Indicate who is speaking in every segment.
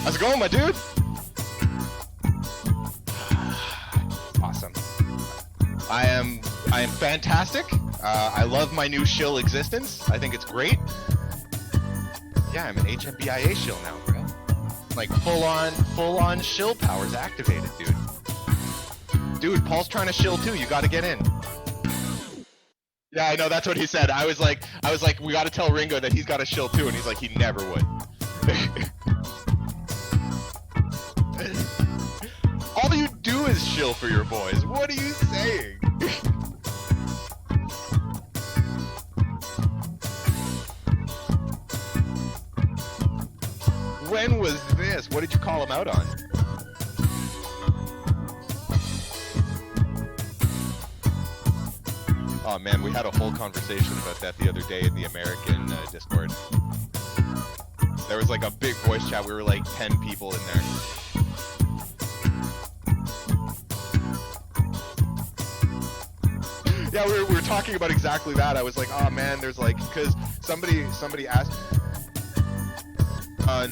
Speaker 1: How's it going, my dude? Awesome. I am fantastic. I love my new shill existence. I think it's great. Yeah, I'm an HMBIA shill now, bro. Like full on shill powers activated, dude. Dude, Paul's trying to shill too. You got to get in. Yeah, I know. That's what he said. I was like, we got to tell Ringo that he's got to shill too, and he's like, he never would. All you do is shill for your boys. What are you saying? When was this? What did you call him out on? Oh man, we had a whole conversation about that the other day in the American Discord. There was like a big voice chat. We were like 10 people in there. Yeah, we were talking about exactly that. I was like, oh man, there's like, because somebody asked.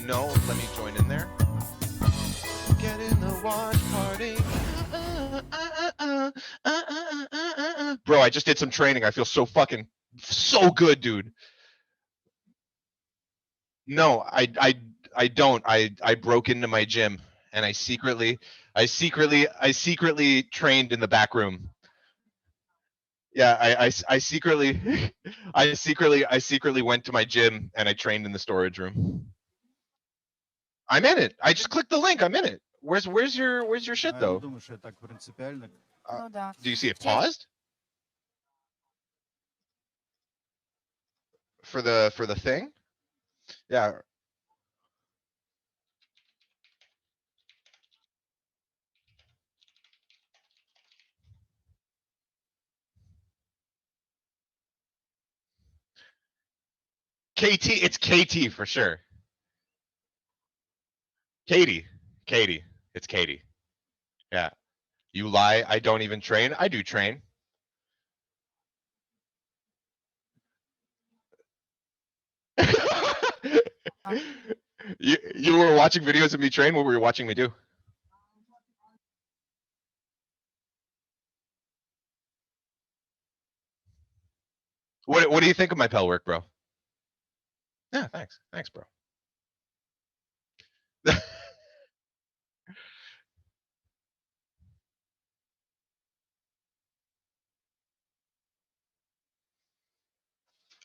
Speaker 1: No, let me join in there. Get in the watch party. Bro, I just did some training. I feel so good, dude. No, I don't. I broke into my gym and I secretly trained in the back room. Yeah, I secretly I secretly went to my gym and I trained in the storage room. I'm in it. I just clicked the link. I'm in it. Where's your shit though? Do you see it paused? For the thing? Yeah. KT, it's KT for sure. Katie, it's Katie. Yeah. You lie. I don't even train. I do train. You were watching videos of me train. What were you watching me do? What do you think of my pel work, bro? Yeah, thanks, bro.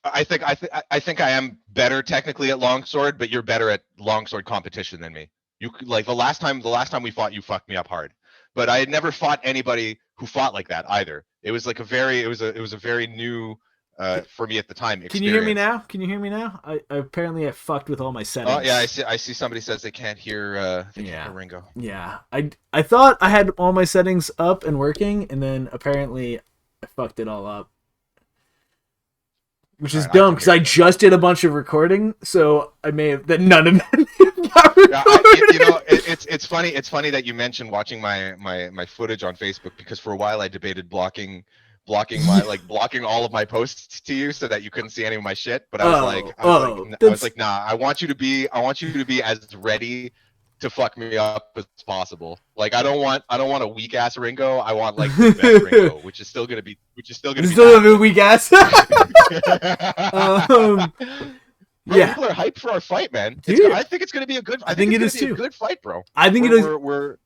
Speaker 1: I think I am better technically at longsword, but you're better at longsword competition than me. You like the last time we fought, you fucked me up hard. But I had never fought anybody who fought like that either. It was like it was a very new for me at the time.
Speaker 2: Can you hear me now? Can you hear me now? I apparently I fucked with all my settings.
Speaker 1: Oh yeah, I see somebody says they can't hear Ringo.
Speaker 2: Yeah. I thought I had all my settings up and working, and then apparently I fucked it all up. Which is dumb because I just did a bunch of recording, so I may have that none of them got recorded.
Speaker 1: It's funny. It's funny that you mentioned watching my footage on Facebook, because for a while I debated blocking all of my posts to you so that you couldn't see any of my shit. But I was like, nah. I want you to be as ready to fuck me up as possible. Like I don't want a weak ass Ringo. I want like the best Ringo, which is still gonna be
Speaker 2: a weak ass.
Speaker 1: Bro, yeah, people are hyped for our fight, man. I think it's gonna be a good. I think it is too. A good fight, bro.
Speaker 2: I think it is. We're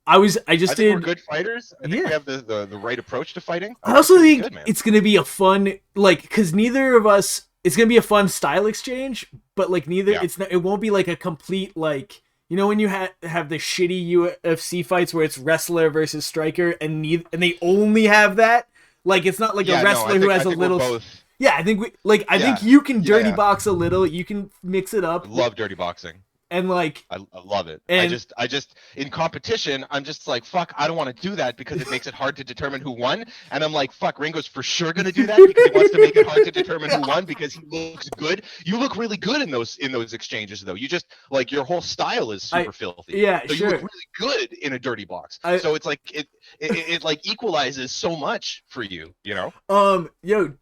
Speaker 1: good fighters. I think we have the right approach to fighting.
Speaker 2: I also think it's gonna be a fun, like, because neither of us. It's gonna be a fun style exchange, but like neither. Yeah. It won't be like a complete like. You know when you have the shitty UFC fights where it's wrestler versus striker, and they only have that. Like it's not like a wrestler who has a little. Yeah, I think I think you can dirty box a little. You can mix it up.
Speaker 1: Love dirty boxing.
Speaker 2: And like
Speaker 1: I love it. And I just in competition, I'm just like, fuck, I don't want to do that because it makes it hard to determine who won. And I'm like, fuck, Ringo's for sure gonna do that because he wants to make it hard to determine who won because he looks good. You look really good in those exchanges though. You just like your whole style is super filthy.
Speaker 2: Yeah,
Speaker 1: so
Speaker 2: sure.
Speaker 1: You look really good in a dirty box. So it's like it like equalizes so much for you, you know?
Speaker 2: Yo,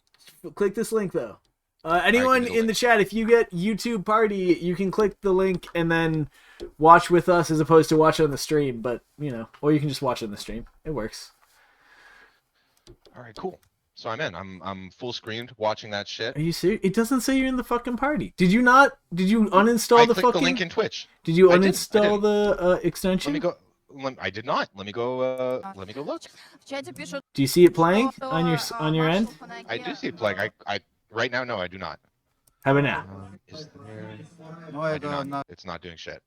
Speaker 2: click this link though. Anyone
Speaker 1: give me the
Speaker 2: in the chat, if you get YouTube Party, you can click the link and then watch with us as opposed to watch on the stream. But or you can just watch on the stream. It works.
Speaker 1: All right, cool. So I'm in. I'm full screened watching that shit.
Speaker 2: Are you serious? It doesn't say you're in the fucking party. Did you not? Did you uninstall
Speaker 1: I
Speaker 2: the
Speaker 1: clicked
Speaker 2: fucking?
Speaker 1: the link in Twitch.
Speaker 2: Did you
Speaker 1: I did.
Speaker 2: uninstall the extension?
Speaker 1: Let me go. I did not. Let me go. Let me go look.
Speaker 2: Do you see it playing on your end?
Speaker 1: I do see it playing. I right now, no, I do not.
Speaker 2: How about now?
Speaker 1: Is there...
Speaker 3: No,
Speaker 1: I
Speaker 3: I
Speaker 1: do
Speaker 3: don't.
Speaker 1: not. It's not doing shit.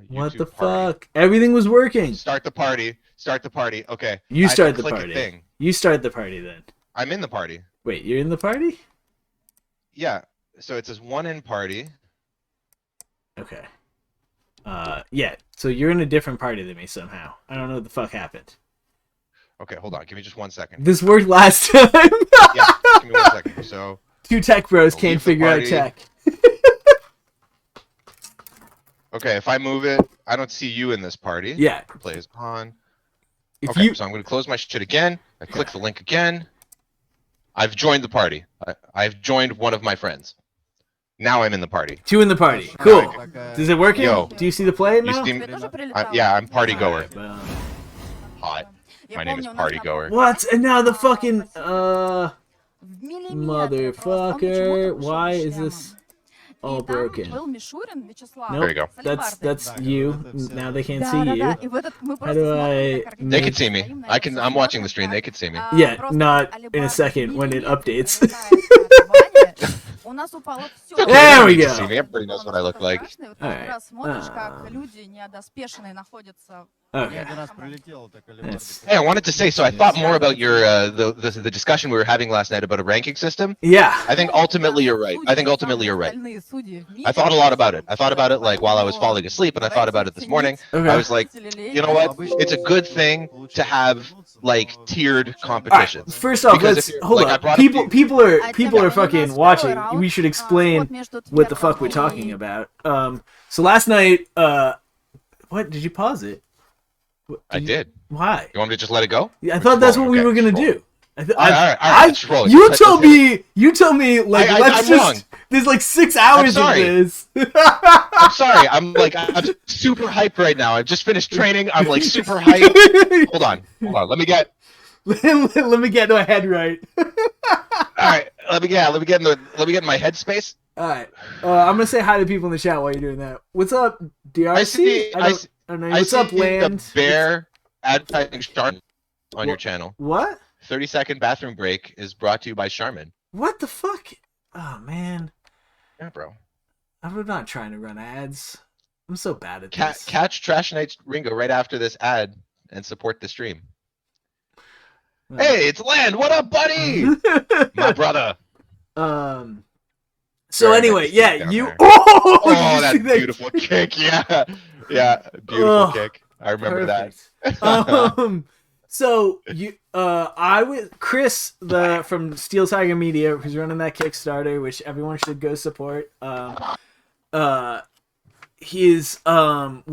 Speaker 2: What
Speaker 1: YouTube
Speaker 2: the
Speaker 1: party.
Speaker 2: fuck? Everything was working.
Speaker 1: Start the party. Start the party. Okay.
Speaker 2: You
Speaker 1: I have to
Speaker 2: start the
Speaker 1: click a
Speaker 2: party.
Speaker 1: thing.
Speaker 2: You start the party then.
Speaker 1: I'm in the party.
Speaker 2: Wait, you're in the party?
Speaker 1: Yeah. So it says one in party.
Speaker 2: Okay. Yeah. So you're in a different party than me somehow. I don't know what the fuck happened.
Speaker 1: Okay, hold on. Give me just 1 second.
Speaker 2: This worked last time.
Speaker 1: Yeah. Give me 1 second. So.
Speaker 2: Two tech bros
Speaker 1: I'll
Speaker 2: can't
Speaker 1: leave the
Speaker 2: figure out
Speaker 1: party.
Speaker 2: tech.
Speaker 1: Okay, if I move it, I don't see you in this party.
Speaker 2: Yeah.
Speaker 1: Play as pawn.
Speaker 2: If
Speaker 1: Okay,
Speaker 2: you
Speaker 1: so I'm going to close my shit again. I click the link again. I've joined the party. I've joined one of my friends. Now I'm in the party.
Speaker 2: two in the party. Cool.
Speaker 3: Like,
Speaker 2: Does it work?
Speaker 1: Yo.
Speaker 2: Do you see the play
Speaker 1: You
Speaker 2: now?
Speaker 1: see me? Yeah, I'm party goer.
Speaker 2: Well,
Speaker 1: Hot. My name is Party Goer.
Speaker 2: what? And now the fucking motherfucker. Why is this all broken?
Speaker 1: There you go.
Speaker 2: That's you. Now they can't see you. How do I
Speaker 1: They
Speaker 2: make...
Speaker 1: can see me. I'm watching the stream. They can see me.
Speaker 2: Yeah, not in a second when it updates.
Speaker 1: Okay,
Speaker 2: There we
Speaker 1: they can
Speaker 2: go.
Speaker 1: see me. Everybody knows what I look like.
Speaker 2: Alright. Okay.
Speaker 3: Один раз прилетел, так или
Speaker 2: Yes.
Speaker 1: Hey, I wanted to say, so I thought more about your the discussion we were having last night about a ranking system.
Speaker 2: Yeah.
Speaker 1: I think ultimately you're right. I thought a lot about it. I thought about it like while I was falling asleep, and I thought about it this morning.
Speaker 2: Okay.
Speaker 1: I was like, you know what? It's a good thing to have like tiered
Speaker 2: Alright,
Speaker 1: competitions.
Speaker 2: first off,
Speaker 1: Because
Speaker 2: let's
Speaker 1: if you're-
Speaker 2: hold
Speaker 1: like, I
Speaker 2: on.
Speaker 1: brought up
Speaker 2: People are fucking watching. We should explain what the fuck we're talking about. So last night, what did you pause it?
Speaker 1: I did.
Speaker 2: Why?
Speaker 1: You want me to just let it go?
Speaker 2: I thought that's what we
Speaker 1: Okay,
Speaker 2: were gonna
Speaker 1: roll.
Speaker 2: do.
Speaker 1: All right, let's roll it.
Speaker 2: You
Speaker 1: Let's
Speaker 2: told
Speaker 1: hit
Speaker 2: me like
Speaker 1: I-
Speaker 2: let's
Speaker 1: I'm
Speaker 2: just.
Speaker 1: wrong.
Speaker 2: There's like 6 hours of
Speaker 1: sorry.
Speaker 2: this.
Speaker 1: I'm sorry. I'm super hyped right now. I just finished training. I'm like super hyped. Hold on. Let me get.
Speaker 2: Let me get my head right.
Speaker 1: All right. Let me get in my headspace.
Speaker 2: All right. I'm gonna say hi to people in the chat while you're doing that. What's up, DRC?
Speaker 1: I see.
Speaker 2: I don't know. What's
Speaker 1: see
Speaker 2: up, Land?
Speaker 1: The bear advertising Charmin on your
Speaker 2: What?
Speaker 1: channel.
Speaker 2: What?
Speaker 1: 30-second bathroom break is brought to you by Charmin.
Speaker 2: What the fuck? Oh man,
Speaker 1: Yeah, bro.
Speaker 2: I'm not trying to run ads. I'm so bad at this.
Speaker 1: Catch Trash Nights Ringo right after this ad and support the stream. Hey, it's Land. What up, buddy? My brother.
Speaker 2: So
Speaker 1: Very
Speaker 2: anyway,
Speaker 1: nice
Speaker 2: yeah,
Speaker 1: down
Speaker 2: you.
Speaker 1: there.
Speaker 2: Oh,
Speaker 1: Oh,
Speaker 2: did you
Speaker 1: that
Speaker 2: see that?
Speaker 1: beautiful kick. Yeah. Yeah. Beautiful
Speaker 2: Oh,
Speaker 1: kick. I remember
Speaker 2: Perfect.
Speaker 1: that.
Speaker 2: So you, I was Chris from Steel Tiger Media, who's running that Kickstarter, which everyone should go support. His had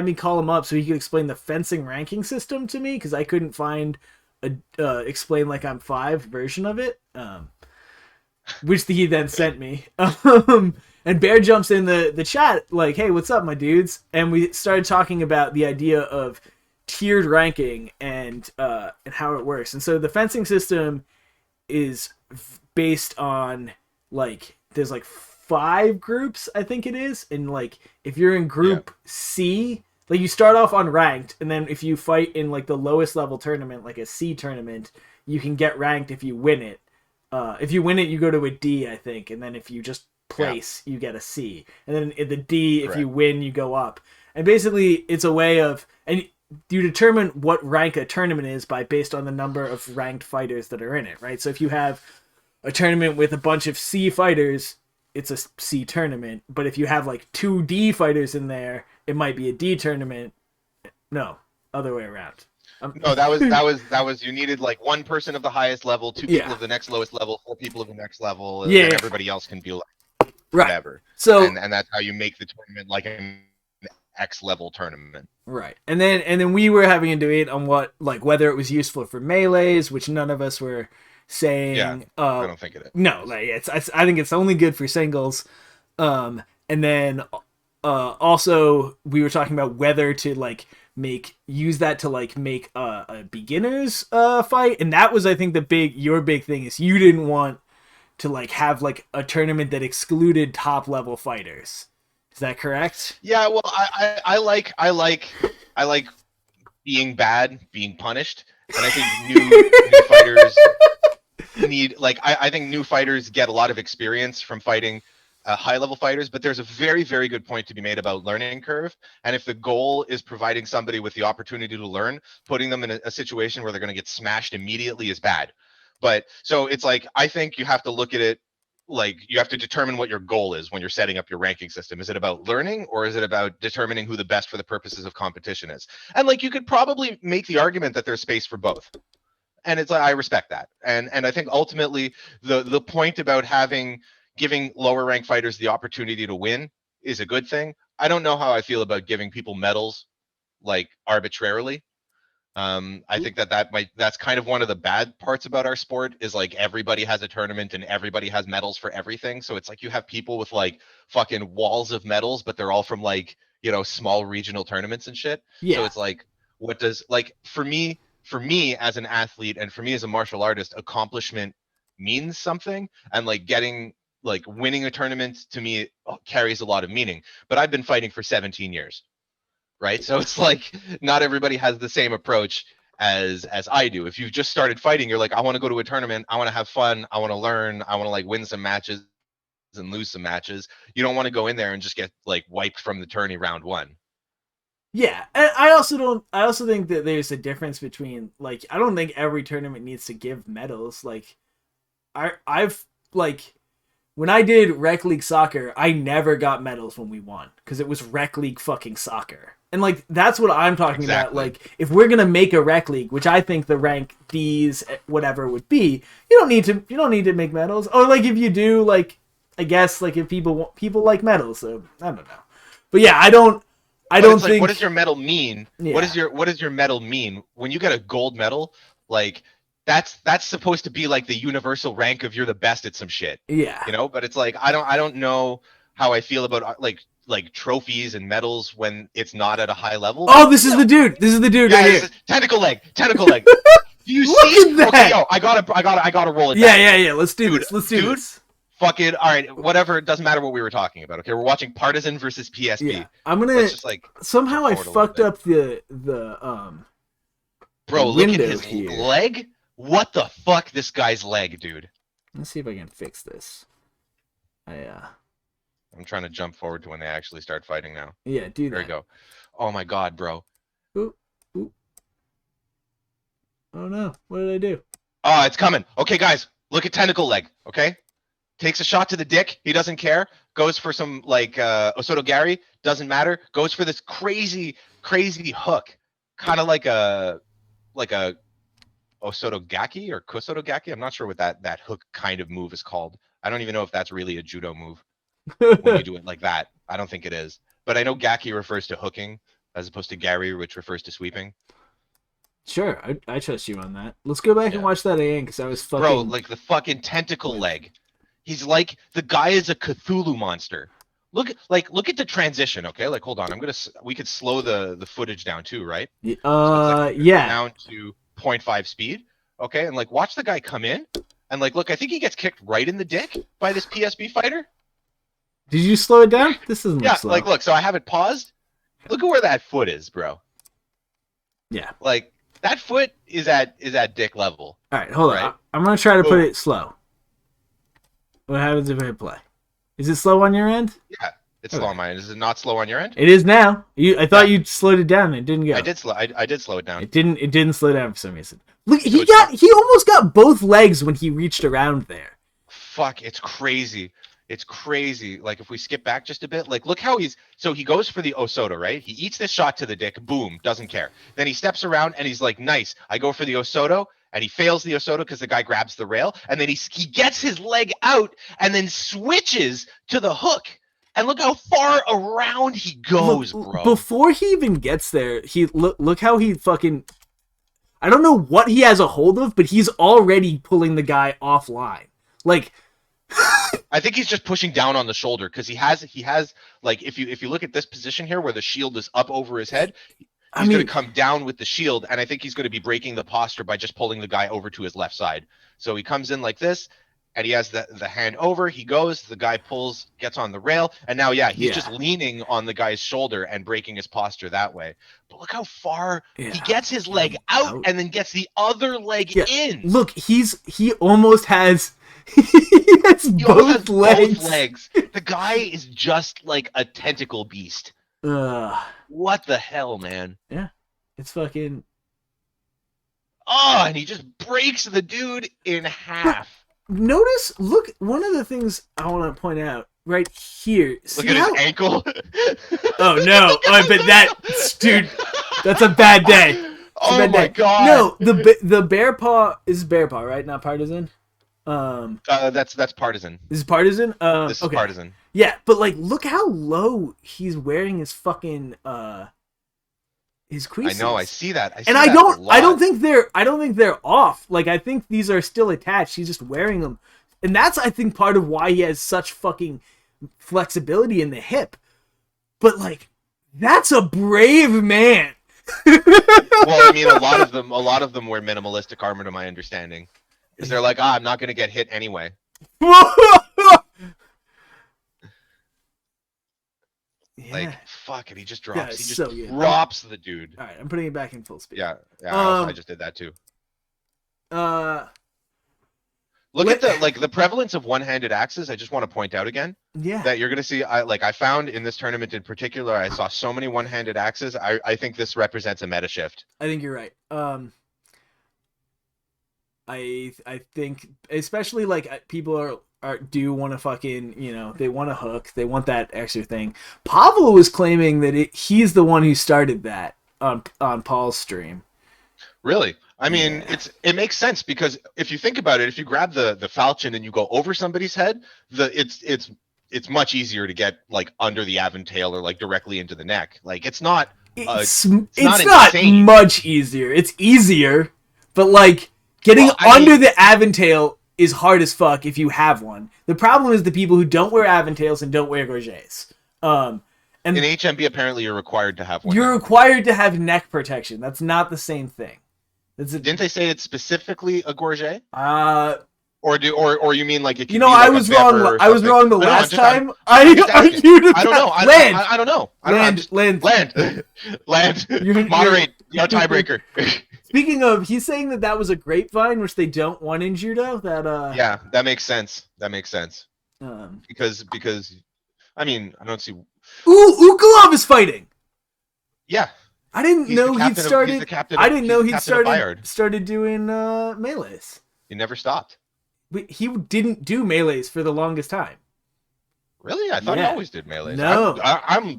Speaker 2: me call him up so he could explain the fencing ranking system to me because I couldn't find a explain like I'm 5 version of it. Which he then sent me. And Bear jumps in the chat like, "Hey, what's up, my dudes?" And we started talking about the idea of tiered ranking and how it works. And so the fencing system is based on like there's like 5 groups, I think it is, and like if you're in group C, like you start off unranked, and then if you fight in like the lowest level tournament, like a C tournament, you can get ranked if you win it. If you win it, you go to a D, I think, and then if you just place, you get a C, and then in the D, if you win, you go up. And basically, it's a way of and you determine what rank a tournament is based on the number of ranked fighters that are in it, right? So if you have a tournament with a bunch of C fighters, it's a C tournament. But if you have like 2 D fighters in there, it might be a D tournament. No, other way around.
Speaker 1: No, that was you needed like 1 person of the highest level, 2 people of the next lowest level, 4 people of the next level, and then everybody else can be like whatever.
Speaker 2: So
Speaker 1: and that's how you make the tournament like an X level tournament.
Speaker 2: Right. And then we were having a debate on whether it was useful for melees, which none of us were saying,
Speaker 1: I don't think it is.
Speaker 2: no, like I think it's only good for singles. And then also we were talking about whether to like use that to like make a beginners fight, and that was I think your big thing is you didn't want to like have like a tournament that excluded top level fighters. Is that correct?
Speaker 1: Yeah, well, I like being bad, being punished, and I think new fighters need like I think new fighters get a lot of experience from fighting high level fighters, but there's a very, very good point to be made about learning curve. And if the goal is providing somebody with the opportunity to learn, putting them in a situation where they're going to get smashed immediately is bad. But so it's like, I think you have to look at it like you have to determine what your goal is when you're setting up your ranking system. Is it about learning, or is it about determining who the best for the purposes of competition is? And like, you could probably make the argument that there's space for both. And it's like, I respect that. And I think ultimately the point about giving lower ranked fighters the opportunity to win is a good thing. I don't know how I feel about giving people medals like arbitrarily. I think that's kind of one of the bad parts about our sport is like everybody has a tournament and everybody has medals for everything. So it's like you have people with like fucking walls of medals, but they're all from like, small regional tournaments and shit.
Speaker 2: Yeah.
Speaker 1: So it's like, what does like for me as an athlete and for me as a martial artist, accomplishment means something, and like winning a tournament to me carries a lot of meaning. But I've been fighting for 17 years, right? So it's like not everybody has the same approach as I do. If you've just started fighting, you're like, I want to go to a tournament, I want to have fun, I want to learn, I want to like win some matches and lose some matches. You don't want to go in there and just get like wiped from the tourney round one.
Speaker 2: Yeah, and I also think that there's a difference between like I don't think every tournament needs to give medals. Like I've like when I did Rec League Soccer, I never got medals when we won because it was Rec League fucking soccer. And like that's what I'm talking about. Like if we're gonna make a Rec League, which I think the rank D's whatever would be, you don't need to make medals. Or like if you do, like I guess like if people like medals, so I don't know. But yeah, I don't think.
Speaker 1: Like, what does your medal mean?
Speaker 2: Yeah.
Speaker 1: What does your medal mean when you get a gold medal? Like that's supposed to be like the universal rank of you're the best at some shit.
Speaker 2: Yeah.
Speaker 1: But it's like I don't know how I feel about like trophies and medals when it's not at a high level.
Speaker 2: Oh, this is the dude. This is the dude right here.
Speaker 1: Tentacle leg. Do you
Speaker 2: Look
Speaker 1: see?
Speaker 2: at that.
Speaker 1: Okay, yo, I gotta roll it.
Speaker 2: Yeah. Let's do this.
Speaker 1: Fucking all right, whatever. It doesn't matter what we were talking about. Okay, we're watching Partisan versus PSP.
Speaker 2: Yeah, I'm gonna
Speaker 1: just, like,
Speaker 2: somehow I fucked up the
Speaker 1: bro. Look at his leg. What the fuck, this guy's leg, dude.
Speaker 2: Let's see if I can fix this.
Speaker 1: I'm trying to jump forward to when they actually start fighting now.
Speaker 2: Yeah, do that.
Speaker 1: There you go. Oh my god, bro.
Speaker 2: Ooh. Oh no, what did I do?
Speaker 1: Oh, it's coming. Okay, guys, look at tentacle leg. Okay. Takes a shot to the dick. He doesn't care. Goes for some like Osoto Gary. Doesn't matter. Goes for this crazy hook, kind of like a Osoto Gaki or Kusoto Gaki. I'm not sure what that hook kind of move is called. I don't even know if that's really a judo move when you do it like that. I don't think it is. But I know Gaki refers to hooking as opposed to Gary, which refers to sweeping.
Speaker 2: Sure, I trust you on that. Let's go back and watch that again because I was fucking.
Speaker 1: Bro, like the fucking tentacle leg. He's like the guy is a Cthulhu monster. Look at the transition, okay? Like hold on, we could slow the footage down too, right?
Speaker 2: So
Speaker 1: yeah. Down to 0.5 speed, okay? And like watch the guy come in and like look, I think he gets kicked right in the dick by this PSP fighter.
Speaker 2: Did you slow it down? This doesn't look slow.
Speaker 1: Like look, so I have it paused. Look at where that foot is, bro.
Speaker 2: Yeah.
Speaker 1: Like that foot is at dick level.
Speaker 2: All right, hold on. I'm gonna try to put it slow. What happens if I hit play? Is it slow on your end?
Speaker 1: Yeah, it's slow on my end. Is it not slow on your end?
Speaker 2: It is now. I thought you slowed it down and it didn't go.
Speaker 1: I did slow it down.
Speaker 2: It didn't slow down for some reason. Look, he almost got both legs when he reached around there.
Speaker 1: Fuck, it's crazy. It's crazy. Like if we skip back just a bit, like look how he goes for the Osoto, right? He eats this shot to the dick, boom, doesn't care. Then he steps around and he's like, nice. I go for the Osoto. And he fails the Osoto because the guy grabs the rail, and then he gets his leg out and then switches to the hook. And look how far around he goes, bro.
Speaker 2: Before he even gets there, look how he fucking I don't know what he has a hold of, but he's already pulling the guy offline. Like,
Speaker 1: I think he's just pushing down on the shoulder because he has like if you look at this position here where the shield is up over his head, he's going to come down with the shield, and I think he's going to be breaking the posture by just pulling the guy over to his left side. So he comes in like this, and he has the hand over. He goes, the guy pulls, gets on the rail, and now he's just leaning on the guy's shoulder and breaking his posture that way. But look how far he gets his leg out and then gets the other leg in.
Speaker 2: Look, he almost has. He has both legs.
Speaker 1: The guy is just like a tentacle beast. What the hell, man?
Speaker 2: Yeah, it's fucking.
Speaker 1: Oh, and he just breaks the dude in half.
Speaker 2: Look, one of the things I want to point out right here.
Speaker 1: Look at his ankle.
Speaker 2: Oh no! But dude, that's a bad day.
Speaker 1: Oh my god!
Speaker 2: No, the bear paw is bear paw, right? Not partisan.
Speaker 1: That's partisan.
Speaker 2: This is partisan.
Speaker 1: This is partisan.
Speaker 2: Yeah, but like, look how low he's wearing his fucking his creases.
Speaker 1: I know. I see that.
Speaker 2: I don't think they're off. Like, I think these are still attached. He's just wearing them, and that's, I think, part of why he has such fucking flexibility in the hip. But like, that's a brave man.
Speaker 1: Well, I mean, a lot of them wear minimalistic armor, to my understanding. Because they're like, I'm not going to get hit anyway. Like, fuck it, he just drops. He just drops the dude.
Speaker 2: All right, I'm putting it back in full speed.
Speaker 1: Yeah, I just did that too. Look at the prevalence of one-handed axes. I just want to point out again.
Speaker 2: Yeah. That
Speaker 1: you're going to see. I found in this tournament in particular, I saw so many one-handed axes. I think this represents a meta shift.
Speaker 2: I think you're right. I think especially like people do want to fucking, they want to hook, they want that extra thing. Pavel was claiming that he's the one who started that on Paul's stream.
Speaker 1: Really? I mean, it makes sense because if you think about it, if you grab the falchion and you go over somebody's head, it's much easier to get like under the aventail or like directly into the neck. Like it's not
Speaker 2: not much easier. It's easier, but like getting under the aventail is hard as fuck if you have one. The problem is the people who don't wear aventails and don't wear gorgets. And
Speaker 1: in HMB, apparently you're required to have one.
Speaker 2: You're required to have neck protection. That's not the same thing.
Speaker 1: Didn't they say it's specifically a gorget? Or you mean like it?
Speaker 2: I was wrong. I was wrong the last time. I
Speaker 1: don't know. I don't know. Land. Moderate. Tiebreaker.
Speaker 2: Speaking of, he's saying that was a grapevine, which they don't want in judo.
Speaker 1: Yeah, that makes sense. Because I mean, I don't see.
Speaker 2: Ooh, Ukulov is fighting.
Speaker 1: Yeah.
Speaker 2: I didn't know he'd started. I didn't know he'd started doing melees.
Speaker 1: He never stopped.
Speaker 2: He didn't do melees for the longest time.
Speaker 1: Really? I thought he always did melees.
Speaker 2: No,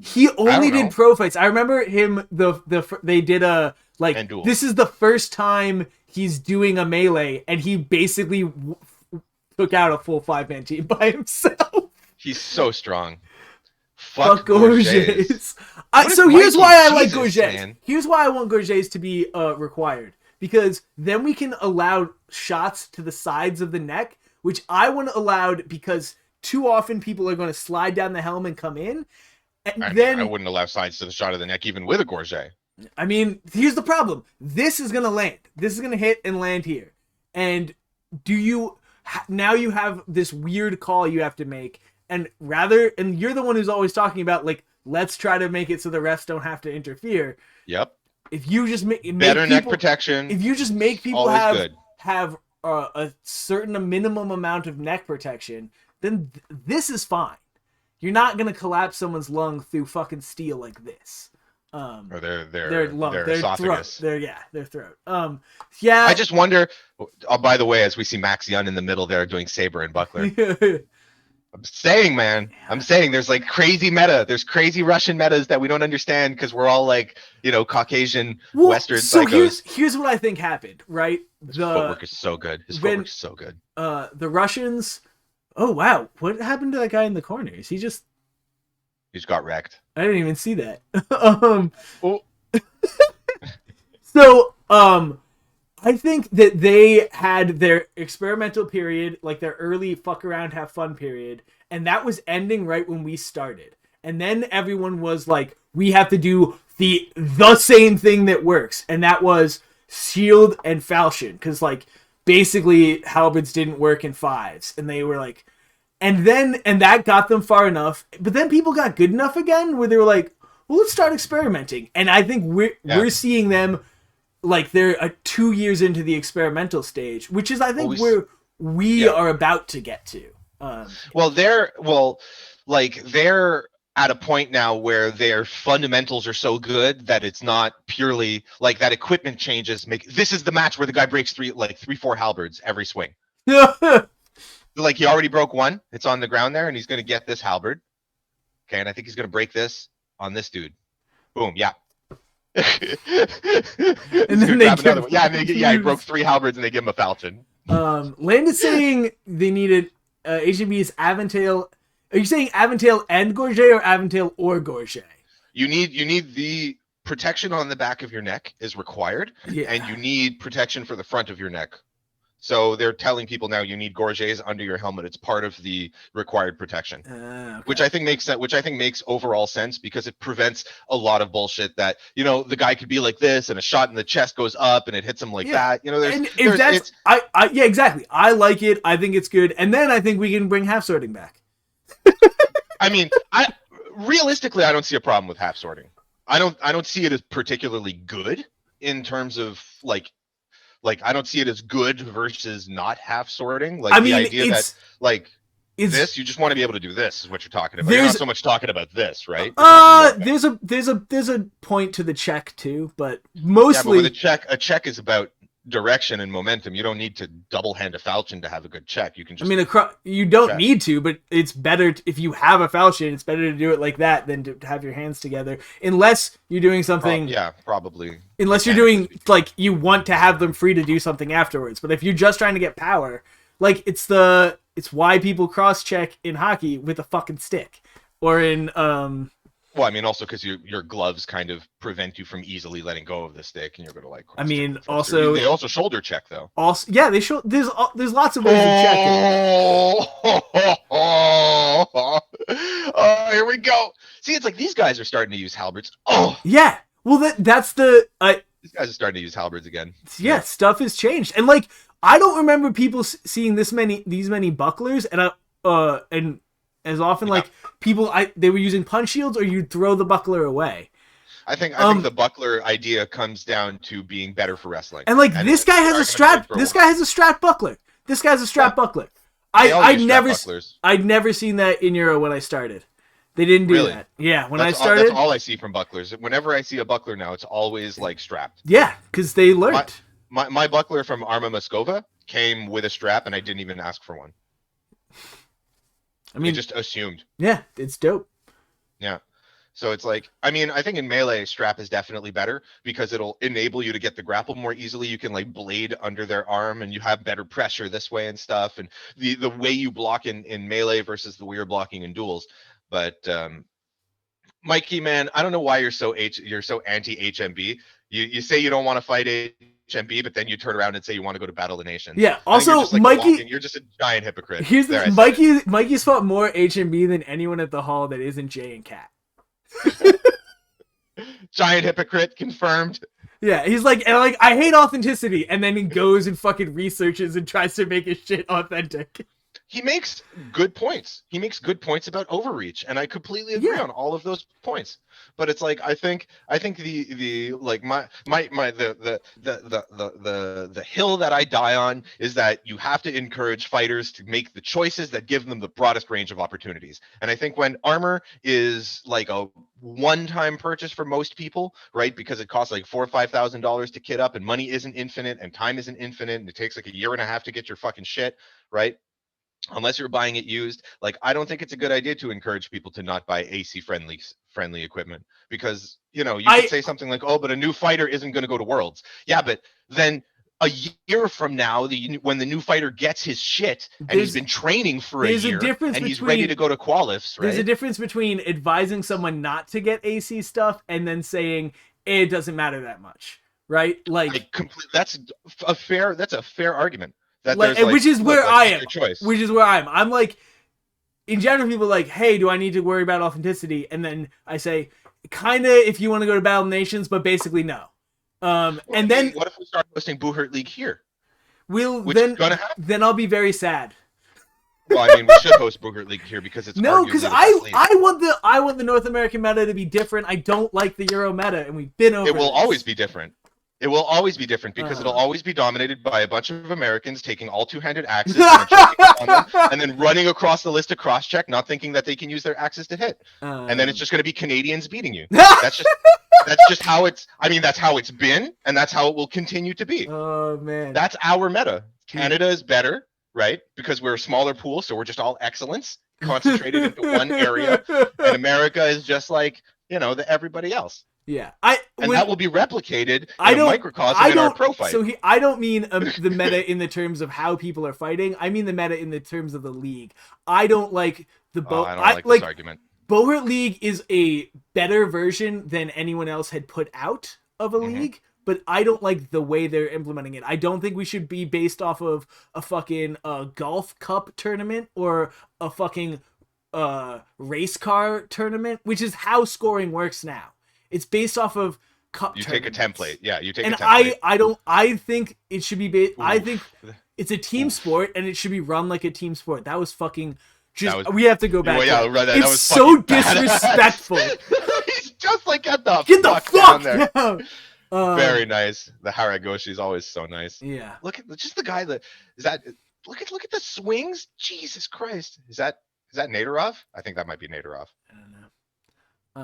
Speaker 2: he only did pro fights. I remember him. They did a this is the first time he's doing a melee, and he basically took out a full 5-man team by himself.
Speaker 1: He's so strong.
Speaker 2: Fuck gorgets. So here's why I like gorgets. Here's why I want gorgets to be required. Because then we can allow shots to the sides of the neck, which I want allowed because too often people are going to slide down the helm and come in. And I
Speaker 1: wouldn't allow sides to the shot of the neck even with a gorget.
Speaker 2: I mean, here's the problem. This is going to land. This is going to hit and land here. And now you have this weird call you have to make. And you're the one who's always talking about, like, let's try to make it so the refs don't have to interfere.
Speaker 1: Yep.
Speaker 2: If you just make
Speaker 1: better neck protection,
Speaker 2: if you just make people have a certain minimum amount of neck protection, then this is fine. You're not gonna collapse someone's lung through fucking steel like this.
Speaker 1: Or their
Speaker 2: esophagus. Their throat.
Speaker 1: I just wonder. Oh, by the way, as we see Max Yun in the middle there doing saber and buckler. I'm saying, man. I'm saying there's like crazy meta. There's crazy Russian metas that we don't understand because we're all like, Caucasian Western psychos.
Speaker 2: Here's what I think happened, right?
Speaker 1: His footwork is so good.
Speaker 2: The Russians. Oh wow, what happened to that guy in the corner? Is he just?
Speaker 1: He's got wrecked.
Speaker 2: I didn't even see that. So I think that they had their experimental period, like their early fuck around, have fun period, and that was ending right when we started. And then everyone was like, we have to do the same thing that works, and that was shield and falchion, because like basically halberds didn't work in fives, and they were like, and that got them far enough, but then people got good enough again where they were like, well, let's start experimenting, and I think we're seeing them like they're 2 years into the experimental stage, which is I think where we are about to get to.
Speaker 1: They're at a point now where their fundamentals are so good that it's not purely like that equipment changes this is the match where the guy breaks 3-4 halberds every swing. Like he already broke one, it's on the ground there, and he's going to get this halberd. Okay, and I think he's going to break this on this dude. Boom, yeah. And then he broke 3 halberds and they give him a falchion.
Speaker 2: Land is saying they needed HMB's Aventail. Are you saying Aventail and Gorget or Aventail or Gorget?
Speaker 1: You need the protection on the back of your neck is required, and you need protection for the front of your neck. So they're telling people now you need Gorgets under your helmet. It's part of the required protection, okay. Which I think makes sense. Which I think makes overall sense because it prevents a lot of bullshit that the guy could be like this and a shot in the chest goes up and it hits him like that.
Speaker 2: Exactly. I like it. I think it's good, and then I think we can bring half sorting back.
Speaker 1: I mean, realistically, I don't see a problem with half sorting. I don't see it as particularly good in terms of like I don't see it as good versus not half sorting. Like the idea that this, you just want to be able to do this is what you're talking about. You're not so much talking about this, right?
Speaker 2: There's a point to the check too, but mostly
Speaker 1: with a check is about direction and momentum. You don't need to double hand a falchion to have a good check. You can just
Speaker 2: you don't need to, but it's better if you have a falchion, it's better to do it like that than to have your hands together, unless you're doing something
Speaker 1: probably
Speaker 2: unless you're doing like you want to have them free to do something afterwards. But if you're just trying to get power, like it's why people cross check in hockey with a fucking stick, or in
Speaker 1: well, I mean, also because your gloves kind of prevent you from easily letting go of the stick, and you're going to like.
Speaker 2: I mean,
Speaker 1: they also shoulder check though.
Speaker 2: Also, yeah, they show. There's lots of ways of checking.
Speaker 1: Oh, here we go. See, it's like these guys are starting to use halberds. Oh,
Speaker 2: yeah. Well, that's the.
Speaker 1: These guys are starting to use halberds again.
Speaker 2: Yeah, stuff has changed, and like I don't remember people seeing these many bucklers, and as often like people they were using punch shields, or you'd throw the buckler away.
Speaker 1: I think the buckler idea comes down to being better for wrestling.
Speaker 2: And like this guy has a strap. This guy has a strap buckler. This guy's a strap buckler. I'd never seen that in Euro when I started. They didn't do that. Yeah, when I started,
Speaker 1: that's all I see from bucklers. Whenever I see a buckler now, it's always like strapped.
Speaker 2: Yeah, because they learned.
Speaker 1: My buckler from Arma Moscova came with a strap, and I didn't even ask for one. I mean, just assumed.
Speaker 2: Yeah, it's dope.
Speaker 1: Yeah. So it's like, I mean, I think in melee, strap is definitely better because it'll enable you to get the grapple more easily. You can like blade under their arm and you have better pressure this way and stuff. And the way you block in melee versus the way you're blocking in duels. But Mikey, man, I don't know why you're so anti-HMB. You say you don't want to fight HMB, but then you turn around and say you want to go to Battle of the Nations.
Speaker 2: Yeah. Also, Mikey,
Speaker 1: you're just a giant hypocrite.
Speaker 2: Here's Mikey's fought more HMB than anyone at the hall that isn't Jay and Kat.
Speaker 1: Giant hypocrite confirmed.
Speaker 2: Yeah, he's like, and like, I hate authenticity, and then he goes and fucking researches and tries to make his shit authentic.
Speaker 1: He makes good points. He makes good points about overreach, and I completely agree on all of those points. But it's like I think the like the hill that I die on is that you have to encourage fighters to make the choices that give them the broadest range of opportunities. And I think when armor is like a one-time purchase for most people, right? Because it costs like $4,000 or $5,000 to kit up, and money isn't infinite, and time isn't infinite, and it takes like a year and a half to get your fucking shit, right? Unless you're buying it used, like I don't think it's a good idea to encourage people to not buy AC friendly equipment because you could say something like, "Oh, but a new fighter isn't going to go to Worlds." Yeah, but then a year from now, when the new fighter gets his shit and he's been training for a year and he's ready to go to qualifs, right?
Speaker 2: There's a difference between advising someone not to get AC stuff and then saying it doesn't matter that much. right? Like,
Speaker 1: That's a fair argument. That
Speaker 2: like,
Speaker 1: there's like,
Speaker 2: which is
Speaker 1: look,
Speaker 2: where
Speaker 1: like,
Speaker 2: I
Speaker 1: make
Speaker 2: am.
Speaker 1: your choice.
Speaker 2: Which is where I'm like, in general, people are like, hey, do I need to worry about authenticity? And then I say, kind of, if you want to go to Battle of Nations, but basically no.
Speaker 1: Well,
Speaker 2: And then
Speaker 1: what if we start hosting Boo Hurt League here?
Speaker 2: we'll
Speaker 1: Which is gonna happen.
Speaker 2: then I'll be very sad.
Speaker 1: Well, I mean, we should host Boo Hurt League here because it's
Speaker 2: No,
Speaker 1: because
Speaker 2: I want the North American meta to be different. I don't like the Euro meta, and we've been over.
Speaker 1: It will
Speaker 2: this.
Speaker 1: always be different. It will always be different because it'll always be dominated by a bunch of Americans taking all two-handed axes and then running across the list to cross-check, not thinking that they can use their axes to hit. And then it's just going to be Canadians beating you. That's just how it's. I mean, that's how it's been, and that's how it will continue to be.
Speaker 2: Oh man,
Speaker 1: that's our meta. Canada is better, right? Because we're a smaller pool, so we're just all excellence concentrated into one area, and America is just like everybody else.
Speaker 2: Yeah,
Speaker 1: that will be replicated in a microcosm in our pro fight.
Speaker 2: So I don't mean the meta in the terms of how people are fighting. I mean the meta in the terms of the league. I don't like the
Speaker 1: I don't like this argument.
Speaker 2: Boo Hurt League is a better version than anyone else had put out of a league, but I don't like the way they're implementing it. I don't think we should be based off of a fucking golf cup tournament or a fucking race car tournament, which is how scoring works now. It's based off of cup.
Speaker 1: You take a template, yeah. You take
Speaker 2: a
Speaker 1: template.
Speaker 2: I think it should be based. I think it's a team sport, and it should be run like a team sport. That was fucking. We have to go back.
Speaker 1: Well, yeah,
Speaker 2: it's
Speaker 1: was
Speaker 2: so disrespectful.
Speaker 1: He's just like get the
Speaker 2: fuck
Speaker 1: down there.
Speaker 2: Down.
Speaker 1: Very nice. The Haragoshi is always so nice.
Speaker 2: Yeah.
Speaker 1: Look at just the guy that is that. Look at the swings. Jesus Christ. Is that Naderov? I think that might be Naderov.
Speaker 2: I don't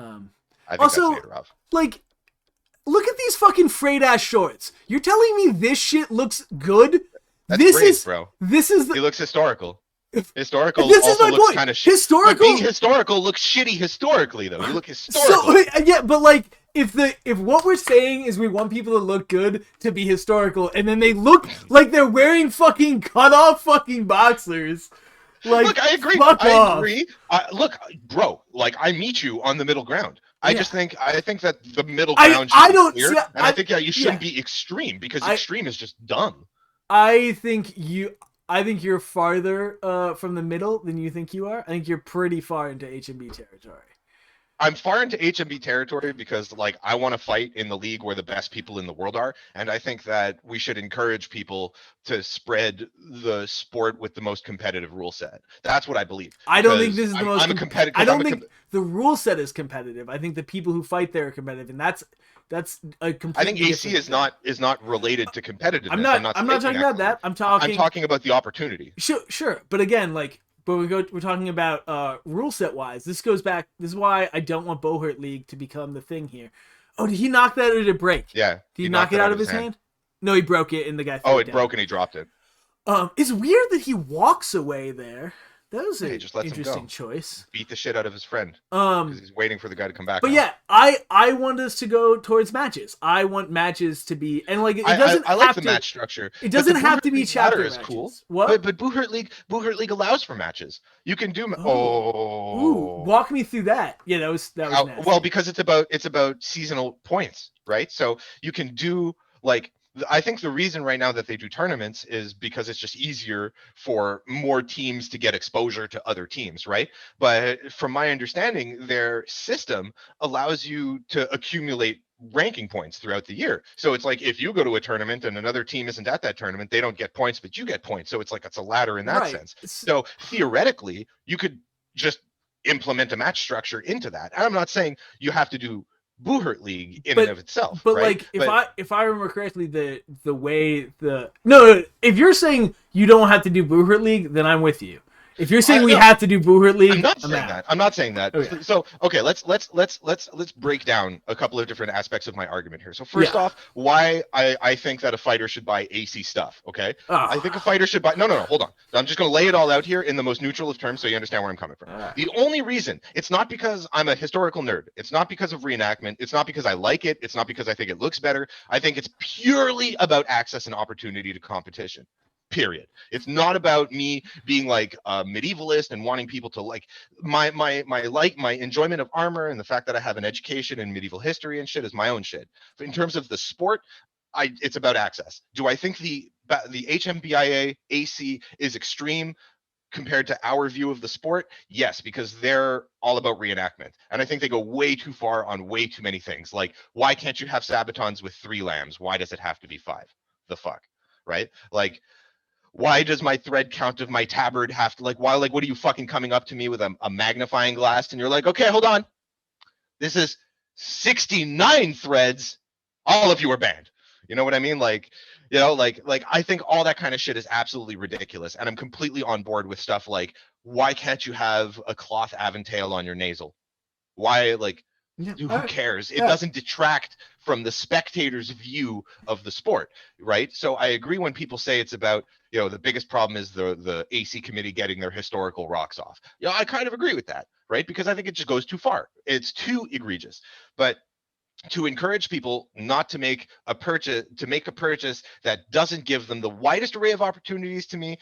Speaker 2: know.
Speaker 1: I think
Speaker 2: also,
Speaker 1: that's Naderov.
Speaker 2: Like, look at these fucking frayed ass shorts. You're telling me this shit looks good?
Speaker 1: Bro.
Speaker 2: This is
Speaker 1: He looks historical. Historical
Speaker 2: this
Speaker 1: also
Speaker 2: is my
Speaker 1: looks
Speaker 2: point.
Speaker 1: Kind of shit.
Speaker 2: Historical.
Speaker 1: But being historical looks shitty historically, though. You look historical.
Speaker 2: So yeah, but like if what we're saying is we want people to look good to be historical, and then they look like they're wearing fucking cut off fucking boxers. Like,
Speaker 1: look, I agree.
Speaker 2: I
Speaker 1: agree. Look, bro, like I meet you on the middle ground. I think that the middle ground should be clear, and I think you shouldn't be extreme because extreme is just dumb.
Speaker 2: I think you're farther from the middle than you think you are. I think you're pretty far into HMB territory.
Speaker 1: I'm far into HMB territory because, like, I want to fight in the league where the best people in the world are, and I think that we should encourage people to spread the sport with the most competitive rule set. That's what I believe.
Speaker 2: I don't think this is the most.
Speaker 1: I'm a competitive.
Speaker 2: I don't think the rule set is competitive. I think the people who fight there are competitive, and that's a completely.
Speaker 1: I think AC is not related to competitiveness.
Speaker 2: I'm not talking about that. I'm talking
Speaker 1: about the opportunity.
Speaker 2: Sure, but again, like. But we're talking about rule set wise. This goes back. This is why I don't want Boo Hurt League to become the thing here. Oh, did he knock that or did it break?
Speaker 1: Yeah.
Speaker 2: Did he knock it out of his hand? No, he broke it and the guy.
Speaker 1: Oh, it broke and he dropped it.
Speaker 2: It's weird that he walks away there. That was an interesting choice.
Speaker 1: Beat the shit out of his friend. Because he's waiting for the guy to come back.
Speaker 2: But yeah, I want us to go towards matches. I want matches to be and like it doesn't.
Speaker 1: I like the match structure.
Speaker 2: It doesn't have to be chapter
Speaker 1: is
Speaker 2: matches.
Speaker 1: Cool.
Speaker 2: What?
Speaker 1: But Boo Hurt League allows for matches. You can do.
Speaker 2: Ooh, walk me through that. Yeah, that was nasty.
Speaker 1: Well, because it's about seasonal points, right? So you can do like. I think the reason right now that they do tournaments is because it's just easier for more teams to get exposure to other teams, right? But from my understanding, their system allows you to accumulate ranking points throughout the year. So it's like if you go to a tournament and another team isn't at that tournament, they don't get points, but you get points. So it's like it's a ladder in that sense. So theoretically, you could just implement a match structure into that. And I'm not saying you have to do Boo Hurt League in and of itself.
Speaker 2: But
Speaker 1: right?
Speaker 2: like if I remember correctly, the way no, if you're saying you don't have to do Boo Hurt League, then I'm with you. If you're saying we have to do Boo Hurt League,
Speaker 1: I'm not saying that.
Speaker 2: Okay.
Speaker 1: So okay, let's break down a couple of different aspects of my argument here. So first off, why I think that a fighter should buy AC stuff. Okay, I think a fighter should buy. No, hold on. I'm just gonna lay it all out here in the most neutral of terms, so you understand where I'm coming from. The only reason it's not because I'm a historical nerd. It's not because of reenactment. It's not because I like it. It's not because I think it looks better. I think it's purely about access and opportunity to competition. Period. It's not about me being like a medievalist and wanting people to like my enjoyment of armor and the fact that I have an education in medieval history and shit is my own shit. But in terms of the sport, it's about access. Do I think the HMBIA AC is extreme compared to our view of the sport? Yes, because they're all about reenactment. And I think they go way too far on way too many things. Like, why can't you have Sabatons with 3 lambs? Why does it have to be 5? The fuck? Right? Like, why does my thread count of my tabard have to, like, why, like, what are you fucking coming up to me with a magnifying glass and you're like, okay, hold on. This is 69 threads. All of you are banned. You know what I mean? Like, you know, like I think all that kind of shit is absolutely ridiculous. And I'm completely on board with stuff like, why can't you have a cloth aventail on your nasal? Why, like, who cares? It doesn't detract from the spectator's view of the sport, right? So I agree when people say it's about, you know, the biggest problem is the AC committee getting their historical rocks off. You know, I kind of agree with that, right? Because I think it just goes too far. It's too egregious. But to encourage people not to make a purchase, that doesn't give them the widest array of opportunities, to me,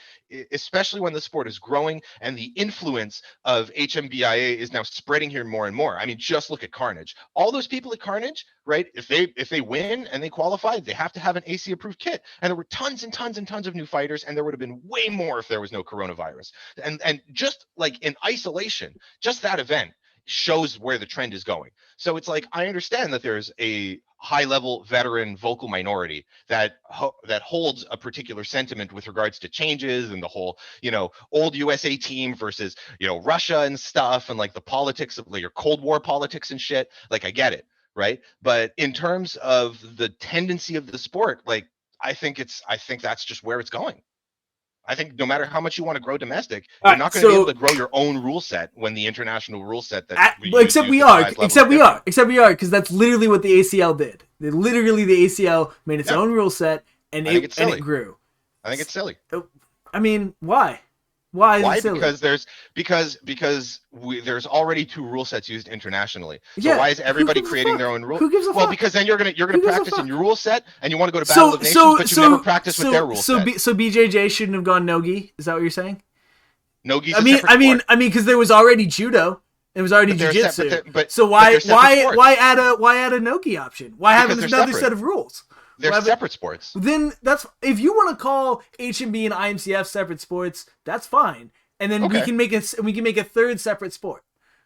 Speaker 1: especially when the sport is growing and the influence of HMBIA is now spreading here more and more. I mean, just look at Carnage. All those people at Carnage, right? If they win and they qualify, they have to have an AC approved kit. And there were tons and tons and tons of new fighters, and there would have been way more if there was no coronavirus. And just like in isolation, just that event shows where the trend is going. So it's like, I understand that there's a high level veteran vocal minority that holds a particular sentiment with regards to changes and the whole, you know, old USA team versus, you know, Russia and stuff, and like the politics of like your Cold War politics and shit. Like, I get it, right? But in terms of the tendency of the sport, like, I think that's just where it's going. I think no matter how much you want to grow domestic, you're not going to be able to grow your own rule set when the international rule set that
Speaker 2: except we are, because that's literally what the ACL did. The ACL made its own rule set, and it grew.
Speaker 1: I think it's silly.
Speaker 2: I mean, why? Why is it silly?
Speaker 1: Because there's already 2 rule sets used internationally. So why is everybody creating their own rule?
Speaker 2: Who gives a fuck?
Speaker 1: Well, because then you're gonna practice in your rule set, and you want to go to Battle of Nations, but you never practice with their rule set.
Speaker 2: So BJJ shouldn't have gone nogi. Is that what you're saying?
Speaker 1: Nogi's
Speaker 2: I mean, because there was already judo. It was already jiu-jitsu. So why add a nogi option? Why have another set of rules?
Speaker 1: They're separate sports.
Speaker 2: Then that's, if you want to call HMB and IMCF separate sports, that's fine. And then we can make a third separate sport.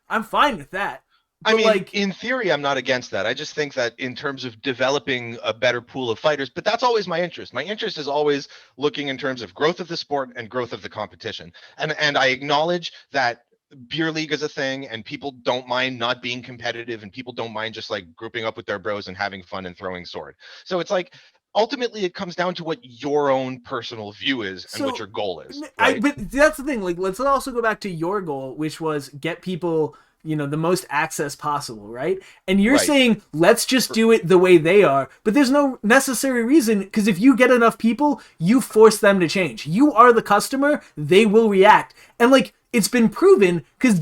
Speaker 2: I'm fine with that.
Speaker 1: But I mean, like, in theory, I'm not against that. I just think that in terms of developing a better pool of fighters, but that's always my interest. My interest is always looking in terms of growth of the sport and growth of the competition. And I acknowledge that beer league is a thing, and people don't mind not being competitive, and people don't mind just like grouping up with their bros and having fun and throwing sword. So it's like, ultimately it comes down to what your own personal view is and what your goal is, right?
Speaker 2: But that's the thing. Like, let's also go back to your goal, which was get people, you know, the most access possible, right? And you're saying, let's just do it the way they are, but there's no necessary reason, because if you get enough people, you force them to change. You are the customer, they will react. And like, it's been proven, because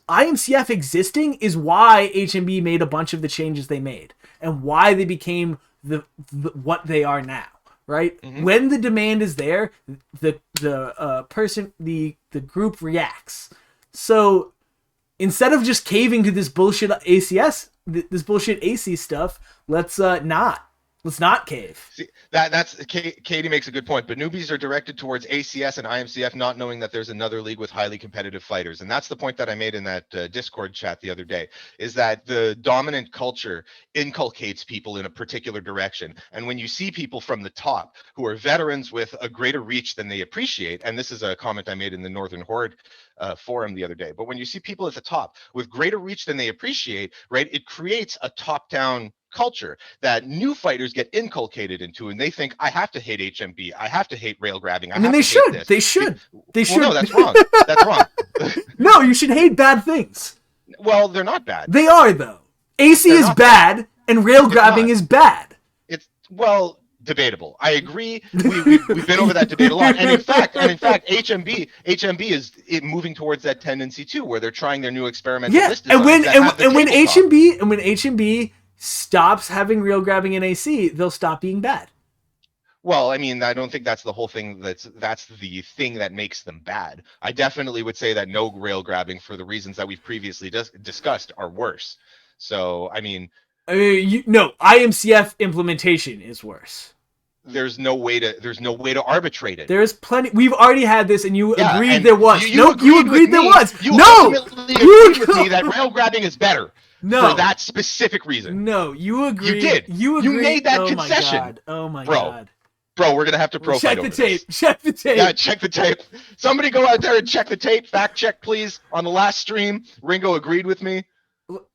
Speaker 2: IMCF existing is why HMB made a bunch of the changes they made, and why they became the what they are now, right? Mm-hmm. When the demand is there, the group reacts. So instead of just caving to this bullshit this bullshit AC stuff, let's not cave.
Speaker 1: See, that's Katie makes a good point, but newbies are directed towards ACS and IMCF, not knowing that there's another league with highly competitive fighters. And that's the point that I made in that Discord chat the other day, is that the dominant culture inculcates people in a particular direction. And when you see people from the top who are veterans with a greater reach than they appreciate, and this is a comment I made in the Northern Horde forum the other day, but when you see people at the top with greater reach than they appreciate, right, it creates a top-down culture that new fighters get inculcated into, and they think, I have to hate HMB, I have to hate rail grabbing.
Speaker 2: They should. Well,
Speaker 1: no, that's wrong. That's wrong.
Speaker 2: No, you should hate bad things.
Speaker 1: Well, they're not bad.
Speaker 2: They are, though. AC is bad, and rail grabbing is bad.
Speaker 1: It's, well, debatable. I agree. We've been over that debate a lot. And in fact, HMB is moving towards that tendency too, where they're trying their new experimental list designs.
Speaker 2: And when HMB stops having rail grabbing in AC, they'll stop being bad.
Speaker 1: Well, I mean, I don't think that's the whole thing. That's the thing that makes them bad. I definitely would say that no rail grabbing, for the reasons that we've previously discussed, are worse. So, I mean,
Speaker 2: I mean, no, IMCF implementation is worse.
Speaker 1: There's no way to arbitrate it.
Speaker 2: There's plenty. We've already had this, and you agreed there was.
Speaker 1: You
Speaker 2: agreed there was.
Speaker 1: You
Speaker 2: no,
Speaker 1: ultimately agreed with me that rail grabbing is better.
Speaker 2: No,
Speaker 1: for that specific reason.
Speaker 2: No, you agreed.
Speaker 1: You did.
Speaker 2: You agreed.
Speaker 1: You made that concession.
Speaker 2: Oh my god.
Speaker 1: Bro, we're gonna have to pro
Speaker 2: check
Speaker 1: fight
Speaker 2: the
Speaker 1: over
Speaker 2: tape.
Speaker 1: this.
Speaker 2: Check the tape.
Speaker 1: Yeah, check the tape. Somebody go out there and check the tape. Fact check, please. On the last stream, Ringo agreed with me.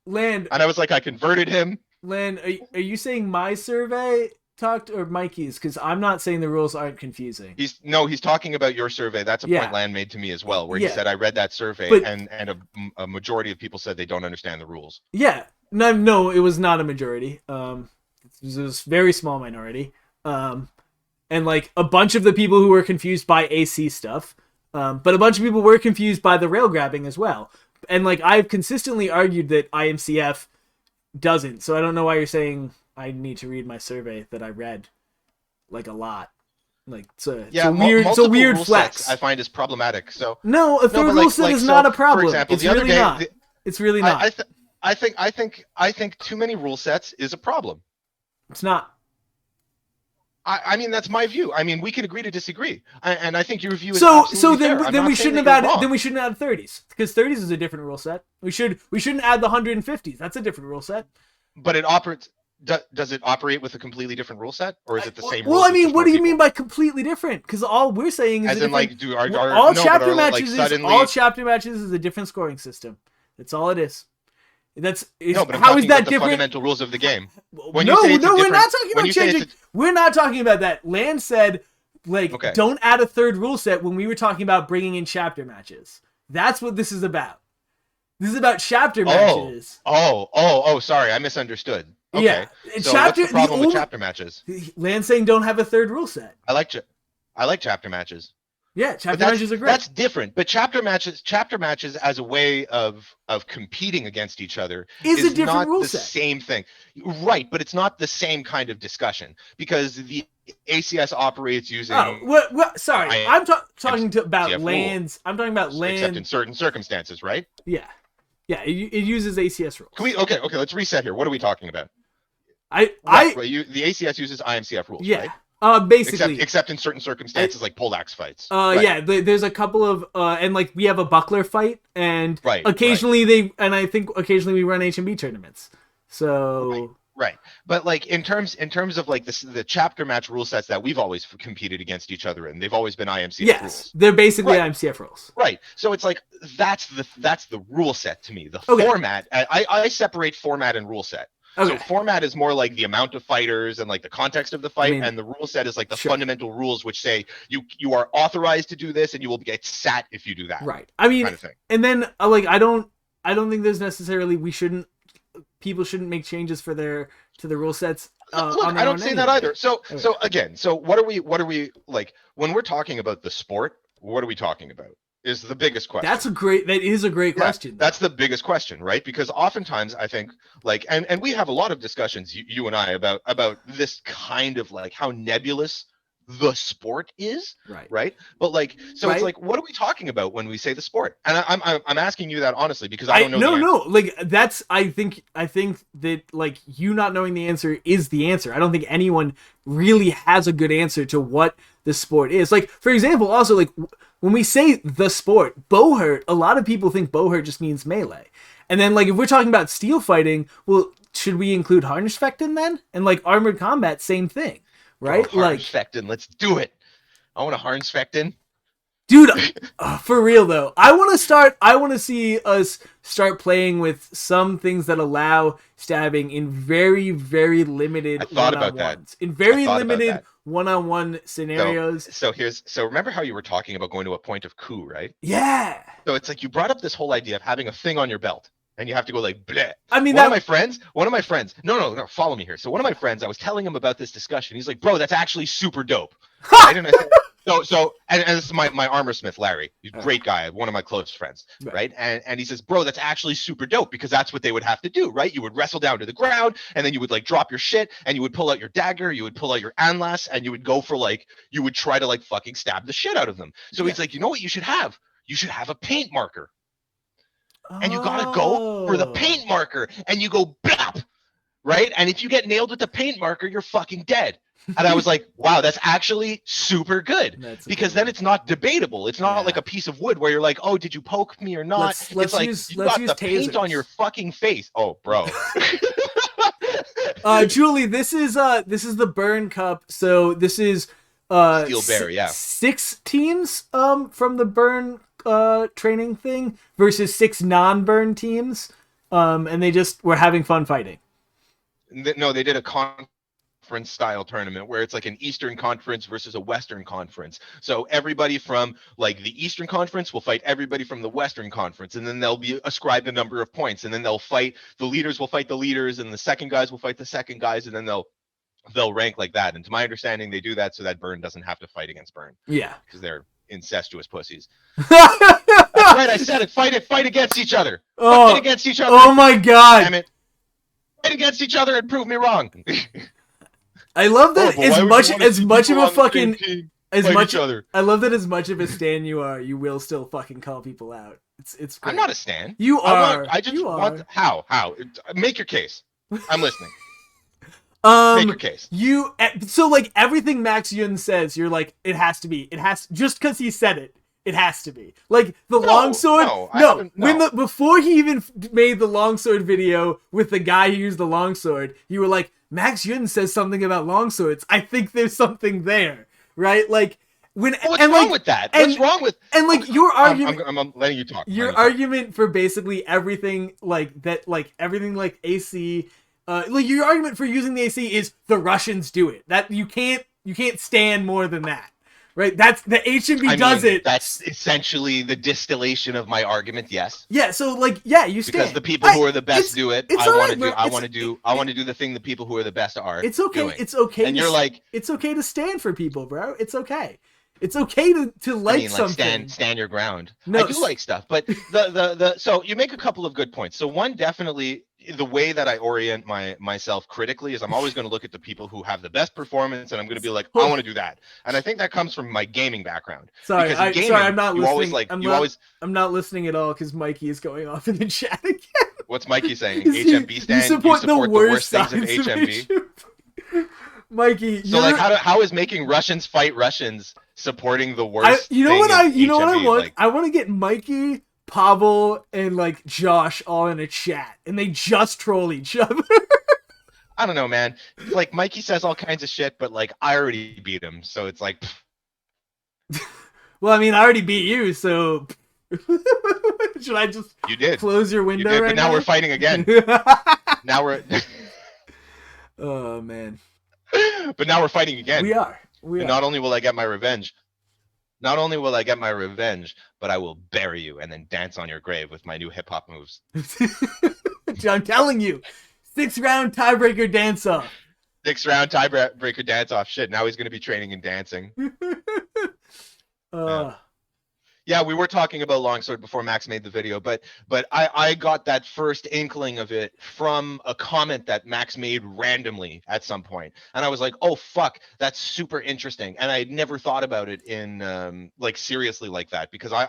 Speaker 2: Land.
Speaker 1: And I was like, I converted him.
Speaker 2: Land, are you saying my survey talked or Mikey's? Because I'm not saying the rules aren't confusing.
Speaker 1: He's talking about your survey. That's a point Land made to me as well, where he said I read that survey, and a majority of people said they don't understand the rules.
Speaker 2: Yeah, no, it was not a majority. It was a very small minority. And like a bunch of the people who were confused by AC stuff, but a bunch of people were confused by the rail grabbing as well. And like I've consistently argued that IMCF doesn't, so I don't know why you're saying I need to read my survey that I read like a lot. Like it's a weird flex.
Speaker 1: I find is problematic. So
Speaker 2: no, a third rule set is not a problem. For example, it's really not. It's really not.
Speaker 1: I think too many rule sets is a problem.
Speaker 2: It's not.
Speaker 1: I mean that's my view. I mean we can agree to disagree, and I think your view is
Speaker 2: then we shouldn't have added 30s because 30s is a different rule set. We shouldn't add the 150s. That's a different rule set.
Speaker 1: But it operates. Does it operate with a completely different rule set, or is it the same?
Speaker 2: Well, I mean, what do you mean by completely different? Because all we're saying is all chapter matches is a different scoring system. That's all it is. How is that different?
Speaker 1: Fundamental rules of the game.
Speaker 2: We're not talking about changing. We're not talking about that. Land said, don't add a third rule set when we were talking about bringing in chapter matches. That's what this is about. This is about chapter matches.
Speaker 1: Sorry, I misunderstood. Okay.
Speaker 2: Yeah,
Speaker 1: so what's the problem with chapter matches?
Speaker 2: Land saying don't have a third rule set.
Speaker 1: I like chapter matches.
Speaker 2: Yeah, chapter matches are great.
Speaker 1: That's different. But chapter matches as a way of competing against each other is
Speaker 2: a different rule set.
Speaker 1: Same thing. Right, but it's not the same kind of discussion because the ACS operates using
Speaker 2: sorry. I'm talking about lands. I'm talking about land
Speaker 1: except in certain circumstances, right?
Speaker 2: Yeah. Yeah, it uses ACS rules.
Speaker 1: Okay, let's reset here. What are we talking about?
Speaker 2: The
Speaker 1: ACS uses IMCF rules, right?
Speaker 2: Basically,
Speaker 1: except in certain circumstances like poleaxe fights.
Speaker 2: There's a couple of and like we have a buckler fight, and occasionally I think occasionally we run HMB tournaments. So
Speaker 1: right, but like in terms of like the chapter match rule sets that we've always competed against each other in, they've always been IMCF rules.
Speaker 2: They're basically IMCF rules.
Speaker 1: Right, so it's like that's the rule set to me. The format, I separate format and rule set. Okay. So format is more like the amount of fighters and like the context of the fight, and the rule set is like the fundamental rules which say you are authorized to do this and you will get sat if you do that.
Speaker 2: Right. I mean, kind of thing. And then like I don't think there's necessarily people shouldn't make changes to the rule sets.
Speaker 1: Look, I don't say that either. So again, what are we like when we're talking about the sport? What are we talking about? Is the biggest question.
Speaker 2: That is a great question.
Speaker 1: That's the biggest question, right? Because oftentimes I think like, and we have a lot of discussions, you and I, about this kind of like how nebulous the sport is, right? But like, so it's like, what are we talking about when we say the sport? And I'm asking you that honestly because I don't know.
Speaker 2: No, like that's I think that like you not knowing the answer is the answer. I don't think anyone really has a good answer to what the sport is. Like for example, also like when we say the sport, bowhurt, a lot of people think bowhurt just means melee. And then like if we're talking about steel fighting, well, should we include Harnessfechten then? And like armored combat, same thing. Right?
Speaker 1: Harnessfechten, let's do it. I want a Harnessfechten.
Speaker 2: Dude, for real though, I want to see us start playing with some things that allow stabbing in very, very limited one-on-ones. In very limited one-on-one scenarios.
Speaker 1: So remember how you were talking about going to a point of coup, right?
Speaker 2: Yeah.
Speaker 1: So it's like you brought up this whole idea of having a thing on your belt. And you have to go like, bleh.
Speaker 2: I mean,
Speaker 1: one of my friends, no, follow me here. So one of my friends, I was telling him about this discussion. He's like, bro, that's actually super dope. Right? And I said, and this is my armor smith, Larry. He's a great guy, one of my close friends, right? And he says, bro, that's actually super dope because that's what they would have to do, right? You would wrestle down to the ground and then you would like drop your shit and you would pull out your dagger, you would pull out your anlas and you would go for like, you would try to like fucking stab the shit out of them. So he's like, you know what you should have? You should have a paint marker. And you gotta go for the paint marker and you go blap. right? And if you get nailed with the paint marker, you're fucking dead. And I was like, wow, that's actually super good. Because then it's not debatable. It's not like a piece of wood where you're like, oh, did you poke me or not?
Speaker 2: Let's
Speaker 1: it's like,
Speaker 2: use
Speaker 1: the paint on your fucking face. Oh, bro.
Speaker 2: Julie, this is the Burn Cup. So this is
Speaker 1: Steel Bear, yeah.
Speaker 2: 6 teams from the Burn training thing versus 6 non-Burn teams. And they just were having fun fighting.
Speaker 1: No, they did a conference style tournament where it's like an Eastern Conference versus a Western Conference. So everybody from like the Eastern Conference will fight everybody from the Western Conference, and then they'll be ascribed a number of points, and then they'll fight the leaders will fight the leaders, and the second guys will fight the second guys, and then they'll rank like that. And to my understanding, they do that so that Burn doesn't have to fight against Burn.
Speaker 2: Yeah,
Speaker 1: because they're incestuous pussies. That's right, I said it. Fight against each other. Fight against each other.
Speaker 2: Oh my god!
Speaker 1: Damn it! Fight against each other and prove me wrong.
Speaker 2: I love that as much of a fucking I love that as much of a stan you are, you will still fucking call people out. It's great.
Speaker 1: I'm not a stan.
Speaker 2: You are.
Speaker 1: I just want how make your case. I'm listening. Make your case.
Speaker 2: So like everything Max Yun says, you're like it has to be. It has just because he said it. It has to be like the longsword. No, before he even made the longsword video with the guy who used the longsword, you were like, Max Yun says something about longswords. I think there's something there, right? Like when
Speaker 1: what's wrong with that? What's wrong with
Speaker 2: and like your argument?
Speaker 1: I'm letting you talk.
Speaker 2: Your argument for basically everything like that, like everything like AC, like your argument for using the AC is the Russians do it. That you can't stand more than that. Right, that's the HMB does it.
Speaker 1: That's essentially the distillation of my argument. Yes.
Speaker 2: Yeah. So like, yeah, you stand.
Speaker 1: Because the people who are the best do it. I want to do the thing the people who are the best are.
Speaker 2: It's okay.
Speaker 1: Doing.
Speaker 2: It's okay.
Speaker 1: And you're like,
Speaker 2: it's okay to stand for people, bro. It's okay. It's okay to like something.
Speaker 1: Stand your ground. No, I do like stuff, but the so you make a couple of good points. So one, definitely the way that I orient myself critically is I'm always going to look at the people who have the best performance, and I'm going to be like, I want to do that. And I think that comes from my gaming background.
Speaker 2: Sorry, I'm not listening. I'm not listening at all because Mikey is going off in the chat again.
Speaker 1: What's Mikey saying? HMB stand. You support the worst things of HMB.
Speaker 2: Mikey,
Speaker 1: so like how is making Russians fight Russians supporting the worst?
Speaker 2: You know what I want? Like, I want to get Mikey, Pavel, and like Josh all in a chat, and they just troll each other.
Speaker 1: I don't know, man. Like Mikey says all kinds of shit, but like I already beat him, so it's like.
Speaker 2: Well, I mean, I already beat you, so should I just?
Speaker 1: You did.
Speaker 2: Close your window,
Speaker 1: but now we're fighting again. Now we're.
Speaker 2: Oh man.
Speaker 1: But now we're fighting again.
Speaker 2: We are.
Speaker 1: Not only will I get my revenge, but I will bury you and then dance on your grave with my new hip hop moves.
Speaker 2: I'm telling you, 6-round tiebreaker dance off.
Speaker 1: 6-round tiebreaker dance off. Shit. Now he's gonna be training and dancing. Yeah, we were talking about longsword before Max made the video, but I got that first inkling of it from a comment that Max made randomly at some point, and I was like, oh fuck, that's super interesting, and I had never thought about it in like seriously like that, because I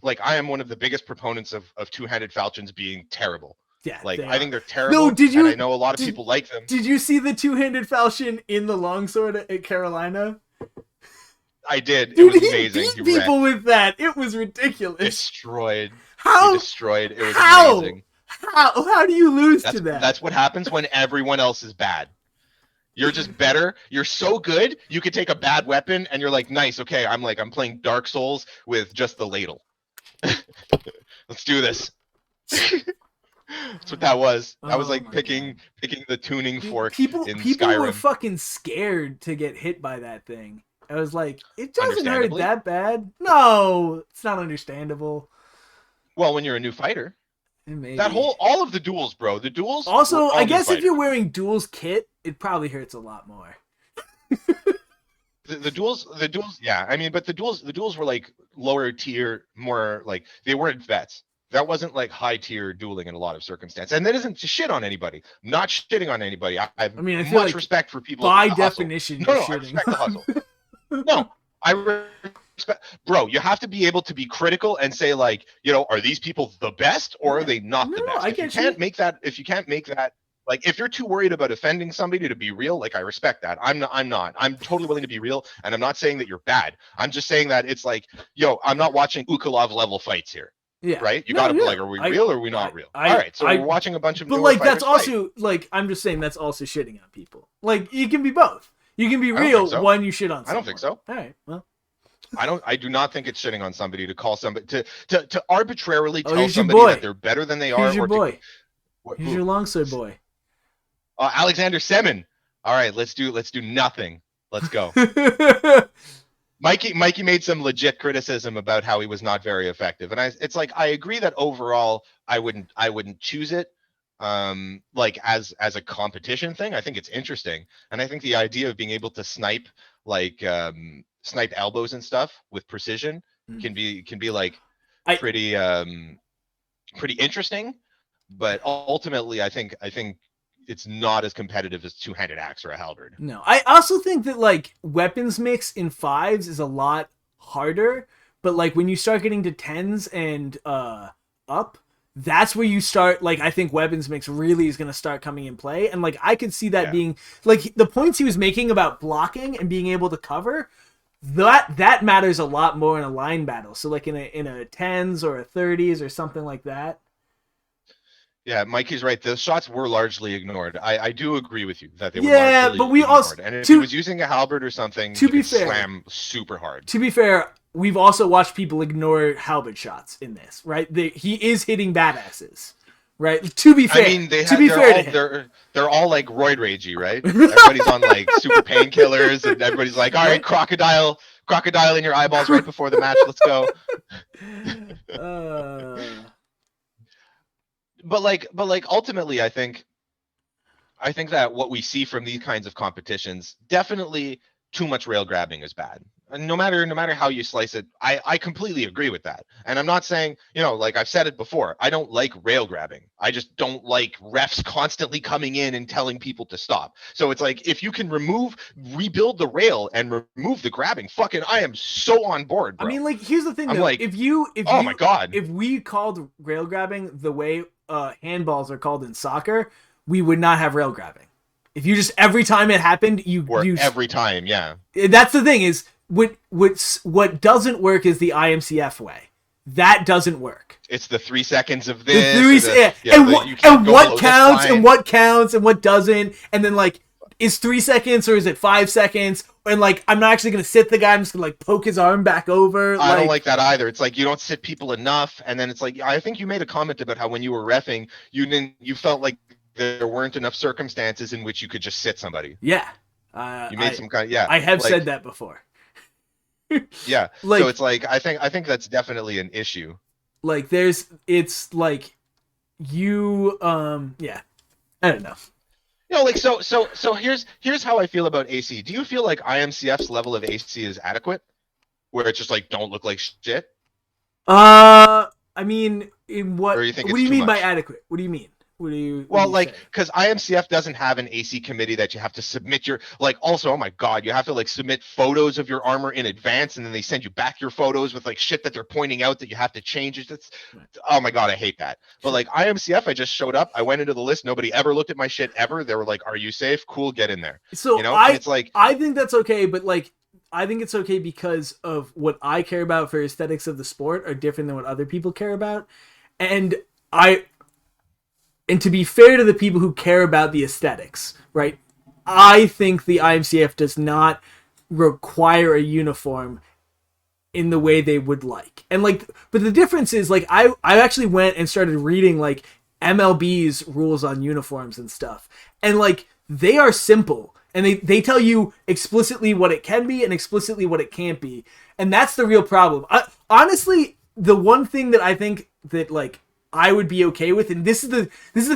Speaker 1: am one of the biggest proponents of two-handed falchions being terrible.
Speaker 2: Yeah,
Speaker 1: like I think they're terrible.
Speaker 2: No,
Speaker 1: and I know a lot of people like them.
Speaker 2: Did you see the two-handed falchion in the longsword at Carolina?
Speaker 1: I did.
Speaker 2: Dude,
Speaker 1: it was amazing.
Speaker 2: He beat people with that. It was ridiculous.
Speaker 1: Destroyed.
Speaker 2: How?
Speaker 1: He destroyed. It was amazing.
Speaker 2: How do you lose to that?
Speaker 1: That's what happens when everyone else is bad. You're just better. You're so good. You could take a bad weapon and you're like, nice. Okay, I'm playing Dark Souls with just the ladle. Let's do this. That's what that was. I was like picking the tuning fork in Skyrim.
Speaker 2: People were fucking scared to get hit by that thing. I was like, it doesn't hurt that bad. No, it's not understandable.
Speaker 1: Well, when you're a new fighter.
Speaker 2: Maybe.
Speaker 1: All of the duels, bro. The duels.
Speaker 2: Also, I guess if you're wearing duels kit, it probably hurts a lot more.
Speaker 1: the duels, yeah. I mean, but the duels were like lower tier, more like they weren't vets. That wasn't like high tier dueling in a lot of circumstances. And that isn't to shit on anybody. I'm not shitting on anybody. I have much
Speaker 2: like
Speaker 1: respect for people.
Speaker 2: By definition,
Speaker 1: no, I respect the hustle. No, I respect, bro. You have to be able to be critical and say, like, are these people the best or are they not the best? If you can't make that, Like, if you're too worried about offending somebody to be real, like, I respect that. I'm not. I'm totally willing to be real, and I'm not saying that you're bad. I'm just saying that it's like, yo, I'm not watching Ukalov level fights here.
Speaker 2: Yeah.
Speaker 1: Right? You gotta be like, are we real or are we not real? All right, so we're watching a bunch of.
Speaker 2: But like, that's also like, I'm just saying that's also shitting on people. Like, you can be both. You can be real when you shit on someone.
Speaker 1: I don't think so.
Speaker 2: All right, well.
Speaker 1: I do not think it's shitting on somebody to call somebody to arbitrarily tell somebody that they're better than they are.
Speaker 2: Here's your boy. Here's your longsword boy.
Speaker 1: Alexander Semin. All right, let's do nothing. Let's go. Mikey made some legit criticism about how he was not very effective, and it's like, I agree that overall I wouldn't choose it, like as a competition thing. I think it's interesting, and I think the idea of being able to snipe like snipe elbows and stuff with precision can be like pretty interesting, but ultimately I think it's not as competitive as two-handed axe or a halberd.
Speaker 2: No, I also think that like weapons mix in 5s is a lot harder, but like when you start getting to 10s and up, that's where you start, like, I think weapons mix really is going to start coming in play. And like, I could see that being like the points he was making about blocking and being able to cover, that matters a lot more in a line battle. So like in a 10s or a 30s or something like that.
Speaker 1: Yeah, Mikey's right. The shots were largely ignored. I do agree with you that they were largely
Speaker 2: but we
Speaker 1: ignored.
Speaker 2: also,
Speaker 1: and if he was using a halberd or something,
Speaker 2: to be
Speaker 1: fair,
Speaker 2: fair,
Speaker 1: slam super hard.
Speaker 2: To be fair, we've also watched people ignore halberd shots in this, right? He is hitting badasses, right? To be fair,
Speaker 1: I mean, they're all like roid ragey, right? Everybody's on like super painkillers, and everybody's like, all right, crocodile in your eyeballs right before the match. Let's go. But ultimately, I think that what we see from these kinds of competitions, definitely too much rail grabbing is bad. And no matter how you slice it, I completely agree with that. And I'm not saying, like I've said it before, I don't like rail grabbing. I just don't like refs constantly coming in and telling people to stop. So it's like, if you can rebuild the rail and remove the grabbing, fucking, I am so on board, bro.
Speaker 2: I mean, like, here's the thing,
Speaker 1: I'm
Speaker 2: though.
Speaker 1: like,
Speaker 2: oh
Speaker 1: my God.
Speaker 2: If we called rail grabbing the way handballs are called in soccer, we would not have rail grabbing. If you just, every time it happened,
Speaker 1: every time, yeah.
Speaker 2: That's the thing, is what doesn't work is the IMCF way. That doesn't work.
Speaker 1: It's the 3 seconds of this.
Speaker 2: What counts and what counts and what doesn't. And then like, is 3 seconds or is it 5 seconds? And like, I'm not actually going to sit the guy. I'm just going to like poke his arm back over.
Speaker 1: I don't like that either. It's like, you don't sit people enough. And then it's like, I think you made a comment about how when you were reffing, you felt like there weren't enough circumstances in which you could just sit somebody.
Speaker 2: Yeah.
Speaker 1: You made some kind of, yeah.
Speaker 2: I have said that before.
Speaker 1: Yeah.
Speaker 2: Like,
Speaker 1: so it's like, I think that's definitely an issue.
Speaker 2: Like it's like yeah. I don't know.
Speaker 1: Like, so here's how I feel about AC. Do you feel like IMCF's level of AC is adequate? Where it's just like, don't look like shit?
Speaker 2: I mean, in what?
Speaker 1: Or you think
Speaker 2: what do you mean by adequate? What do you mean? What do you?
Speaker 1: Well, like, because IMCF doesn't have an AC committee that you have to submit your, like, also, oh my God, you have to like submit photos of your armor in advance, and then they send you back your photos with like shit that they're pointing out that you have to change. It's oh my God, I hate that. But like IMCF, I just showed up, I went into the list, nobody ever looked at my shit ever. They were like, "Are you safe? Cool, get in there."
Speaker 2: So
Speaker 1: it's like,
Speaker 2: I think that's okay, but like, I think it's okay because of what I care about for aesthetics of the sport are different than what other people care about, and to be fair to the people who care about the aesthetics, right? I think the IMCF does not require a uniform in the way they would like. And like, but the difference is like, I actually went and started reading like MLB's rules on uniforms and stuff. And like, they are simple. And they tell you explicitly what it can be and explicitly what it can't be. And that's the real problem. Honestly, the one thing that I think that like, I would be okay with, and this is the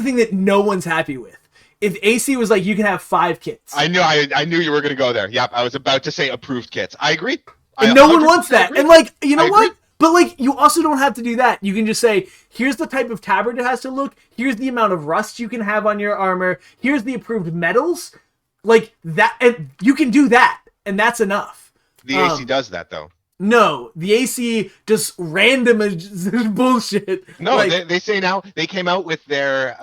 Speaker 2: thing that no one's happy with. If AC was like, you can have 5 kits.
Speaker 1: I knew you were going to go there. Yep, I was about to say approved kits. I agree.
Speaker 2: And no one wants that. And like, you know what? But like, you also don't have to do that. You can just say, here's the type of tabard it has to look. Here's the amount of rust you can have on your armor. Here's the approved metals. Like that, and you can do that, and that's enough.
Speaker 1: The AC does that though.
Speaker 2: No, the AC just random bullshit.
Speaker 1: No, like, they say now they came out with their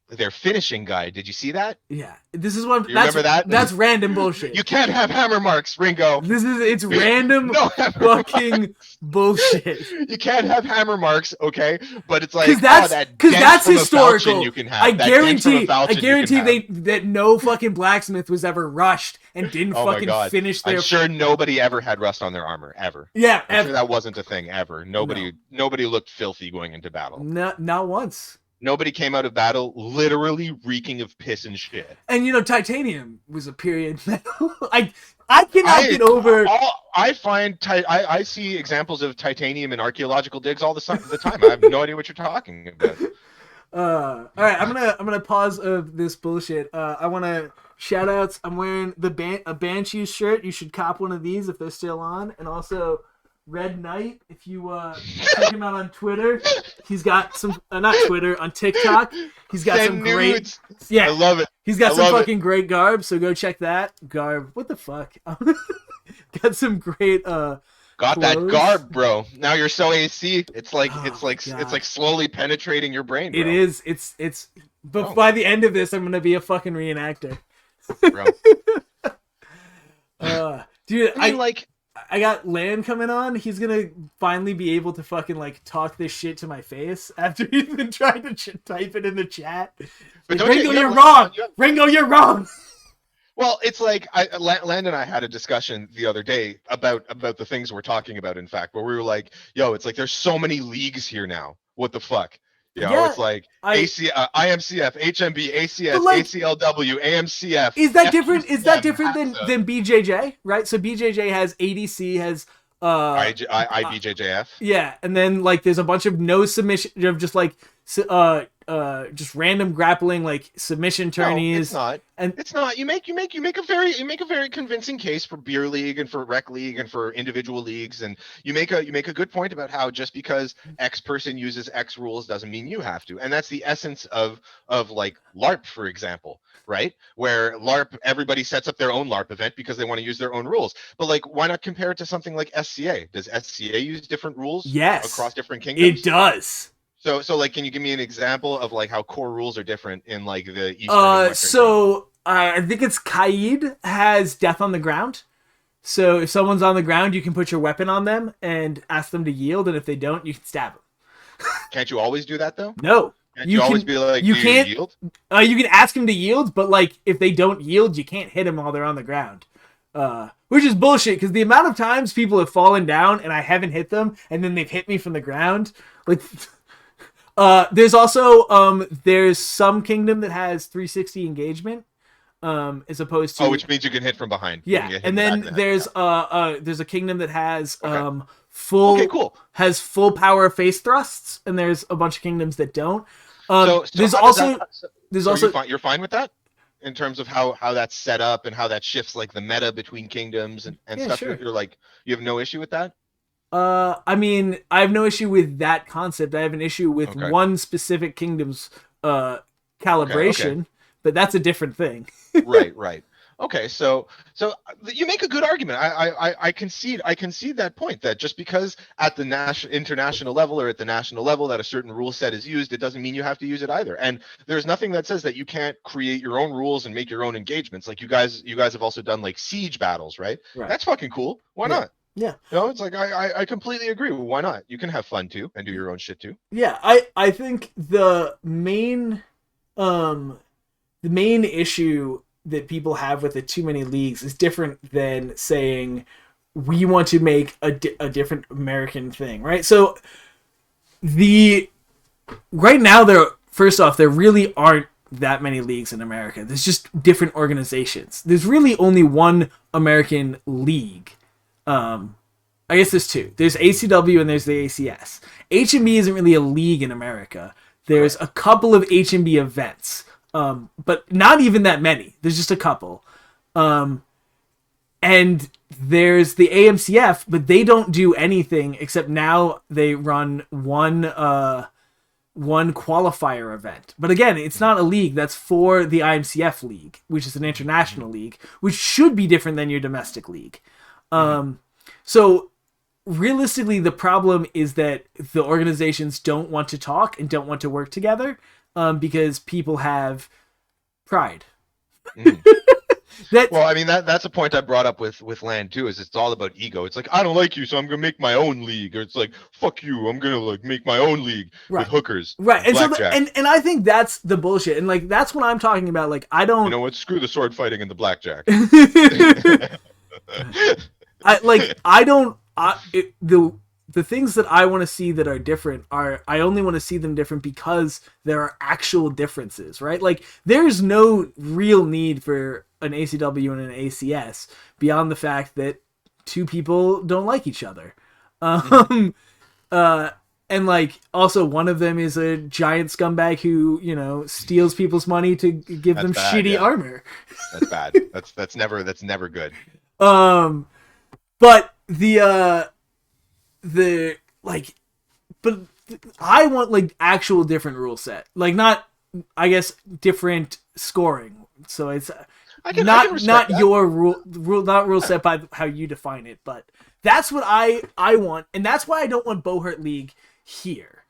Speaker 1: their finishing guide. Did you see that?
Speaker 2: Yeah, this is what.
Speaker 1: You remember that?
Speaker 2: That's random bullshit.
Speaker 1: You can't have hammer marks, Ringo.
Speaker 2: It's random
Speaker 1: No
Speaker 2: fucking bullshit.
Speaker 1: You can't have hammer marks, okay? But it's like
Speaker 2: because that's historical.
Speaker 1: You can have.
Speaker 2: I guarantee that no fucking blacksmith was ever rushed and didn't fucking finish their.
Speaker 1: I'm sure nobody ever had rust on their armor ever.
Speaker 2: Yeah,
Speaker 1: I'm sure that wasn't a thing ever. Nobody looked filthy going into battle.
Speaker 2: Not once.
Speaker 1: Nobody came out of battle literally reeking of piss and shit.
Speaker 2: And titanium was a period metal. I cannot get over.
Speaker 1: I see examples of titanium in archaeological digs all the time. I have no idea what you're talking about.
Speaker 2: All right, I'm gonna pause of this bullshit. I want to shout outs. I'm wearing a Banshee shirt. You should cop one of these if they're still on, and also. Red Knight, if you check him out on Twitter, he's got some not Twitter, on TikTok. He's got some great
Speaker 1: I love it.
Speaker 2: He's got some fucking great garb, so go check that. Garb. What the fuck? Got some great
Speaker 1: got
Speaker 2: clothes.
Speaker 1: That garb, bro. Now you're so AC. It's like slowly penetrating your brain, bro.
Speaker 2: It is. It's but by the end of this I'm going to be a fucking reenactor.
Speaker 1: Bro.
Speaker 2: Dude, I got Land coming on. He's gonna finally be able to fucking talk this shit to my face after he's been trying to type it in the chat. But Ringo, you're wrong. Ringo, you're wrong.
Speaker 1: Well, it's like Land and I had a discussion the other day about the things we're talking about. In fact, where we were like, "Yo, it's like there's so many leagues here now. What the fuck?" It's like IMCF, HMB, ACS, ACLW, AMCF.
Speaker 2: Is that different? Is that different than BJJ? Right. So BJJ has ADC, has
Speaker 1: IBJJF.
Speaker 2: Yeah, and then there's a bunch of no submission of just just random grappling submission tourneys.
Speaker 1: No, it's not. And it's not. You make a very convincing case for beer league and for rec league and for individual leagues, and you make a good point about how just because X person uses X rules doesn't mean you have to, and that's the essence of LARP, for example, right? Where LARP, everybody sets up their own LARP event because they want to use their own rules, but why not compare it to something like SCA? Does SCA use different rules?
Speaker 2: Yes,
Speaker 1: across different kingdoms.
Speaker 2: It does.
Speaker 1: So can you give me an example of how core rules are different in the Eastern and Western
Speaker 2: I think it's Kaid has death on the ground. So if someone's on the ground, you can put your weapon on them and ask them to yield, and if they don't, you can stab them.
Speaker 1: Can't you always do that though?
Speaker 2: No.
Speaker 1: Can't you always be like,
Speaker 2: you can't
Speaker 1: yield?
Speaker 2: You can ask them to yield, but if they don't yield, you can't hit them while they're on the ground. Which is bullshit, because the amount of times people have fallen down and I haven't hit them, and then they've hit me from the ground, there's also there's some kingdom that has 360 engagement, as opposed to
Speaker 1: which means you can hit from behind.
Speaker 2: Yeah, and then there's a kingdom that has full power face thrusts, and there's a bunch of kingdoms that don't. You're fine
Speaker 1: with that in terms of how that's set up and how that shifts the meta between kingdoms and stuff. Sure. You have no issue with that?
Speaker 2: I mean, I have no issue with that concept. I have an issue with one specific kingdom's calibration, but that's a different thing.
Speaker 1: Right. Okay, so you make a good argument. I concede that point, that just because at the international level or at the national level that a certain rule set is used, it doesn't mean you have to use it either. And there's nothing that says that you can't create your own rules and make your own engagements. You guys have also done siege battles, right? That's fucking cool. Why not?
Speaker 2: Yeah.
Speaker 1: It's I completely agree. Why not? You can have fun too and do your own shit too.
Speaker 2: Yeah, I think the main issue that people have with the too many leagues is different than saying we want to make a different American thing, right? So right now there really aren't that many leagues in America. There's just different organizations. There's really only one American league. I guess there's two. There's ACW and there's the ACS. HMB isn't really a league in America. There's a couple of HMB events, but not even that many. There's just a couple. And there's the AMCF, but they don't do anything except now they run one qualifier event. But again, it's not a league. That's for the IMCF league, which is an international league, which should be different than your domestic league. So realistically, the problem is that the organizations don't want to talk and don't want to work together. because people have pride.
Speaker 1: Mhm.
Speaker 2: That
Speaker 1: Well, I mean that's a point I brought up with Land too. Is it's all about ego. It's like I don't like you, so I'm gonna make my own league. Or it's like fuck you, I'm gonna like make my own league with
Speaker 2: right,
Speaker 1: hookers,
Speaker 2: right,
Speaker 1: and
Speaker 2: and so
Speaker 1: blackjack.
Speaker 2: and I think that's the bullshit, and like that's what I'm talking about. Like I
Speaker 1: You
Speaker 2: don't.
Speaker 1: know what? Screw the sword fighting and the blackjack.
Speaker 2: I don't. The things that I want to see that are different are I only want to see them different because there are actual differences, right? Like there's no real need for an ACW and an ACS beyond the fact that two people don't like each other. Uh and like also one of them is a giant scumbag who, steals people's money to give
Speaker 1: That's
Speaker 2: them
Speaker 1: bad,
Speaker 2: shitty
Speaker 1: yeah.
Speaker 2: armor.
Speaker 1: That's bad. That's never good.
Speaker 2: But the like but I want like actual different rule set, like not, I guess, different scoring, so it's
Speaker 1: I can
Speaker 2: not
Speaker 1: respect that.
Speaker 2: your rule set by how you define it, but that's what I want, and that's why I don't want Bohurt League here,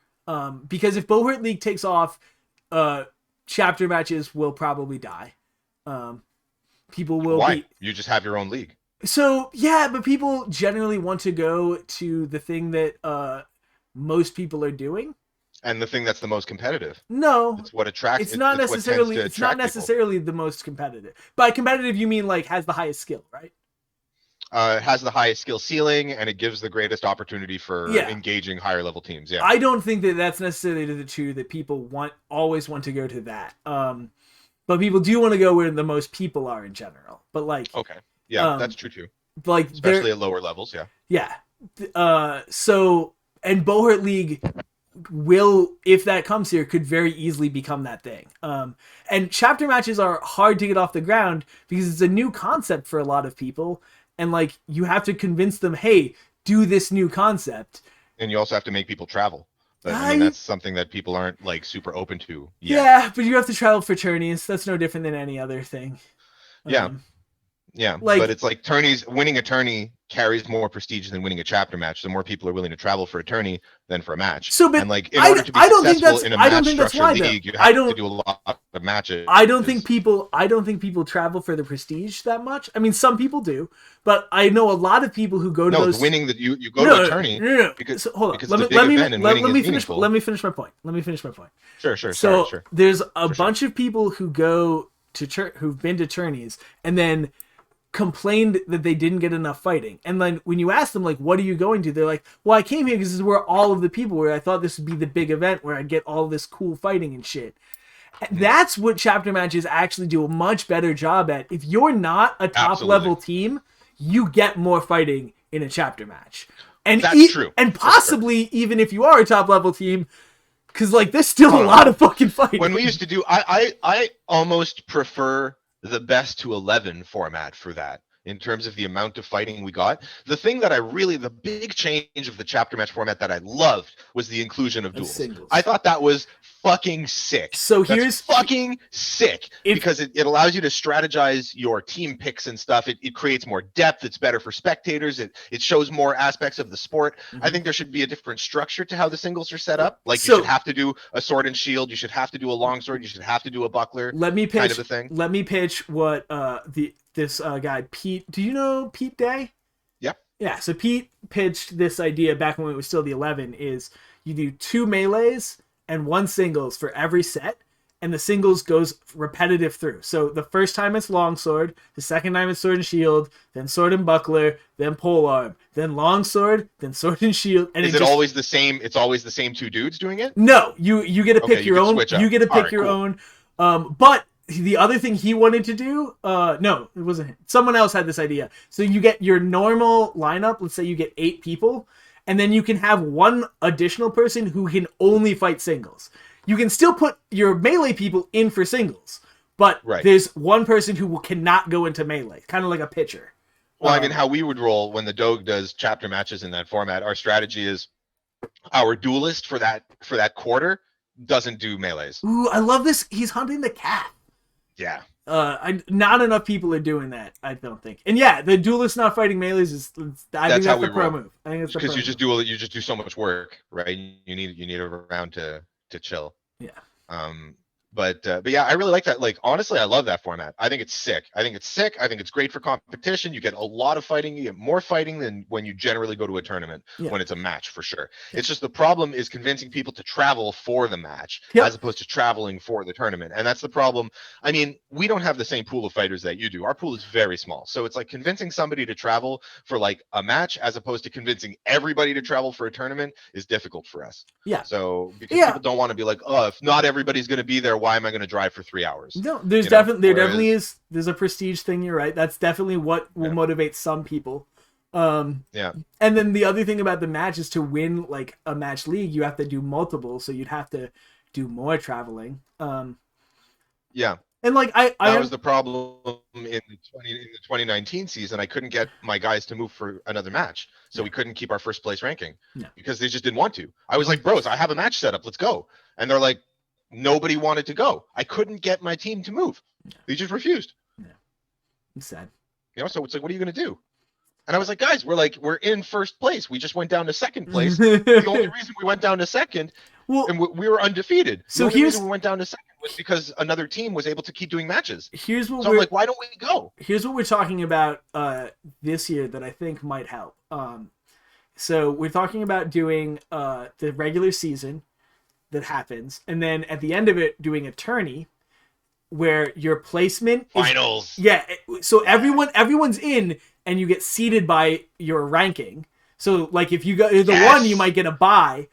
Speaker 2: because if Bohurt League takes off, chapter matches will probably die. People will
Speaker 1: Why?
Speaker 2: be
Speaker 1: You just have your own league.
Speaker 2: so, yeah, but people generally want to go to the thing that most people are doing.
Speaker 1: And the thing that's the most competitive.
Speaker 2: No,
Speaker 1: It's what attracts.
Speaker 2: it's not
Speaker 1: it's what tends
Speaker 2: necessarily
Speaker 1: to
Speaker 2: it's not
Speaker 1: attract people.
Speaker 2: necessarily the most competitive. By competitive, you mean like has the highest skill, right?
Speaker 1: It has the highest skill ceiling, and it gives the greatest opportunity for
Speaker 2: Yeah.
Speaker 1: engaging higher level teams. Yeah.
Speaker 2: I don't think that that's necessarily the true that people always want to go to that. But people do want to go where the most people are in general. But like,
Speaker 1: Okay. Yeah,
Speaker 2: um,
Speaker 1: that's true too.
Speaker 2: like
Speaker 1: Especially at lower levels. Yeah.
Speaker 2: yeah. So and Bohurt League will, if that comes here, could very easily become that thing. And chapter matches are hard to get off the ground because it's a new concept for a lot of people, and like you have to convince them, hey, do this new concept.
Speaker 1: And you also have to make people travel. But, I mean, that's something that people aren't like super open to yet.
Speaker 2: Yeah, but you have to travel for tourneys. That's no different than any other thing.
Speaker 1: Yeah. Yeah,
Speaker 2: like-
Speaker 1: but it's like tourneys. Winning a tourney carries more prestige than winning a chapter match. So more people are willing to travel for a tourney than for a match.
Speaker 2: So, but
Speaker 1: and like in order to be successful in a
Speaker 2: I don't
Speaker 1: match
Speaker 2: think that's
Speaker 1: structured
Speaker 2: why,
Speaker 1: league,
Speaker 2: though.
Speaker 1: you have to do a lot of matches.
Speaker 2: I don't think people travel for the prestige that much. I mean, some people do, but I know a lot lot who go to those.
Speaker 1: Winning that you go to a tourney.
Speaker 2: No.
Speaker 1: Because,
Speaker 2: so, hold on.
Speaker 1: because
Speaker 2: Let
Speaker 1: it's
Speaker 2: me
Speaker 1: a big event and winning is meaningful.
Speaker 2: Let me finish my point.
Speaker 1: Sure.
Speaker 2: So
Speaker 1: Sorry.
Speaker 2: there's a bunch of people who go to who've been to tourneys and then complained that they didn't get enough fighting. And then when you ask them, like, what are you going to? They're like, well, I came here because this is where all of the people were. I thought this would be the big event where I'd get all this cool fighting and shit. And that's what chapter matches actually do a much better job at. If you're not a top level team, you get more fighting in a chapter match. And
Speaker 1: that's true.
Speaker 2: And possibly even if you are a top level team, because like there's still a lot of fucking fighting.
Speaker 1: When we used to do, I almost prefer the best to 11 format for that in terms of the amount of fighting we got. The thing that the big change of the chapter match format that I loved was the inclusion of duels.
Speaker 2: Singles.
Speaker 1: I thought that was fucking sick.
Speaker 2: So
Speaker 1: That's fucking sick because it allows you to strategize your team picks and stuff. It creates more depth. It's better for spectators. It shows more aspects of the sport. Mm-hmm. I think there should be a different structure to how the singles are set up. Like you should have to do a sword and shield. You should have to do a longsword. You should have to do a buckler.
Speaker 2: Let me pitch
Speaker 1: kind of a thing.
Speaker 2: Let me pitch what this guy Pete. Do you know Pete Day? Yeah. So Pete pitched this idea back when it was still the 11. Is you do 2 melees and 1 singles for every set, and the singles goes repetitive through. So the first time it's longsword, the second time it's sword and shield, then sword and buckler, then polearm, then longsword, then sword and shield. And
Speaker 1: is it always the same? It's always the same 2 dudes doing it?
Speaker 2: No, you get to pick your own. You get to pick your own. But the other thing he wanted to do, no, it wasn't him. Someone else had this idea. So you get your normal lineup. Let's say you get 8 people, and then you can have 1 additional person who can only fight singles. You can still put your melee people in for singles, but there's 1 person who cannot go into melee, kind of like a pitcher.
Speaker 1: Well, I mean, how we would roll when the Doge does chapter matches in that format, our strategy is our duelist for that quarter doesn't do melees.
Speaker 2: Ooh, I love this. He's hunting the cat.
Speaker 1: Yeah.
Speaker 2: Not enough people are doing that, I don't think. And yeah, the duelist not fighting melees I think that's the pro move. I think it's
Speaker 1: because you just do so much work, right? You need a round to chill.
Speaker 2: Yeah.
Speaker 1: But yeah, I really like that. Like, honestly, I love that format. I think it's sick. I think it's great for competition. You get a lot of fighting. You get more fighting than when you generally go to a tournament
Speaker 2: Yeah.
Speaker 1: when it's a match, for sure. It's just the problem is convincing people to travel for the match
Speaker 2: Yep.
Speaker 1: as opposed to traveling for the tournament. And that's the problem. I mean, we don't have the same pool of fighters that you do. Our pool is very small. So it's like convincing somebody to travel for like a match as opposed to convincing everybody to travel for a tournament is difficult for us.
Speaker 2: Yeah.
Speaker 1: So because
Speaker 2: Yeah.
Speaker 1: people don't want to be like, oh, if not everybody's going to be there, why am I going to drive for 3 hours?
Speaker 2: No, there's
Speaker 1: You know,
Speaker 2: definitely is. There's a prestige thing. You're right. That's definitely what will motivate some people.
Speaker 1: Yeah.
Speaker 2: And then the other thing about the match is to win like a match league, you have to do multiple, so you'd have to do more traveling.
Speaker 1: Yeah.
Speaker 2: And like
Speaker 1: that was the problem in the 2019 season. I couldn't get my guys to move for another match, so we couldn't keep our first place ranking because they just didn't want to. I was like, bros, I have a match set up. Let's go. And they're like, nobody wanted to go. I couldn't get my team to move. They just refused.
Speaker 2: Yeah. It's sad.
Speaker 1: You know, so it's like, what are you going to do? And I was like, guys, we're in first place. We just went down to second place. The only reason we went down to second, and we were undefeated.
Speaker 2: So
Speaker 1: the only reason we went down to second was because another team was able to keep doing matches.
Speaker 2: Here's what
Speaker 1: so I'm like, why don't we go?
Speaker 2: Here's what we're talking about this year that I think might help. So we're talking about doing the regular season that happens, and then at the end of it, doing a tourney where your placement
Speaker 1: finals.
Speaker 2: So everyone's in, and you get seeded by your ranking. So like if you go the one, you might get a bye.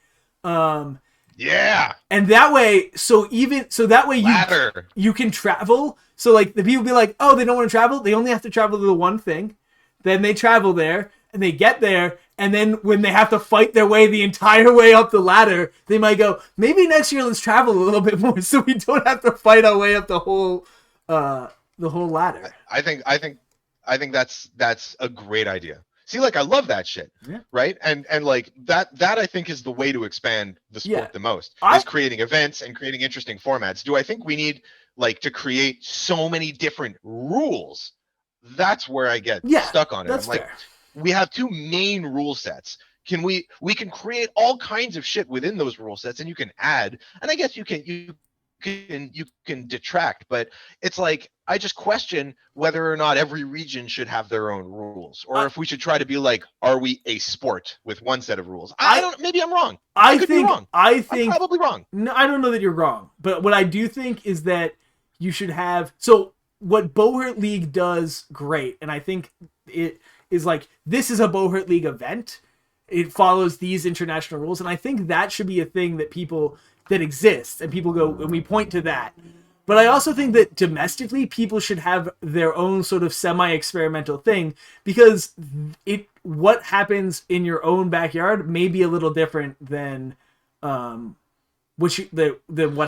Speaker 1: Yeah.
Speaker 2: And that way, that way you can travel. So like the people be like, oh, they don't want to travel. They only have to travel to the one thing. Then they travel there and they get there. And then when they have to fight their way the entire way up the ladder, they might go, maybe next year let's travel a little bit more so we don't have to fight our way up the whole ladder.
Speaker 1: I think that's a great idea. See, like, I love that shit, right? And like that I think is the way to expand the sport the most, is creating events and creating interesting formats. Do I think we need like to create so many different rules? That's where I get stuck on it.
Speaker 2: That's
Speaker 1: I'm like,
Speaker 2: fair.
Speaker 1: we have two main rule sets. We can create all kinds of shit within those rule sets, and you can add, and I guess you can detract, but it's like, I just question whether or not every region should have their own rules, or if we should try to be like, are we a sport with one set of rules? Maybe I'm wrong. I could be wrong.
Speaker 2: I think
Speaker 1: I'm probably wrong.
Speaker 2: No, I don't know that you're wrong, but what I do think is that you should have, so what Bohurt League does great, and I think it is like, this is a Bohurt League event. It follows these international rules, and I think that should be a thing that exists, and people go, and we point to that. But I also think that domestically, people should have their own sort of semi-experimental thing, because what happens in your own backyard may be a little different than what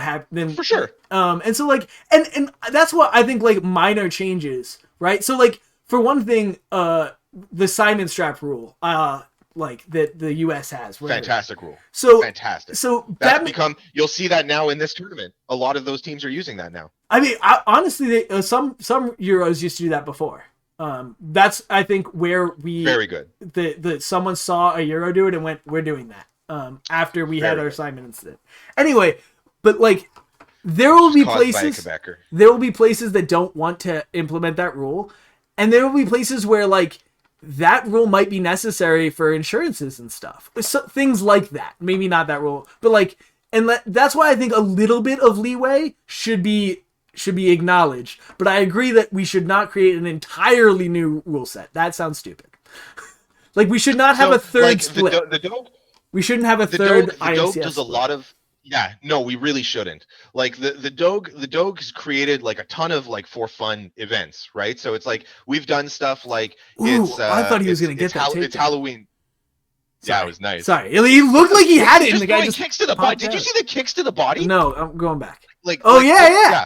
Speaker 2: happened.
Speaker 1: For sure.
Speaker 2: And so like, and that's what I think, like, minor changes, right? So like, for one thing, the Simon Strap rule, like that the US has.
Speaker 1: Fantastic rule.
Speaker 2: So
Speaker 1: fantastic.
Speaker 2: So
Speaker 1: you'll see that now in this tournament. A lot of those teams are using that now.
Speaker 2: I mean, honestly, some Euros used to do that before. That's, I think, where we
Speaker 1: very good.
Speaker 2: Someone saw a Euro do it and went, we're doing that. After we had our Simon incident. Anyway, but like, there will be places that don't want to implement that rule, and there will be places where like that rule might be necessary for insurances and stuff. So, things like that. Maybe not that rule, but like, and that's why I think a little bit of leeway should be acknowledged. But I agree that we should not create an entirely new rule set. That sounds stupid. Like, we should not have a third split. We shouldn't have a third INCS.
Speaker 1: The Doge does a lot of. Yeah, no, we really shouldn't. Like the Doge has created like a ton of like for fun events, right? So it's like we've done stuff like I
Speaker 2: thought he was gonna get that.
Speaker 1: It's Halloween.
Speaker 2: Sorry.
Speaker 1: Yeah, it was nice.
Speaker 2: Sorry, he looked like he had it, and the guy just
Speaker 1: kicks to the body. Did you see the kicks to the body?
Speaker 2: No, I'm going back.
Speaker 1: Yeah.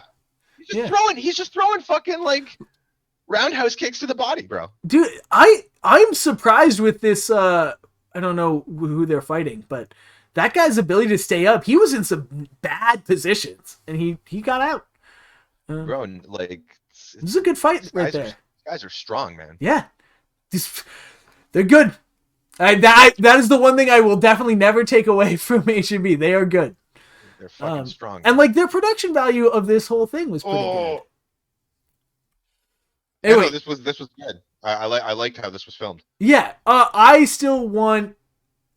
Speaker 1: He's just throwing fucking like roundhouse kicks to the body, bro.
Speaker 2: Dude, I'm surprised with this. I don't know who they're fighting, but that guy's ability to stay up, he was in some bad positions, and he got out.
Speaker 1: Bro, like,
Speaker 2: this is a good fight right there.
Speaker 1: These guys are strong, man.
Speaker 2: Yeah, they're good. That is the one thing I will definitely never take away from HMB. They are good.
Speaker 1: They're fucking strong.
Speaker 2: And like their production value of this whole thing was pretty good.
Speaker 1: Anyway, no, this was good. I liked how this was filmed.
Speaker 2: Yeah, I still want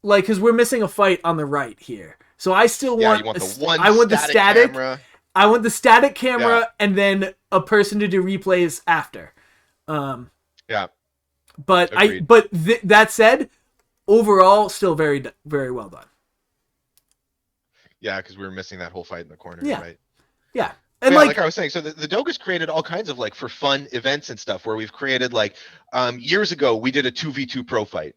Speaker 2: because we're missing a fight on the right here, so I still want.
Speaker 1: You want the one.
Speaker 2: I want the static
Speaker 1: camera.
Speaker 2: I want the static camera and then a person to do replays after.
Speaker 1: Yeah.
Speaker 2: But
Speaker 1: Agreed.
Speaker 2: That said, overall, still very very well done.
Speaker 1: Yeah, because we were missing that whole fight in the corner.
Speaker 2: Yeah.
Speaker 1: Right?
Speaker 2: Yeah. And
Speaker 1: like I was saying, so the Doga's created all kinds of like for fun events and stuff where we've created like years ago we did a 2v2 pro fight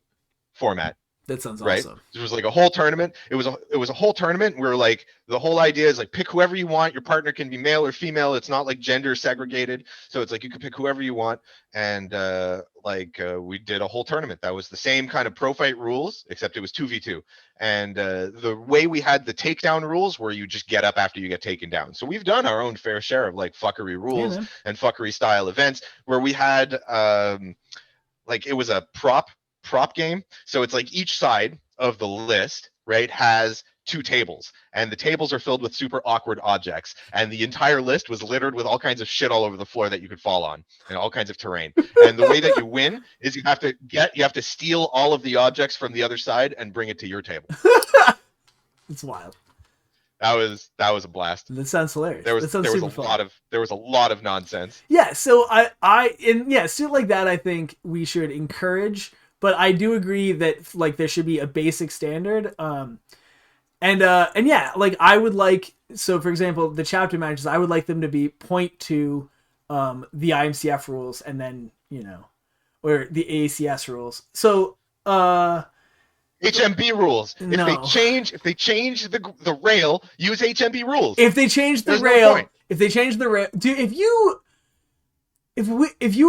Speaker 1: format.
Speaker 2: That sounds
Speaker 1: right?
Speaker 2: Awesome.
Speaker 1: It was like a whole tournament. It was a whole tournament where like the whole idea is like pick whoever you want. Your partner can be male or female. It's not like gender segregated. So it's like you can pick whoever you want. And we did a whole tournament that was the same kind of pro fight rules, except it was 2v2. And the way we had the takedown rules where you just get up after you get taken down. So we've done our own fair share of like fuckery rules and fuckery style events where we had it was a prop game. So it's like each side of the list, right, has 2 tables, and the tables are filled with super awkward objects, and the entire list was littered with all kinds of shit all over the floor that you could fall on and all kinds of terrain. And the way that you win is you have to steal all of the objects from the other side and bring it to your table.
Speaker 2: It's wild.
Speaker 1: That was a blast.
Speaker 2: That sounds hilarious. There was
Speaker 1: a lot of nonsense.
Speaker 2: Yeah, so shit like that I think we should encourage. But I do agree that like there should be a basic standard. And I would like, so for example, the chapter matches, I would like them to point to the IMCF rules and then, or the AACS rules. So
Speaker 1: HMB rules. If they change the rail, use HMB rules.
Speaker 2: If they change the rail, dude, if you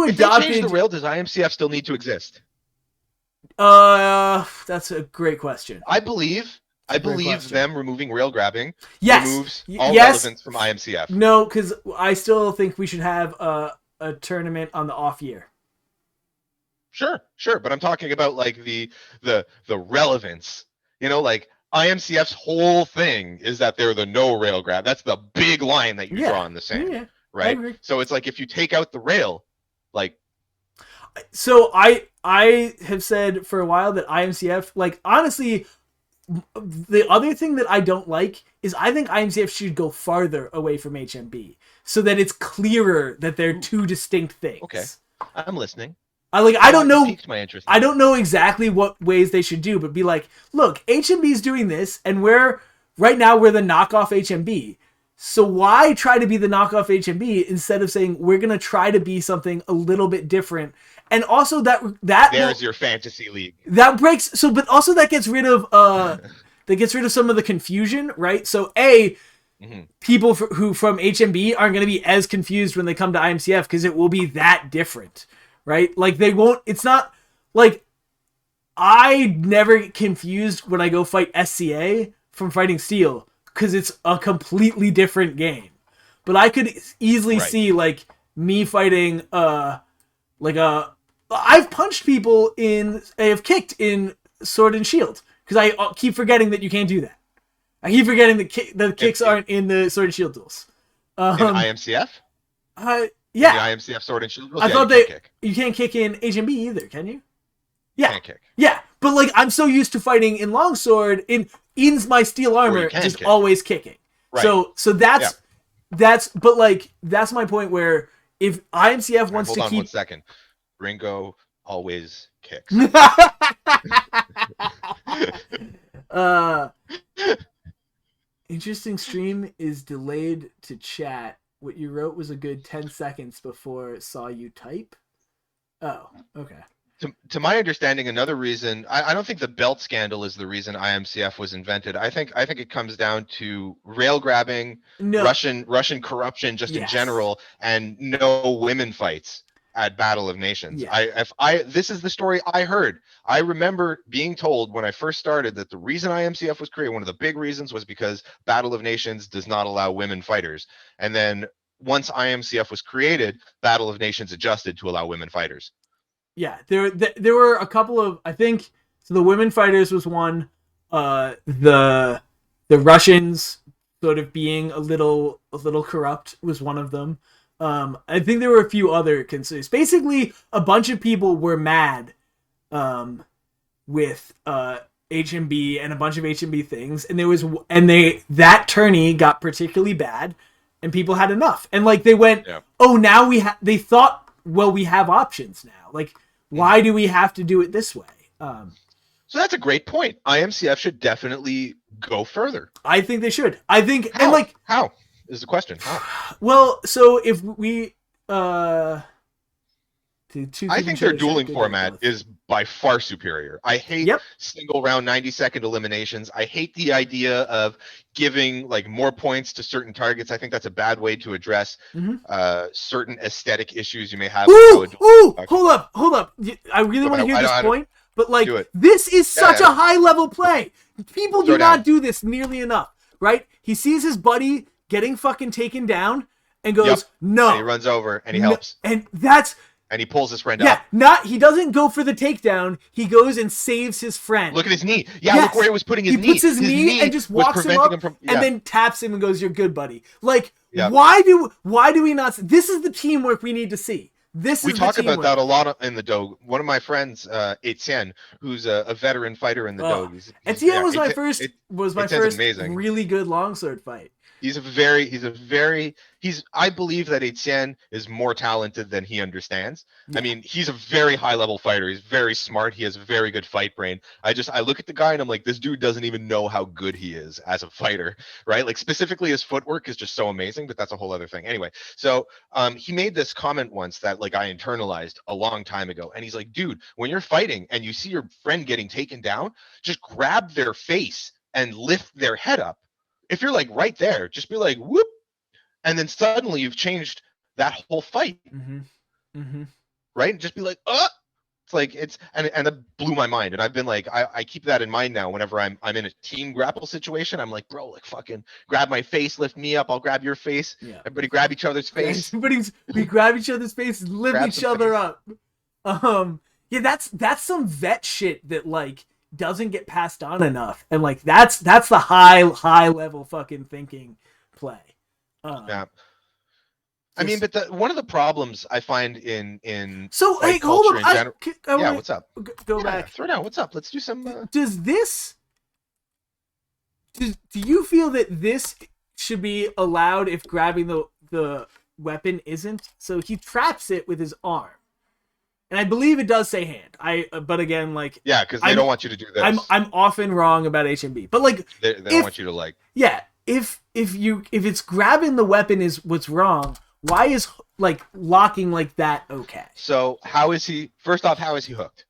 Speaker 2: adopted,
Speaker 1: they change the rail, does IMCF still need to exist?
Speaker 2: That's a great question.
Speaker 1: I believe them removing rail grabbing
Speaker 2: removes
Speaker 1: all relevance from IMCF.
Speaker 2: No, because I still think we should have a tournament on the off year.
Speaker 1: Sure, but I'm talking about like the relevance. Like IMCF's whole thing is that they're the no rail grab. That's the big line that you draw in the sand, right? So it's like if you take out the rail, like.
Speaker 2: So I have said for a while that IMCF, like, honestly, the other thing that I don't like is I think IMCF should go farther away from HMB so that it's clearer that they're 2 distinct things.
Speaker 1: Okay, I'm listening.
Speaker 2: I don't know.
Speaker 1: Piqued my interest.
Speaker 2: I don't know exactly what ways they should do, but be like, look, HMB's doing this, and we're the knockoff HMB. So why try to be the knockoff HMB instead of saying we're gonna try to be something a little bit different? And also there's
Speaker 1: your fantasy league.
Speaker 2: That breaks. So, but also that gets rid of some of the confusion, right? So people who from HMB aren't going to be as confused when they come to IMCF because it will be that different, right? Like they won't. It's not like I never get confused when I go fight SCA from fighting Steel because it's a completely different game. But I could easily see like me fighting I've punched people I have kicked in Sword and Shield because I keep forgetting that you can't do that. I keep forgetting that the kicks aren't in the Sword and Shield duels.
Speaker 1: In IMCF?
Speaker 2: Yeah.
Speaker 1: The IMCF Sword and Shield duels?
Speaker 2: I thought you can't kick in HMB either, can you? Yeah.
Speaker 1: Can't kick.
Speaker 2: Yeah, but like I'm so used to fighting in Longsword in my steel armor, just always kicking. Right. So that's but like that's my point where if IMCF wants to keep. Hold on
Speaker 1: 1 second. Ringo always kicks.
Speaker 2: Interesting stream is delayed to chat. What you wrote was a good 10 seconds before it saw you type. Oh, okay.
Speaker 1: To my understanding, another reason I don't think the belt scandal is the reason IMCF was invented. I think it comes down to rail grabbing, Russian corruption just in general, and no women fights at Battle of Nations. Yeah. This is the story I heard. I remember being told when I first started that the reason IMCF was created, one of the big reasons, was because Battle of Nations does not allow women fighters. And then once IMCF was created, Battle of Nations adjusted to allow women fighters.
Speaker 2: Yeah, there were a couple of, I think, so the women fighters was one. The Russians sort of being a little corrupt was one of them. I think there were a few other concerns. Basically, a bunch of people were mad with HMB and a bunch of HMB things, and that tourney got particularly bad, and people had enough. And like they went, oh, now they thought, well, we have options now. Like, why do we have to do it this way?
Speaker 1: So that's a great point. IMCF should definitely go further.
Speaker 2: I think they should. I think,
Speaker 1: how?
Speaker 2: And like,
Speaker 1: how is the question? How?
Speaker 2: Well, so if we,
Speaker 1: I think their dueling format is by far superior. I hate single round 90-second eliminations. I hate the idea of giving like more points to certain targets. I think that's a bad way to address certain aesthetic issues you may have.
Speaker 2: Hold up. I really want to hear this point, but like this is such a high level play. People do not do this nearly enough, right? He sees his buddy getting fucking taken down and goes, no.
Speaker 1: And he runs over and he helps.
Speaker 2: And
Speaker 1: he pulls his friend up.
Speaker 2: He doesn't go for the takedown. He goes and saves his friend.
Speaker 1: Look at his knee. Look where he was putting his knee.
Speaker 2: He puts his knee and just walks him up and then taps him and goes, you're good, buddy. Like, why do we not? This is the teamwork we need to see. We
Speaker 1: talk about that a lot in the Doge. One of my friends, Etienne, who's a veteran fighter in the Doge.
Speaker 2: Etienne was my first really good longsword fight.
Speaker 1: I believe that Etienne is more talented than he understands. I mean, he's a very high level fighter. He's very smart. He has a very good fight brain. I look at the guy and I'm like, this dude doesn't even know how good he is as a fighter, right? Like specifically his footwork is just so amazing, but that's a whole other thing. Anyway, so he made this comment once that like I internalized a long time ago. And he's like, dude, when you're fighting and you see your friend getting taken down, just grab their face and lift their head up. If you're like right there, just be like, whoop. And then suddenly you've changed that whole fight. Right? And just be like, it's like, and it blew my mind. And I've been like, I keep that in mind now. Whenever I'm in a team grapple situation, I'm like, bro, like fucking grab my face, lift me up. I'll grab your face. Yeah. Everybody grab each other's face.
Speaker 2: We grab each other's face and lift each other up. That's some vet shit that like, doesn't get passed on enough, and like that's the high level fucking thinking play.
Speaker 1: I mean, but one of the problems I find in
Speaker 2: hey, hold on.
Speaker 1: What's up?
Speaker 2: Go back.
Speaker 1: Throw down. What's up? Let's do some.
Speaker 2: Do you feel that this should be allowed if grabbing the weapon isn't? So he traps it with his arm. And I believe it does say hand. But again, like
Speaker 1: because they don't want you to do this.
Speaker 2: I'm often wrong about HMB, but like
Speaker 1: they don't want you to like.
Speaker 2: Yeah, if it's grabbing the weapon is what's wrong, why is like locking like that okay?
Speaker 1: So how is he? First off, how is he hooked?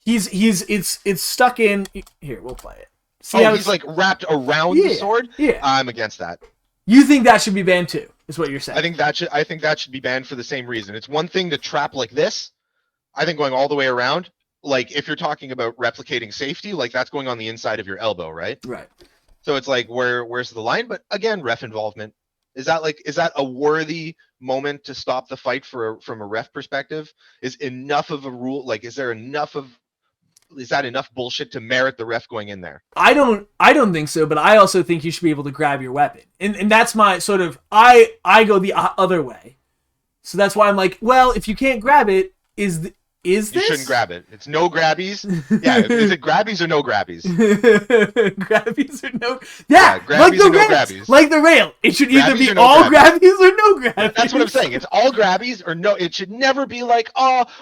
Speaker 2: It's stuck in here. We'll play it.
Speaker 1: See how he's like wrapped around the sword.
Speaker 2: Yeah,
Speaker 1: I'm against that.
Speaker 2: You think that should be banned too? Is what you're saying?
Speaker 1: I think that should be banned for the same reason. It's one thing to trap like this. I think going all the way around, like if you're talking about replicating safety, like that's going on the inside of your elbow, right?
Speaker 2: Right.
Speaker 1: So it's like where's the line? But again, ref involvement. Is that a worthy moment to stop the fight from a ref perspective? Is enough of a rule? Like, is that enough bullshit to merit the ref going in there?
Speaker 2: I don't think so, but I also think you should be able to grab your weapon. And that's my sort of I go the other way. So that's why I'm like, well, if you can't grab it, you
Speaker 1: shouldn't grab it. It's no grabbies. Yeah, is it grabbies or no grabbies?
Speaker 2: Grabbies or no? Yeah,
Speaker 1: grabbies like the or no grabbies.
Speaker 2: Like the rail. It should either be all grabbies or no grabbies.
Speaker 1: That's what I'm saying. It's all grabbies or no. It should never be like,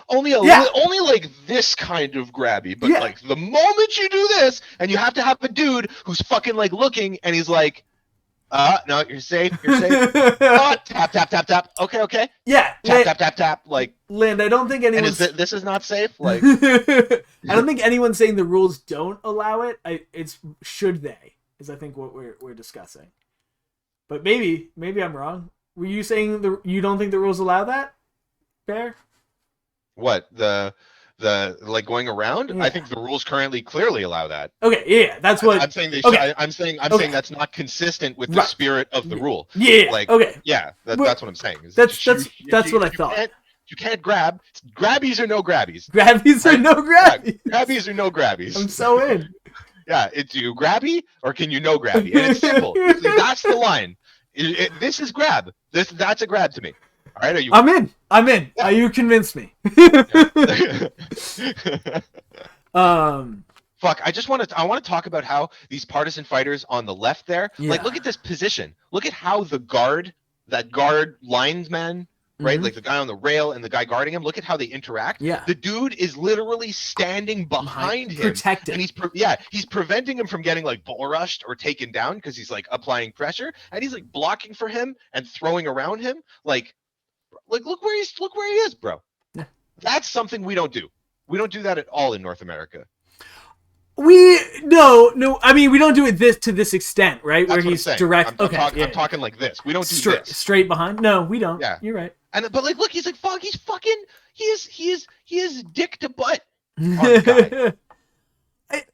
Speaker 1: only like this kind of grabby. But like the moment you do this, and you have to have a dude who's fucking like looking, and he's like, no, you're safe. You're safe. Tap, tap, tap, tap. Okay.
Speaker 2: Yeah.
Speaker 1: Tap. Like,
Speaker 2: Lind, I don't think anyone's...
Speaker 1: this is not safe? Like,
Speaker 2: I don't think anyone's saying the rules don't allow it. It's should they, is I think what we're discussing. But maybe I'm wrong. Were you saying you don't think the rules allow that? Bear?
Speaker 1: What? The like going around? Yeah. I think the rules currently clearly allow that.
Speaker 2: Okay, yeah, that's what
Speaker 1: I'm saying. They should. I'm saying that's not consistent with the spirit of the rule.
Speaker 2: Yeah.
Speaker 1: Like.
Speaker 2: Okay.
Speaker 1: Yeah. That's what I'm saying.
Speaker 2: That's what I thought.
Speaker 1: You can't grab. Grabbies or no grabbies.
Speaker 2: Grabbies or no grabbies.
Speaker 1: Grabbies or no grabbies.
Speaker 2: I'm so in.
Speaker 1: Yeah, do you grabby or can you no grabby? And it's simple. That's the line. This is grab. That's a grab to me. All right, are you?
Speaker 2: I'm in.
Speaker 1: Yeah.
Speaker 2: You convinced me.
Speaker 1: Fuck, I want to talk about how these partisan fighters on the left there, like, look at this position. Look at how that guard linesman, right? Like the guy on the rail and the guy guarding him, look at how they interact.
Speaker 2: Yeah.
Speaker 1: The dude is literally standing behind him.
Speaker 2: Protected.
Speaker 1: And he's preventing him from getting like bull rushed or taken down because he's like applying pressure, and he's like blocking for him and throwing around him. Like look where he is, bro.
Speaker 2: Yeah.
Speaker 1: That's something we don't do. We don't do that at all in North America.
Speaker 2: No. I mean, we don't do it to this extent, right?
Speaker 1: That's
Speaker 2: where he's direct.
Speaker 1: I'm talking like this. We don't do this.
Speaker 2: Straight behind. No, we don't.
Speaker 1: Yeah,
Speaker 2: you're right.
Speaker 1: But like, look, he's like, fuck, he's fucking, he is dick to butt. On the guy.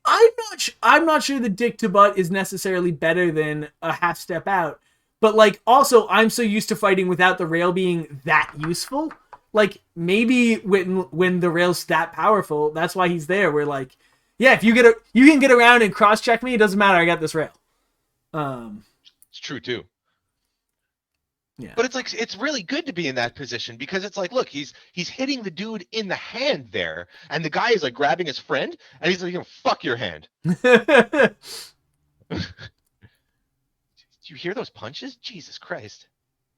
Speaker 2: I'm not sure the dick to butt is necessarily better than a half step out, but like, also, I'm so used to fighting without the rail being that useful. Like, maybe when the rail's that powerful, that's why he's there. We're like, yeah, if you can get around and cross check me, it doesn't matter. I got this rail.
Speaker 1: It's true too.
Speaker 2: Yeah.
Speaker 1: But it's like, it's really good to be in that position because it's like, look, he's hitting the dude in the hand there, and the guy is like grabbing his friend, and he's like, fuck your hand. Do you hear those punches? Jesus Christ.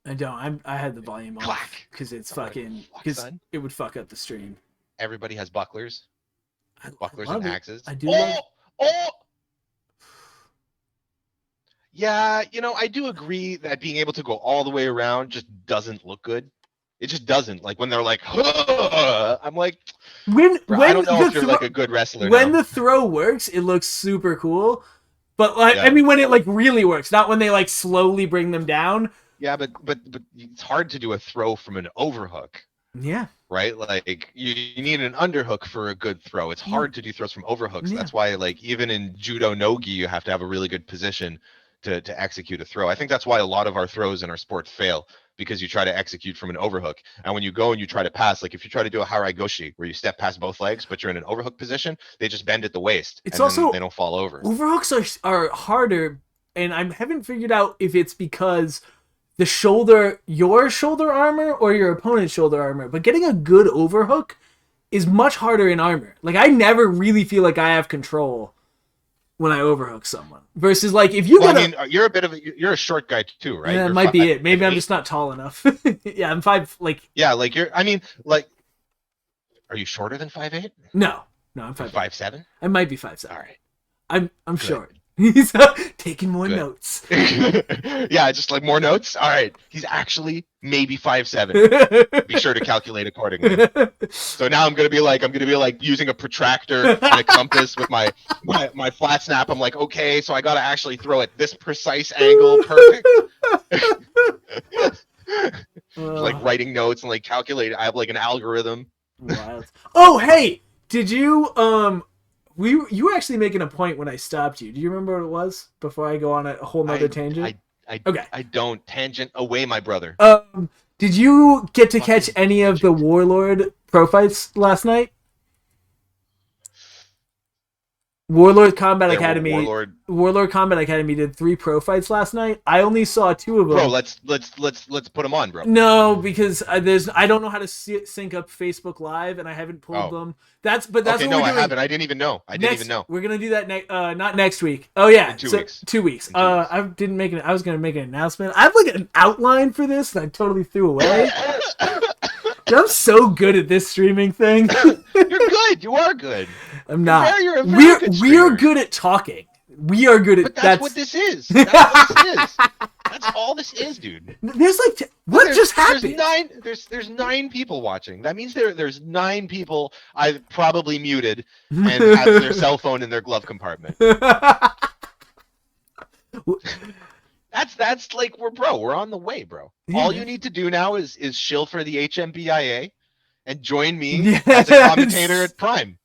Speaker 2: I don't. I had the volume off because it's because it would fuck up the stream.
Speaker 1: Everybody has bucklers. Bucklers and axes.
Speaker 2: I do.
Speaker 1: Yeah, I do agree that being able to go all the way around just doesn't look good. It just doesn't. Like when they're like, I'm like,
Speaker 2: when
Speaker 1: I don't know if you're like a good wrestler.
Speaker 2: When the throw works, it looks super cool. But like, I mean, when it like really works, not when they like slowly bring them down.
Speaker 1: Yeah, but it's hard to do a throw from an overhook.
Speaker 2: Yeah.
Speaker 1: Right? Like you need an underhook for a good throw. It's hard to do throws from overhooks. Yeah. That's why like even in judo no-gi, you have to have a really good position to execute a throw. I think that's why a lot of our throws in our sport fail, because you try to execute from an overhook. And when you go and you try to pass, like if you try to do a harai goshi where you step past both legs, but you're in an overhook position, they just bend at the waist.
Speaker 2: It's also,
Speaker 1: they don't fall over.
Speaker 2: Overhooks are harder, and I haven't figured out if it's because your shoulder armor or your opponent's shoulder armor, but getting a good overhook is much harder in armor. Like I never really feel like I have control when I overhook someone. Versus like if you
Speaker 1: you're a short guy too, right?
Speaker 2: Yeah, that might be it. Maybe I'm just not tall enough. Yeah, I'm 5 like.
Speaker 1: Yeah, like are you shorter than 5'8"?
Speaker 2: No, I'm 5'8".
Speaker 1: 5'7"?
Speaker 2: I might be 5'7".
Speaker 1: All right.
Speaker 2: I'm
Speaker 1: Good.
Speaker 2: short. He's taking more notes.
Speaker 1: Yeah, just like more notes. All right, he's actually maybe 5'7". Be sure to calculate accordingly. So now I'm gonna be like using a protractor and a compass with my flat snap. I'm like, okay, so I gotta actually throw at this precise angle, perfect. Like writing notes and like calculate. I have like an algorithm.
Speaker 2: Wild. Oh, hey, did you you were actually making a point when I stopped you. Do you remember what it was before I go on a whole nother tangent? Okay.
Speaker 1: I don't. Tangent away, my brother.
Speaker 2: Did you get to catch any of the Warlord pro fights last night? Warlord Combat Academy. Warlord Combat Academy did 3 pro fights last night. I only saw 2 of them.
Speaker 1: Bro, let's put them on, bro.
Speaker 2: No, because I don't know how to sync up Facebook Live, and I haven't pulled them. That's okay, what
Speaker 1: no, I haven't. I didn't even know.
Speaker 2: We're gonna do that not next week. Oh yeah,
Speaker 1: in 2 weeks.
Speaker 2: 2 weeks. I didn't make it. I was gonna make an announcement. I have like an outline for this that I totally threw away. I'm so good at this streaming thing.
Speaker 1: You're good. You are good.
Speaker 2: I'm not.
Speaker 1: You're a very good streamer.
Speaker 2: We're good at talking. We are good at.
Speaker 1: But that's what this is. That's what this is. That's all this is, dude.
Speaker 2: There's like what just happened?
Speaker 1: There's 9 people watching. That means there's 9 people I've probably muted and have their cell phone in their glove compartment. That's like we're on the way, bro. Yeah. All you need to do now is shill for the HMBIA and join me as a commentator at Prime.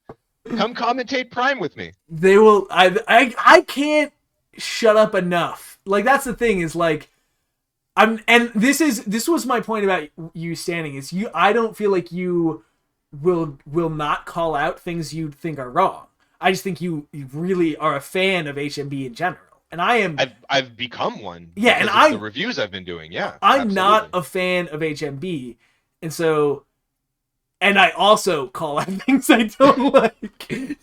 Speaker 1: Come commentate Prime with me.
Speaker 2: They will. I can't shut up enough. Like that's the thing is like and this was my point about you standing is I don't feel like you will not call out things you think are wrong. I just think you really are a fan of HMB in general. And I am.
Speaker 1: I've become one.
Speaker 2: Yeah, and
Speaker 1: the reviews I've been doing. Yeah,
Speaker 2: I'm
Speaker 1: absolutely.
Speaker 2: not a fan of HMB, and so, and I also call out things I don't like.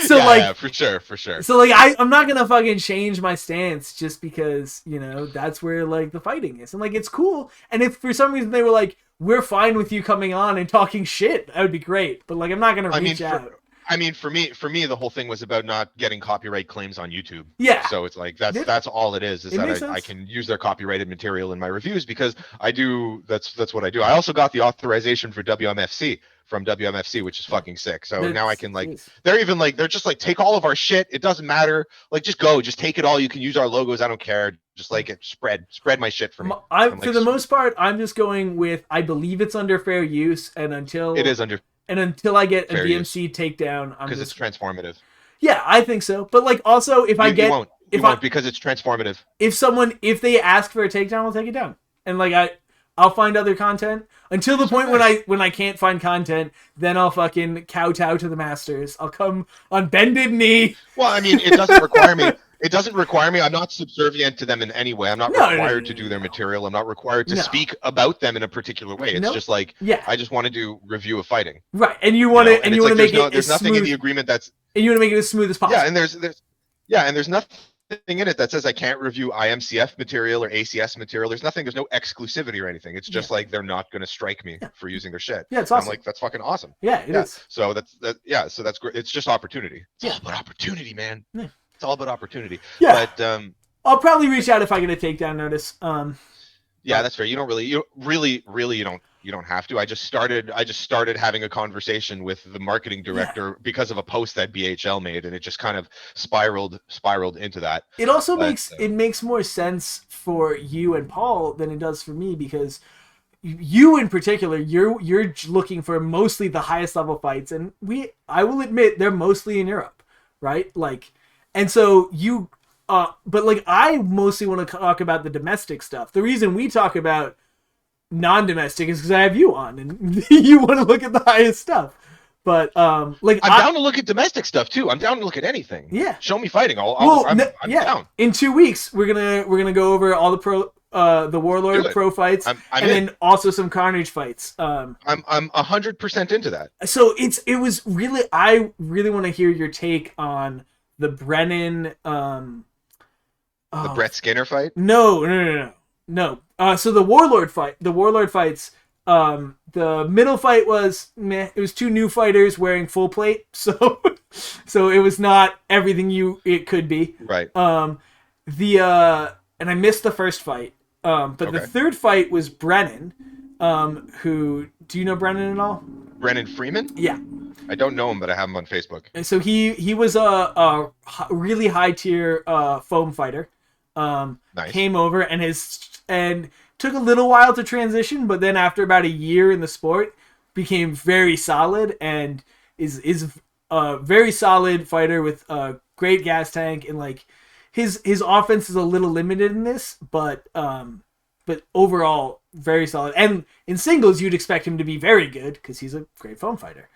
Speaker 2: So
Speaker 1: yeah, for sure.
Speaker 2: So like I'm not gonna fucking change my stance just because that's where like the fighting is, and like it's cool. And if for some reason they were like, we're fine with you coming on and talking shit, that would be great. But like I'm not gonna reach out.
Speaker 1: For me, the whole thing was about not getting copyright claims on YouTube.
Speaker 2: Yeah.
Speaker 1: So it's like that's all it is that I can use their copyrighted material in my reviews because I do. That's what I do. I also got the authorization for WMFC from WMFC, which is fucking sick. So now I can like, they're just like, take all of our shit. It doesn't matter. Like, just take it all. You can use our logos. I don't care. Just like it, spread my shit for me.
Speaker 2: For the most part, I'm just going with, I believe it's under fair use, and until
Speaker 1: it is under.
Speaker 2: And until I get a DMC takedown,
Speaker 1: because it's transformative.
Speaker 2: Yeah, I think so. But like, also, if
Speaker 1: you won't because it's transformative.
Speaker 2: If they ask for a takedown, I'll take it down, and like I'll find other content until the point when I can't find content. Then I'll fucking kowtow to the masters. I'll come on bended knee.
Speaker 1: Well, I mean, it doesn't require me. It doesn't require me. I'm not subservient to them in any way. I'm not required to do their material. I'm not required to speak about them in a particular way. It's just like, I just want to do review of fighting.
Speaker 2: Right, and you want to, and you want to make it.
Speaker 1: There's nothing in the agreement that's.
Speaker 2: And you want to make it as smooth as possible.
Speaker 1: Yeah, and there's nothing in it that says I can't review IMCF material or ACS material. There's no exclusivity or anything. It's just like they're not going to strike me for using their shit.
Speaker 2: Yeah, it's awesome.
Speaker 1: I'm like, that's fucking awesome.
Speaker 2: Yeah, it is.
Speaker 1: So that's great. It's just opportunity. It's all about opportunity, man.
Speaker 2: Yeah.
Speaker 1: It's all about opportunity.
Speaker 2: Yeah.
Speaker 1: But
Speaker 2: I'll probably reach out if I get a takedown notice.
Speaker 1: Yeah, that's fair. You don't have to. I just started having a conversation with the marketing director because of a post that BHL made, and it just kind of spiraled into that.
Speaker 2: It also makes more sense for you and Paul than it does for me, because you in particular, you're looking for mostly the highest level fights, and I will admit they're mostly in Europe, right? Like, and so you but like I mostly want to talk about the domestic stuff. The reason we talk about non-domestic is because I have you on, and you want to look at the highest stuff. But like
Speaker 1: I'm down to look at domestic stuff too. I'm down to look at anything.
Speaker 2: Yeah,
Speaker 1: show me fighting. I'm down.
Speaker 2: In 2 weeks, we're gonna go over all the Warlord pro fights, and then also some Carnage fights.
Speaker 1: I'm 100% into that.
Speaker 2: So I really want to hear your take on the Brennan.
Speaker 1: The Brett Skinner fight?
Speaker 2: No. So the Warlord fights. The middle fight was meh. It was two new fighters wearing full plate, so it was not everything it could be.
Speaker 1: Right.
Speaker 2: And I missed the first fight. But the third fight was Brennan. Who do you know Brennan at all?
Speaker 1: Brennan Freeman?
Speaker 2: Yeah. I
Speaker 1: don't know him, but I have him on Facebook.
Speaker 2: And so he was a really high tier foam fighter.
Speaker 1: Nice.
Speaker 2: Came over and took a little while to transition, but then after about a year in the sport, became very solid and is a very solid fighter with a great gas tank, and like his offense is a little limited in this, but overall very solid. And in singles, you'd expect him to be very good because he's a great foam fighter.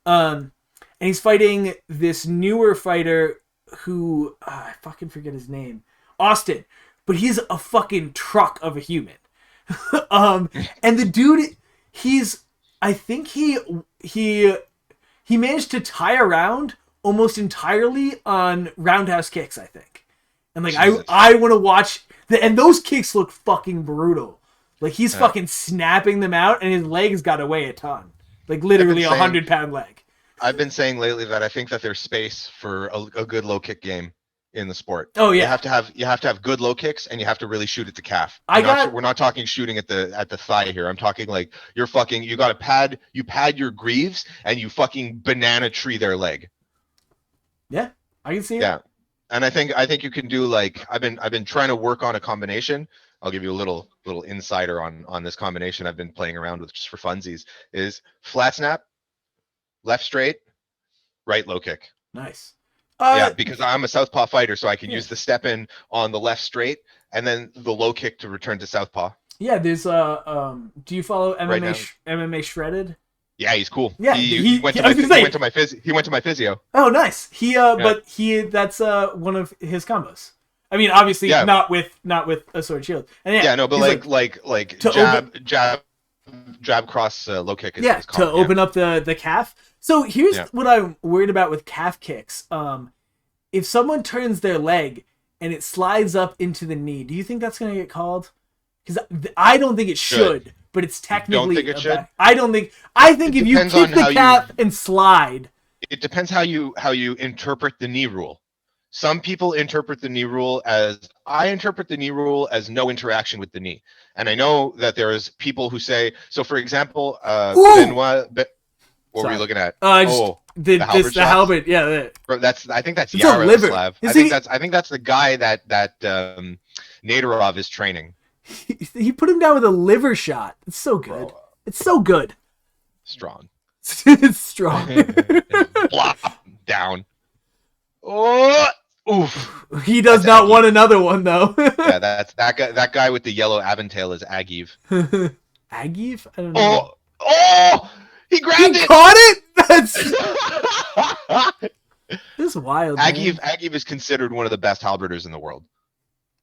Speaker 2: And he's fighting this newer fighter who I fucking forget his name. Austin, but he's a fucking truck of a human. And the dude, I think he managed to tie a round almost entirely on roundhouse kicks, I think. And like, I want to watch and those kicks look fucking brutal. Like he's fucking snapping them out, and his legs got to weigh a ton. Like literally 100-pound leg.
Speaker 1: I've been saying lately that I think that there's space for a good low kick game in the sport.
Speaker 2: Oh yeah,
Speaker 1: you have to have good low kicks, and you have to really shoot at the calf. We're not talking shooting at the thigh here. I'm talking like you got to pad your greaves, and you fucking banana tree their leg.
Speaker 2: Yeah, I can see it.
Speaker 1: Yeah, and I think you can do like I've been trying to work on a combination. I'll give you a little insider on this combination I've been playing around with just for funsies. Is flat snap, left straight, right low kick.
Speaker 2: Nice.
Speaker 1: Yeah, because I'm a southpaw fighter, so I can use the step in on the left straight and then the low kick to return to southpaw.
Speaker 2: Yeah, there's do you follow MMA Shredded?
Speaker 1: Yeah, he's cool.
Speaker 2: Yeah,
Speaker 1: he went to
Speaker 2: I
Speaker 1: my
Speaker 2: was gonna say-
Speaker 1: he went to my he went to my physio.
Speaker 2: Oh, nice. That's one of his combos. I mean, obviously
Speaker 1: Yeah,
Speaker 2: not with a sword shield. And yeah,
Speaker 1: yeah, no, but
Speaker 2: he's
Speaker 1: like
Speaker 2: to
Speaker 1: jab cross low kick is
Speaker 2: yeah,
Speaker 1: is common,
Speaker 2: to open up the calf. So here's
Speaker 1: Yeah.
Speaker 2: what I'm worried about with calf kicks. If someone turns their leg and it slides up into the knee, do you think that's gonna get called? Because I don't think it should, but it's technically.
Speaker 1: think it should?
Speaker 2: I don't think. I think
Speaker 1: It
Speaker 2: if you
Speaker 1: depends on
Speaker 2: kick the
Speaker 1: how you-
Speaker 2: calf and slide.
Speaker 1: It depends how you interpret the knee rule. Some people interpret the knee rule as I interpret the knee rule as no interaction with the knee, and I know that there's people who say so. For example, Benoit. What were
Speaker 2: Sorry.
Speaker 1: you looking at?
Speaker 2: The
Speaker 1: halberd shots?
Speaker 2: halberd, yeah.
Speaker 1: Bro, I think that's
Speaker 2: It's a liver.
Speaker 1: Yaroslav.
Speaker 2: Is
Speaker 1: I think that's the guy that Nadarov is training.
Speaker 2: He put him down with a liver shot. It's so good.
Speaker 1: Bro,
Speaker 2: It's so good.
Speaker 1: strong.
Speaker 2: It's strong.
Speaker 1: Blop down. Oh, oof.
Speaker 2: He does
Speaker 1: That's
Speaker 2: not
Speaker 1: Aggie.
Speaker 2: want another one though.
Speaker 1: Yeah, that's that guy. That guy with the yellow Aventail is Agiv.
Speaker 2: Agiv? I don't know.
Speaker 1: Oh! He
Speaker 2: He
Speaker 1: grabbed it.
Speaker 2: caught it? This is wild. Man.
Speaker 1: Agiv is considered one of the best halberders in the world.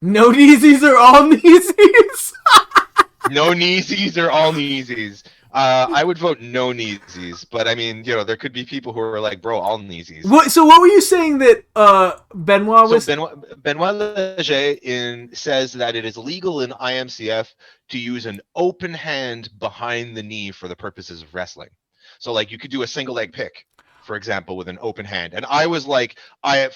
Speaker 2: No kneesies or all kneesies?
Speaker 1: No kneesies or all kneesies. I would vote no kneesies, but I mean, there could be people who are like, bro, all kneesies.
Speaker 2: So what were you saying that Benoit was?
Speaker 1: So Benoit Leger says that it is legal in IMCF to use an open hand behind the knee for the purposes of wrestling. So like you could do a single leg pick, for example, with an open hand. And I was like,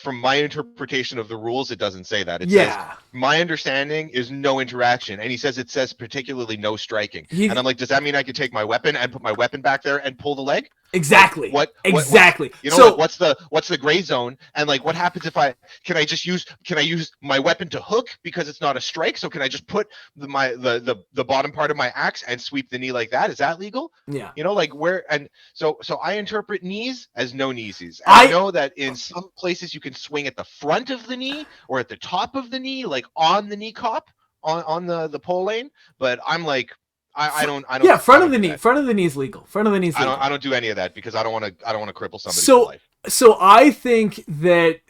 Speaker 1: from my interpretation of the rules, it doesn't say that. It says my understanding is no interaction. And he says it says particularly no striking. And I'm like, does that mean I could take my weapon and put my weapon back there and pull the leg?
Speaker 2: Exactly.
Speaker 1: Like,
Speaker 2: exactly.
Speaker 1: What's the gray zone? And like, what happens if can I use my weapon to hook because it's not a strike? So can I just put the bottom part of my axe and sweep the knee like that? Is that legal?
Speaker 2: Yeah.
Speaker 1: So I interpret knees as no kneesies. And I know that in some places you can swing at the front of the knee or at the top of the knee, like on the knee cop on the pole lane. But I'm like, I don't.
Speaker 2: Yeah, front of the knee. Front of the knee is legal. Front of the knee is legal.
Speaker 1: I don't do any of that because I don't want to cripple somebody for life.
Speaker 2: So I think that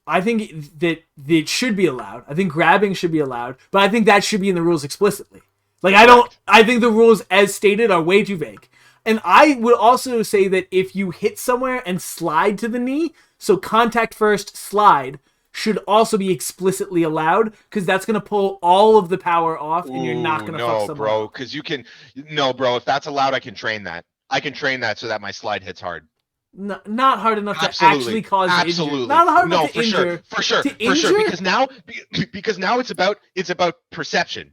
Speaker 2: I think that it should be allowed. I think grabbing should be allowed, but I think that should be in the rules explicitly. I think the rules as stated are way too vague. And I would also say that if you hit somewhere and slide to the knee, so contact first, slide, should also be explicitly allowed because that's going to pull all of the power off and you're not going to fuck someone.
Speaker 1: No, bro, because if that's allowed, I can train that. I can train that so that my slide hits hard.
Speaker 2: Not hard enough to actually cause injury. Not hard enough to injure.
Speaker 1: For sure. Because now it's about perception.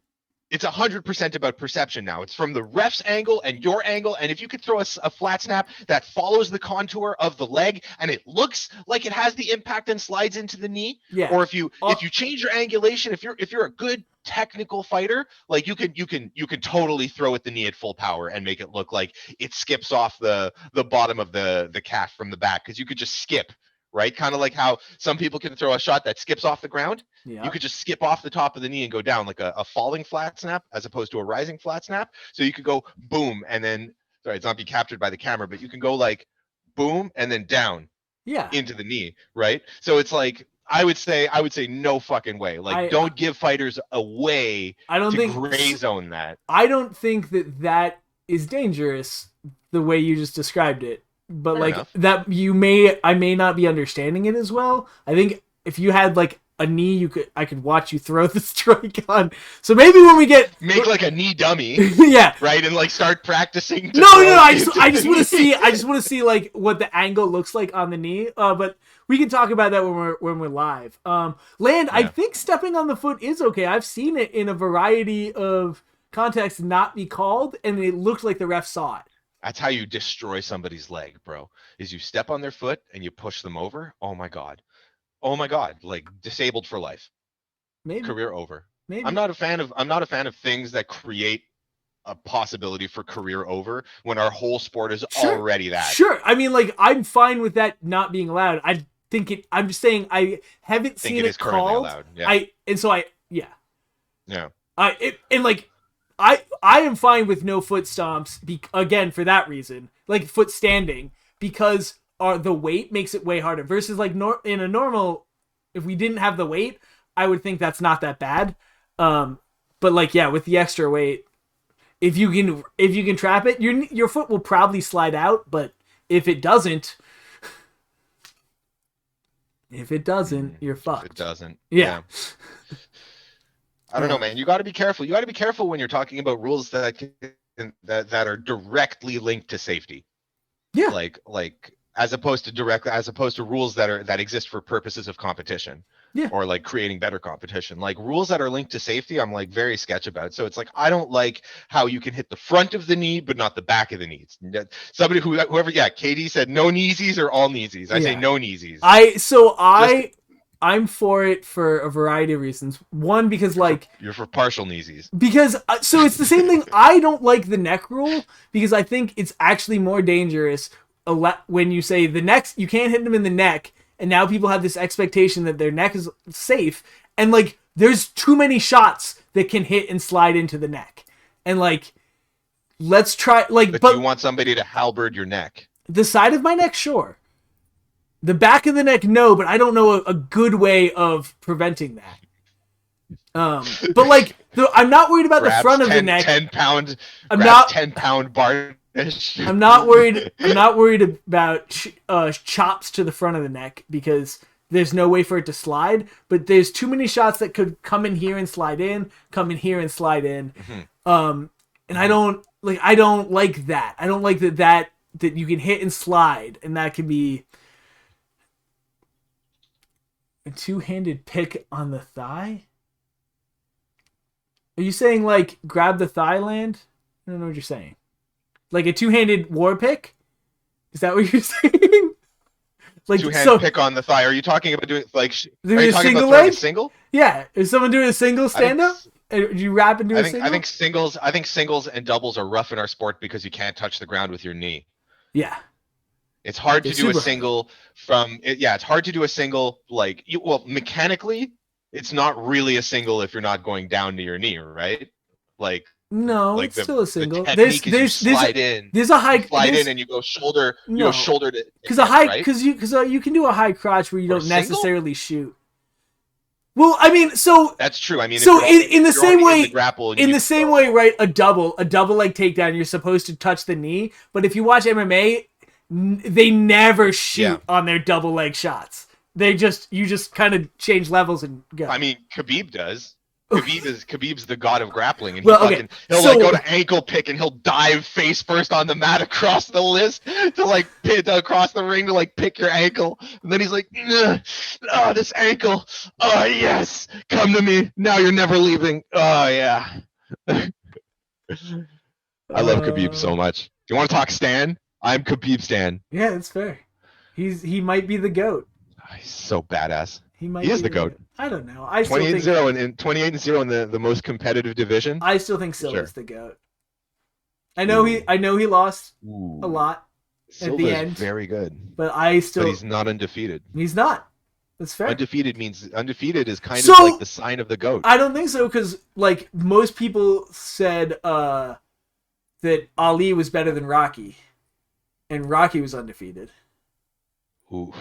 Speaker 1: It's 100% about perception now. It's from the ref's angle and your angle. And if you could throw a flat snap that follows the contour of the leg and it looks like it has the impact and slides into the knee, or if you change your angulation, if you're a good technical fighter, like you can totally throw at the knee at full power and make it look like it skips off the bottom of the calf from the back because you could just skip. Right? Kind of like how some people can throw a shot that skips off the ground. Yeah. You could just skip off the top of the knee and go down like a falling flat snap as opposed to a rising flat snap. So you could go boom and then, it's not be captured by the camera, but you can go like boom and then down into the knee, right? So it's like, I would say no fucking way. Like, don't give fighters a way to gray zone that.
Speaker 2: I don't think that is dangerous the way you just described it. But fair enough. That I may not be understanding it as well. I think if you had like a knee, I could watch you throw the strike on. So maybe when we
Speaker 1: make like a knee dummy,
Speaker 2: yeah,
Speaker 1: right, and like start practicing.
Speaker 2: No. I just want to see like what the angle looks like on the knee. But we can talk about that when we're live. Land, I think stepping on the foot is okay. I've seen it in a variety of contexts not be called, and it looked like the ref saw it.
Speaker 1: That's how you destroy somebody's leg, bro. Is you step on their foot and you push them over. Oh my god, like disabled for life.
Speaker 2: Maybe
Speaker 1: career over.
Speaker 2: Maybe.
Speaker 1: I'm not a fan of things that create a possibility for career over when our whole sport is already that.
Speaker 2: Sure. I mean, like, I'm fine with that not being allowed. I'm just saying I haven't seen it called.
Speaker 1: Allowed. Yeah.
Speaker 2: I am fine with no foot stomps. Again, for that reason, like foot standing, because the weight makes it way harder. Versus like in a normal, if we didn't have the weight, I would think that's not that bad. But like yeah, with the extra weight, if you can trap it, your foot will probably slide out. But if it doesn't, you're fucked.
Speaker 1: If it doesn't,
Speaker 2: Yeah.
Speaker 1: I don't know, man. You got to be careful. You got to be careful when you're talking about rules that are directly linked to safety.
Speaker 2: Yeah.
Speaker 1: Like as opposed to rules that exist for purposes of competition.
Speaker 2: Yeah.
Speaker 1: Or like creating better competition. Like rules that are linked to safety, I'm like very sketch about. So it's like I don't like how you can hit the front of the knee but not the back of the knees. Whoever, KD said no kneesies or all kneesies. I say no kneesies.
Speaker 2: I'm for it for a variety of reasons. One, because
Speaker 1: you're for partial kneesies.
Speaker 2: Because so it's the same thing. I don't like the neck rule because I think it's actually more dangerous when you say the neck. You can't hit them in the neck. And now people have this expectation that their neck is safe. And, like, there's too many shots that can hit and slide into the neck. And, like, let's try, like...
Speaker 1: But you want somebody to halberd your neck.
Speaker 2: The side of my neck, sure. The back of the neck, no, but I don't know a good way of preventing that. But, like, I'm not worried about the front of the neck.
Speaker 1: 10-pound...
Speaker 2: I'm not...
Speaker 1: 10-pound bar...
Speaker 2: I'm not worried about chops to the front of the neck because there's no way for it to slide. But there's too many shots that could come in here and slide in, come in here and slide in. Mm-hmm. And I don't like that. I don't like that you can hit and slide, and that can be a two-handed pick on the thigh. Are you saying like grab the thigh land? I don't know what you're saying. Like a two-handed war pick? Is that what you're saying? Like
Speaker 1: two-handed pick on the thigh. Are you talking about doing like?
Speaker 2: Are you talking about throwing a single? Yeah. Is someone doing a single stand-up? Do you wrap and do a single?
Speaker 1: I think singles and doubles are rough in our sport because you can't touch the ground with your knee.
Speaker 2: Yeah.
Speaker 1: It's hard to do a single it's hard to do a single mechanically, it's not really a single if you're not going down to your knee, right? Like.
Speaker 2: No, it's still a single.
Speaker 1: There's a
Speaker 2: high
Speaker 1: slide in and you go shoulder. You go shoulder to
Speaker 2: because you can do a high crotch where you don't necessarily shoot. Well, I mean, so
Speaker 1: that's true. I mean,
Speaker 2: so in the same way, right? A double leg takedown. You're supposed to touch the knee, but if you watch MMA, they never shoot on their double leg shots. You just kind of change levels and go.
Speaker 1: I mean, Khabib does. Khabib's the god of grappling, and he'll go to ankle pick and he'll dive face first on the mat across the list to pit across the ring to pick your ankle, and then he's like, "Oh, this ankle, oh yes, come to me now, you're never leaving." Oh yeah, I love Khabib so much. You want to talk Stan? I'm Khabib Stan.
Speaker 2: Yeah, that's fair. He might be the GOAT.
Speaker 1: Oh, he's so badass.
Speaker 2: He
Speaker 1: is the GOAT.
Speaker 2: I don't know.
Speaker 1: 28-0 and 28-0 in the most competitive division.
Speaker 2: I still think Silva's the GOAT. I know he lost a lot at the end.
Speaker 1: Very good.
Speaker 2: But
Speaker 1: he's not undefeated.
Speaker 2: He's not. That's fair.
Speaker 1: Undefeated is kind of like the sign of the GOAT.
Speaker 2: I don't think so because most people said that Ali was better than Rocky, and Rocky was undefeated.
Speaker 1: Oof.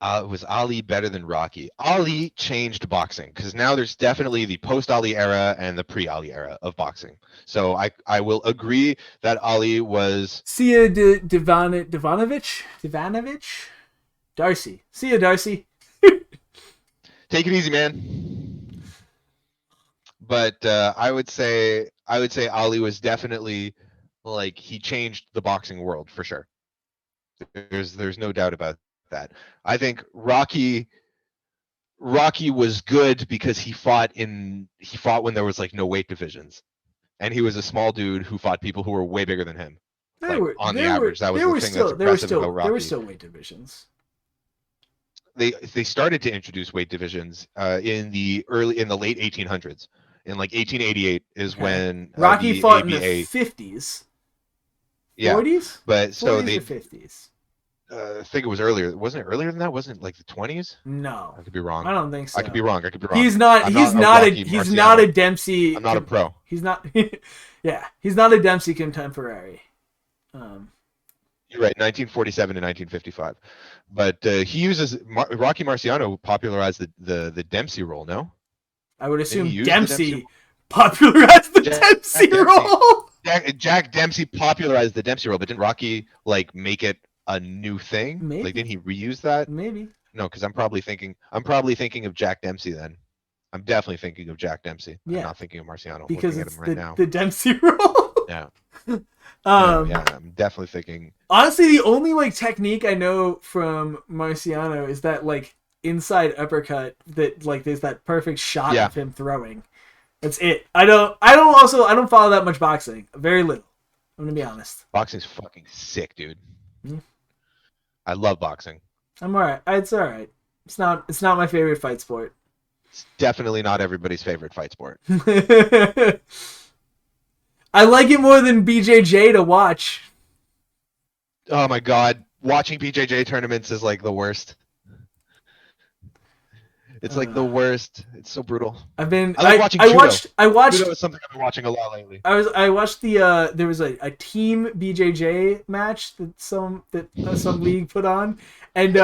Speaker 1: Was Ali better than Rocky? Ali changed boxing because now there's definitely the post-Ali era and the pre-Ali era of boxing. So I will agree that Ali was...
Speaker 2: See ya, Ivanovic? Darcy. See ya, Darcy.
Speaker 1: Take it easy, man. But I would say Ali was definitely he changed the boxing world for sure. There's no doubt about that. I think Rocky was good because he fought when there was no weight divisions, and he was a small dude who fought people who were way bigger than him. That was the thing that's impressive about Rocky.
Speaker 2: There were still weight divisions.
Speaker 1: They started to introduce weight divisions in the late 1800s. In 1888 is when
Speaker 2: Rocky fought in the 50s.
Speaker 1: Yeah,
Speaker 2: 40s,
Speaker 1: but so
Speaker 2: 40s or 50s.
Speaker 1: I think it was earlier. Wasn't it earlier than that? Wasn't it like the 20s?
Speaker 2: No,
Speaker 1: I could be wrong.
Speaker 2: I don't think so.
Speaker 1: I could be wrong. I could be wrong.
Speaker 2: He's not.
Speaker 1: I'm
Speaker 2: He's
Speaker 1: not a
Speaker 2: not a.
Speaker 1: Rocky
Speaker 2: He's
Speaker 1: Marciano.
Speaker 2: not a Dempsey.
Speaker 1: I'm not a pro.
Speaker 2: He's not. Yeah, he's not a Dempsey contemporary.
Speaker 1: You're right. 1947 to 1955, but he uses Rocky Marciano popularized the Dempsey role. No,
Speaker 2: I would assume
Speaker 1: use the
Speaker 2: Dempsey
Speaker 1: Dempsey-
Speaker 2: popularized the
Speaker 1: Jack
Speaker 2: Dempsey
Speaker 1: Dempsey.
Speaker 2: role.
Speaker 1: Jack Dempsey popularized the Dempsey role, but didn't Rocky like make it a new thing?
Speaker 2: Maybe.
Speaker 1: Like, didn't he reuse that?
Speaker 2: Maybe.
Speaker 1: No, because I'm probably thinking of Jack Dempsey then. I'm definitely thinking of Jack Dempsey.
Speaker 2: Yeah.
Speaker 1: I'm not thinking of Marciano.
Speaker 2: Because
Speaker 1: Looking at
Speaker 2: it's
Speaker 1: him right now.
Speaker 2: the Dempsey role.
Speaker 1: Yeah.
Speaker 2: Yeah,
Speaker 1: I'm definitely thinking.
Speaker 2: honestly, the only like technique I know from Marciano is that like inside uppercut that like there's that perfect shot
Speaker 1: Yeah.
Speaker 2: of him throwing. That's it. I don't follow that much boxing. Very little. I'm gonna be honest.
Speaker 1: Boxing's fucking sick, dude.
Speaker 2: Yeah.
Speaker 1: I love boxing.
Speaker 2: I'm alright. It's alright. It's not my favorite fight sport.
Speaker 1: It's definitely not everybody's favorite fight sport.
Speaker 2: I like it more than BJJ to watch.
Speaker 1: Oh my god, watching BJJ tournaments is like the worst. It's like the worst. It's so brutal.
Speaker 2: I've been.
Speaker 1: I like watching
Speaker 2: I
Speaker 1: judo.
Speaker 2: watched.
Speaker 1: Judo is something I've been watching a lot lately.
Speaker 2: I watched the there was a team BJJ match that some league put on, and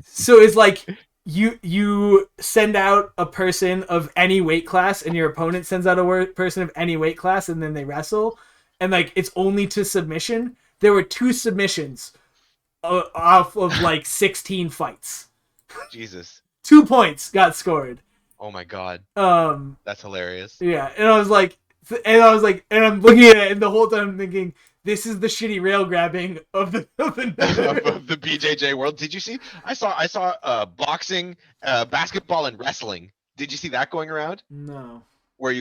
Speaker 2: so it's like you send out a person of any weight class, and your opponent sends out a person of any weight class, and then they wrestle, and like it's only to submission. There were 2 submissions off of like 16 fights.
Speaker 1: Jesus.
Speaker 2: 2 points got scored.
Speaker 1: Oh my god. That's hilarious.
Speaker 2: Yeah, and I'm looking at it, and the whole time I'm thinking, this is the shitty rail grabbing of the
Speaker 1: Of the BJJ world. Did you see? I saw boxing, basketball, and wrestling. Did you see that going around?
Speaker 2: No.
Speaker 1: Where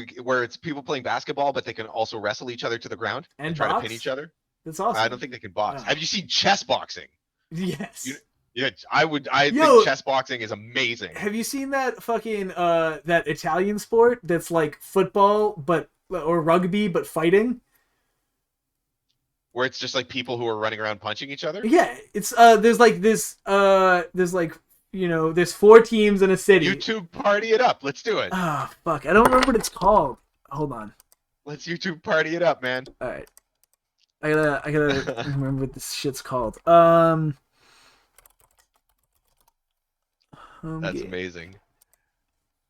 Speaker 1: it's people playing basketball, but they can also wrestle each other to the ground
Speaker 2: And
Speaker 1: try
Speaker 2: box?
Speaker 1: to pin each other.
Speaker 2: That's awesome.
Speaker 1: I don't think they can box.
Speaker 2: Oh.
Speaker 1: Have you seen chess boxing?
Speaker 2: Yes.
Speaker 1: Yeah, I
Speaker 2: Yo.
Speaker 1: think chess boxing is amazing.
Speaker 2: Have you seen that fucking that Italian sport that's like football or rugby but fighting?
Speaker 1: Where it's just like people who are running around punching each other.
Speaker 2: Yeah, it's there's like this there's like there's 4 teams in a city.
Speaker 1: YouTube party it up. Let's do it.
Speaker 2: Ah, fuck. I don't remember what it's called. Hold on.
Speaker 1: Let's YouTube party it up, man.
Speaker 2: All right. I gotta remember what this shit's called.
Speaker 1: That's amazing.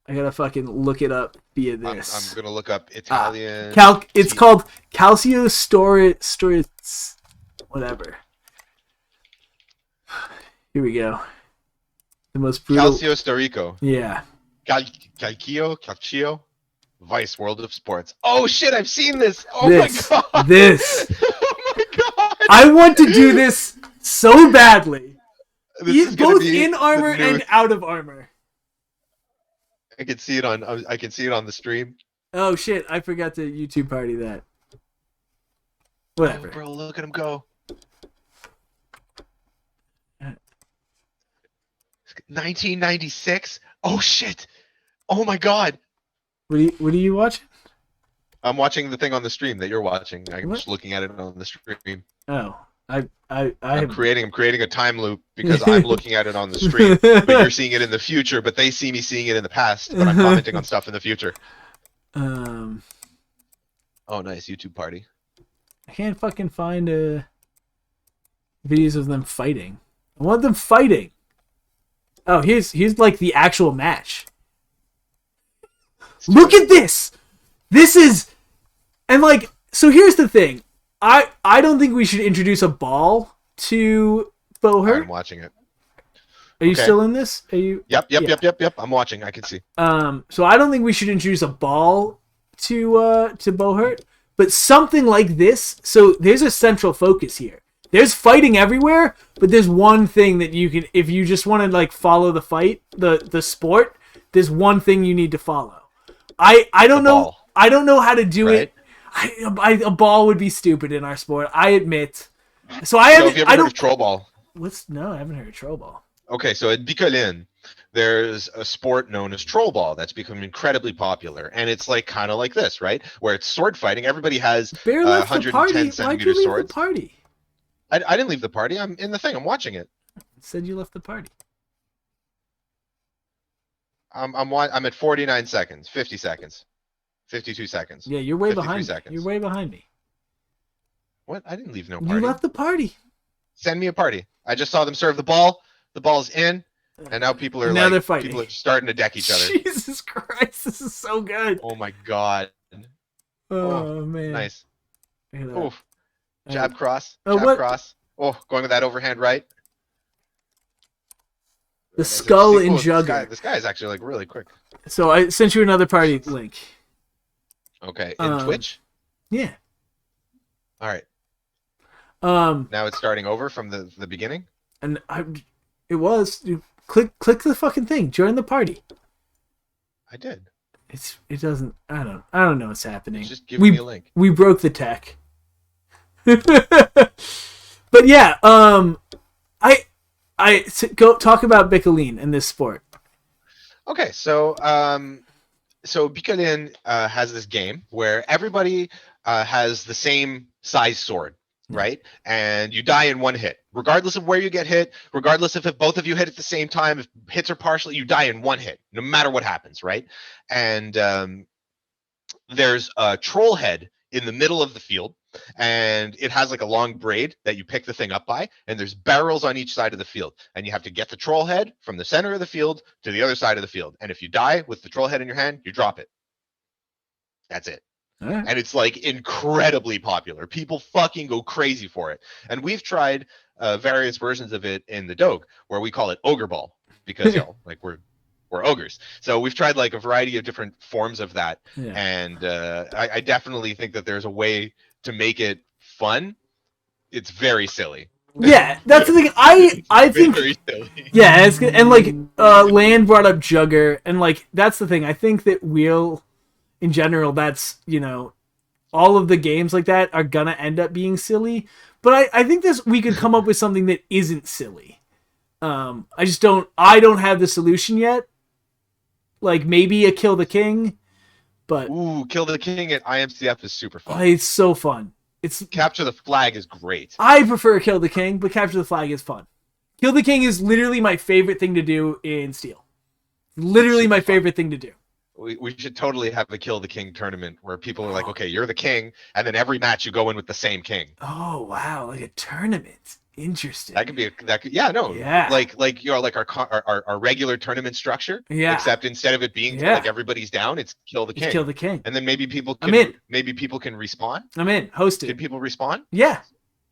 Speaker 2: I gotta fucking look it up via this.
Speaker 1: I'm gonna look up Italian.
Speaker 2: It's called Calcio Storitz, whatever. Here we go. The most brutal.
Speaker 1: Calcio Storico.
Speaker 2: Yeah.
Speaker 1: Calcio. Vice World of Sports. Oh shit! I've seen this. Oh
Speaker 2: This.
Speaker 1: my god.
Speaker 2: This.
Speaker 1: Oh my god.
Speaker 2: I want to do this so badly.
Speaker 1: This is gonna
Speaker 2: Both
Speaker 1: be
Speaker 2: in
Speaker 1: the
Speaker 2: armor and
Speaker 1: newest-
Speaker 2: out of armor.
Speaker 1: I can see it on. I can see it on the stream.
Speaker 2: Oh shit! I forgot to YouTube party that. Whatever.
Speaker 1: Oh, bro, look at him go. 1996. Oh shit. Oh my god.
Speaker 2: What are you watching?
Speaker 1: I'm watching the thing on the stream that you're watching. I'm
Speaker 2: What?
Speaker 1: just looking at it on the stream.
Speaker 2: Oh, I
Speaker 1: I'm
Speaker 2: have.
Speaker 1: creating a time loop because I'm looking at it on the stream, but you're seeing it in the future, but they see me seeing it in the past, but I'm commenting on stuff in the future. Oh, nice YouTube party.
Speaker 2: I can't fucking find videos of them fighting. I want them fighting. Oh, here's like the actual match. Look at this. This is, and like, so here's the thing. I don't think we should introduce a ball to
Speaker 1: I'm
Speaker 2: Bohurt.
Speaker 1: watching it.
Speaker 2: Are you
Speaker 1: okay.
Speaker 2: still in this? Are you?
Speaker 1: Yep.
Speaker 2: Yeah.
Speaker 1: I'm watching. I can see.
Speaker 2: So I don't think we should introduce a ball to Bohurt, but something like this. So there's a central focus here. There's fighting everywhere, but there's one thing that you can, if you just want to like follow the fight, the sport, there's one thing you need to follow. I don't
Speaker 1: The
Speaker 2: know.
Speaker 1: ball.
Speaker 2: I don't know how to do
Speaker 1: Right.
Speaker 2: it. A ball would be stupid in our sport. I admit. So
Speaker 1: So have you ever
Speaker 2: I
Speaker 1: heard
Speaker 2: don't.
Speaker 1: of troll ball?
Speaker 2: No, I haven't heard of troll ball.
Speaker 1: Okay, so at Bicolin, there's a sport known as troll ball that's become incredibly popular, and it's like kind of like this, right? Where it's sword fighting. Everybody has
Speaker 2: Bear left the
Speaker 1: 110
Speaker 2: party. Why'd you
Speaker 1: centimeter
Speaker 2: leave
Speaker 1: swords.
Speaker 2: the party?
Speaker 1: I didn't leave the party. I'm in the thing. I'm watching it.
Speaker 2: It said you left the party.
Speaker 1: I'm at 49 seconds, 50 seconds, 52 seconds.
Speaker 2: Yeah, you're way
Speaker 1: 53
Speaker 2: behind.
Speaker 1: seconds.
Speaker 2: You're way behind me.
Speaker 1: What? I didn't leave no
Speaker 2: You
Speaker 1: party.
Speaker 2: left the party.
Speaker 1: Send me a party. I just saw them serve the ball. The ball's in, and now people are
Speaker 2: Now they're fighting.
Speaker 1: people are starting to deck each other.
Speaker 2: Jesus Christ, this is so good.
Speaker 1: Oh my god.
Speaker 2: Oh, man.
Speaker 1: Nice.
Speaker 2: Look at that.
Speaker 1: Oof. Jab cross.
Speaker 2: Oh,
Speaker 1: Jab
Speaker 2: what?
Speaker 1: cross. Oh, going with that overhand right.
Speaker 2: The skull and
Speaker 1: This
Speaker 2: jugger.
Speaker 1: guy is actually like really quick.
Speaker 2: So I sent you another party link.
Speaker 1: Okay, in Twitch.
Speaker 2: Yeah.
Speaker 1: All right.
Speaker 2: Um,
Speaker 1: Now it's starting over from the beginning.
Speaker 2: and it was you click the fucking thing. Join the party.
Speaker 1: I did.
Speaker 2: It doesn't. I don't know what's happening.
Speaker 1: Just give me a link.
Speaker 2: We broke the tech. But yeah, go talk about Bikoline in this sport.
Speaker 1: Okay, so Bikoline has this game where everybody has the same size sword, right? And you die in one hit, regardless of where you get hit, regardless if both of you hit at the same time. If hits are partially, you die in one hit, no matter what happens, right? And there's a troll head in the middle of the field, and it has like a long braid that you pick the thing up by, and there's barrels on each side of the field, and you have to get the troll head from the center of the field to the other side of the field. And if you die with the troll head in your hand, you drop it. That's it.
Speaker 2: Right.
Speaker 1: And it's like incredibly popular. People fucking go crazy for it. And we've tried various versions of it in the Doge, where we call it Ogre Ball, because like we're ogres. So we've tried like a variety of different forms of that.
Speaker 2: Yeah.
Speaker 1: And I definitely think that there's a way to make it fun. It's very silly.
Speaker 2: Yeah, that's the thing. I think
Speaker 1: Very silly.
Speaker 2: yeah, it's good. And like Land brought up Jugger, and like that's the thing. I think that Wheel in general, that's, you know, all of the games like that are gonna end up being silly. But I think we could come up with something that isn't silly. I don't have the solution yet. Like maybe a Kill the King, but
Speaker 1: Ooh, Kill the King at IMCF is super fun.
Speaker 2: it's so fun.
Speaker 1: Capture the Flag is great.
Speaker 2: I prefer Kill the King, but Capture the Flag is fun. Kill the King is literally my favorite thing to do in Steel. Literally my favorite thing to do.
Speaker 1: We should totally have a Kill the King tournament where people are like, okay, you're the king, and then every match you go in with the same king.
Speaker 2: Oh wow, like a tournament. Interesting.
Speaker 1: Like our regular tournament structure.
Speaker 2: Yeah.
Speaker 1: Except instead of it being like everybody's down, it's Kill the King.
Speaker 2: It's Kill the King.
Speaker 1: And then maybe people can respawn.
Speaker 2: I'm in. Hosted.
Speaker 1: Can people respawn?
Speaker 2: Yeah.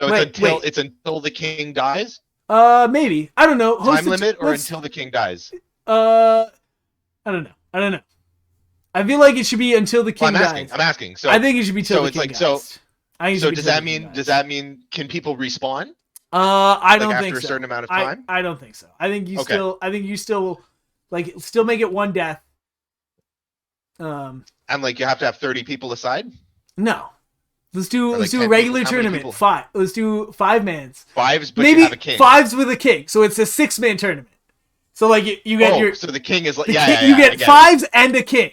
Speaker 1: So it's until the king dies?
Speaker 2: Maybe. I don't know.
Speaker 1: Time limit or until the king dies?
Speaker 2: I don't know. I feel like it should be until the king dies.
Speaker 1: I'm asking. So
Speaker 2: I think it should be till the king dies.
Speaker 1: So does that mean can people respawn?
Speaker 2: I don't think so.
Speaker 1: After a certain amount of time?
Speaker 2: I don't think so. I think you still still make it one death.
Speaker 1: And like you have to have 30 people aside?
Speaker 2: No. Let's do a
Speaker 1: 10
Speaker 2: regular
Speaker 1: people?
Speaker 2: tournament. 5. Let's do 5 mans.
Speaker 1: 5s, but
Speaker 2: maybe
Speaker 1: you have a king.
Speaker 2: 5s with a king. So it's a 6-man tournament. So like you get
Speaker 1: so the king is like
Speaker 2: you get 5s and a king.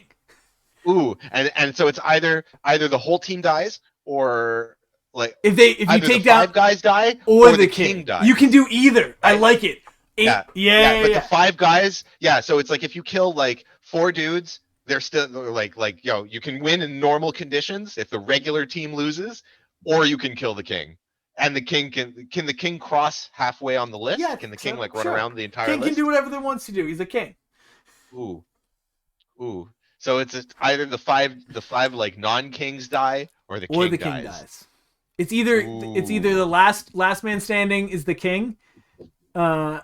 Speaker 1: Ooh, and so it's either the whole team dies or like
Speaker 2: if you take down
Speaker 1: 5 guys die
Speaker 2: or the king dies. You can do either. Right? I like it.
Speaker 1: But the 5 guys, so it's like if you kill like 4 dudes, they're still like you can win in normal conditions if the regular team loses, or you can kill the king. And the king can the king cross halfway on the list?
Speaker 2: Yeah,
Speaker 1: can the king run around the entire list?
Speaker 2: King can do whatever he wants to do. He's a king.
Speaker 1: Ooh. So it's either the five like non-kings die or the king dies.
Speaker 2: It's either the last man standing is the king.
Speaker 1: I'm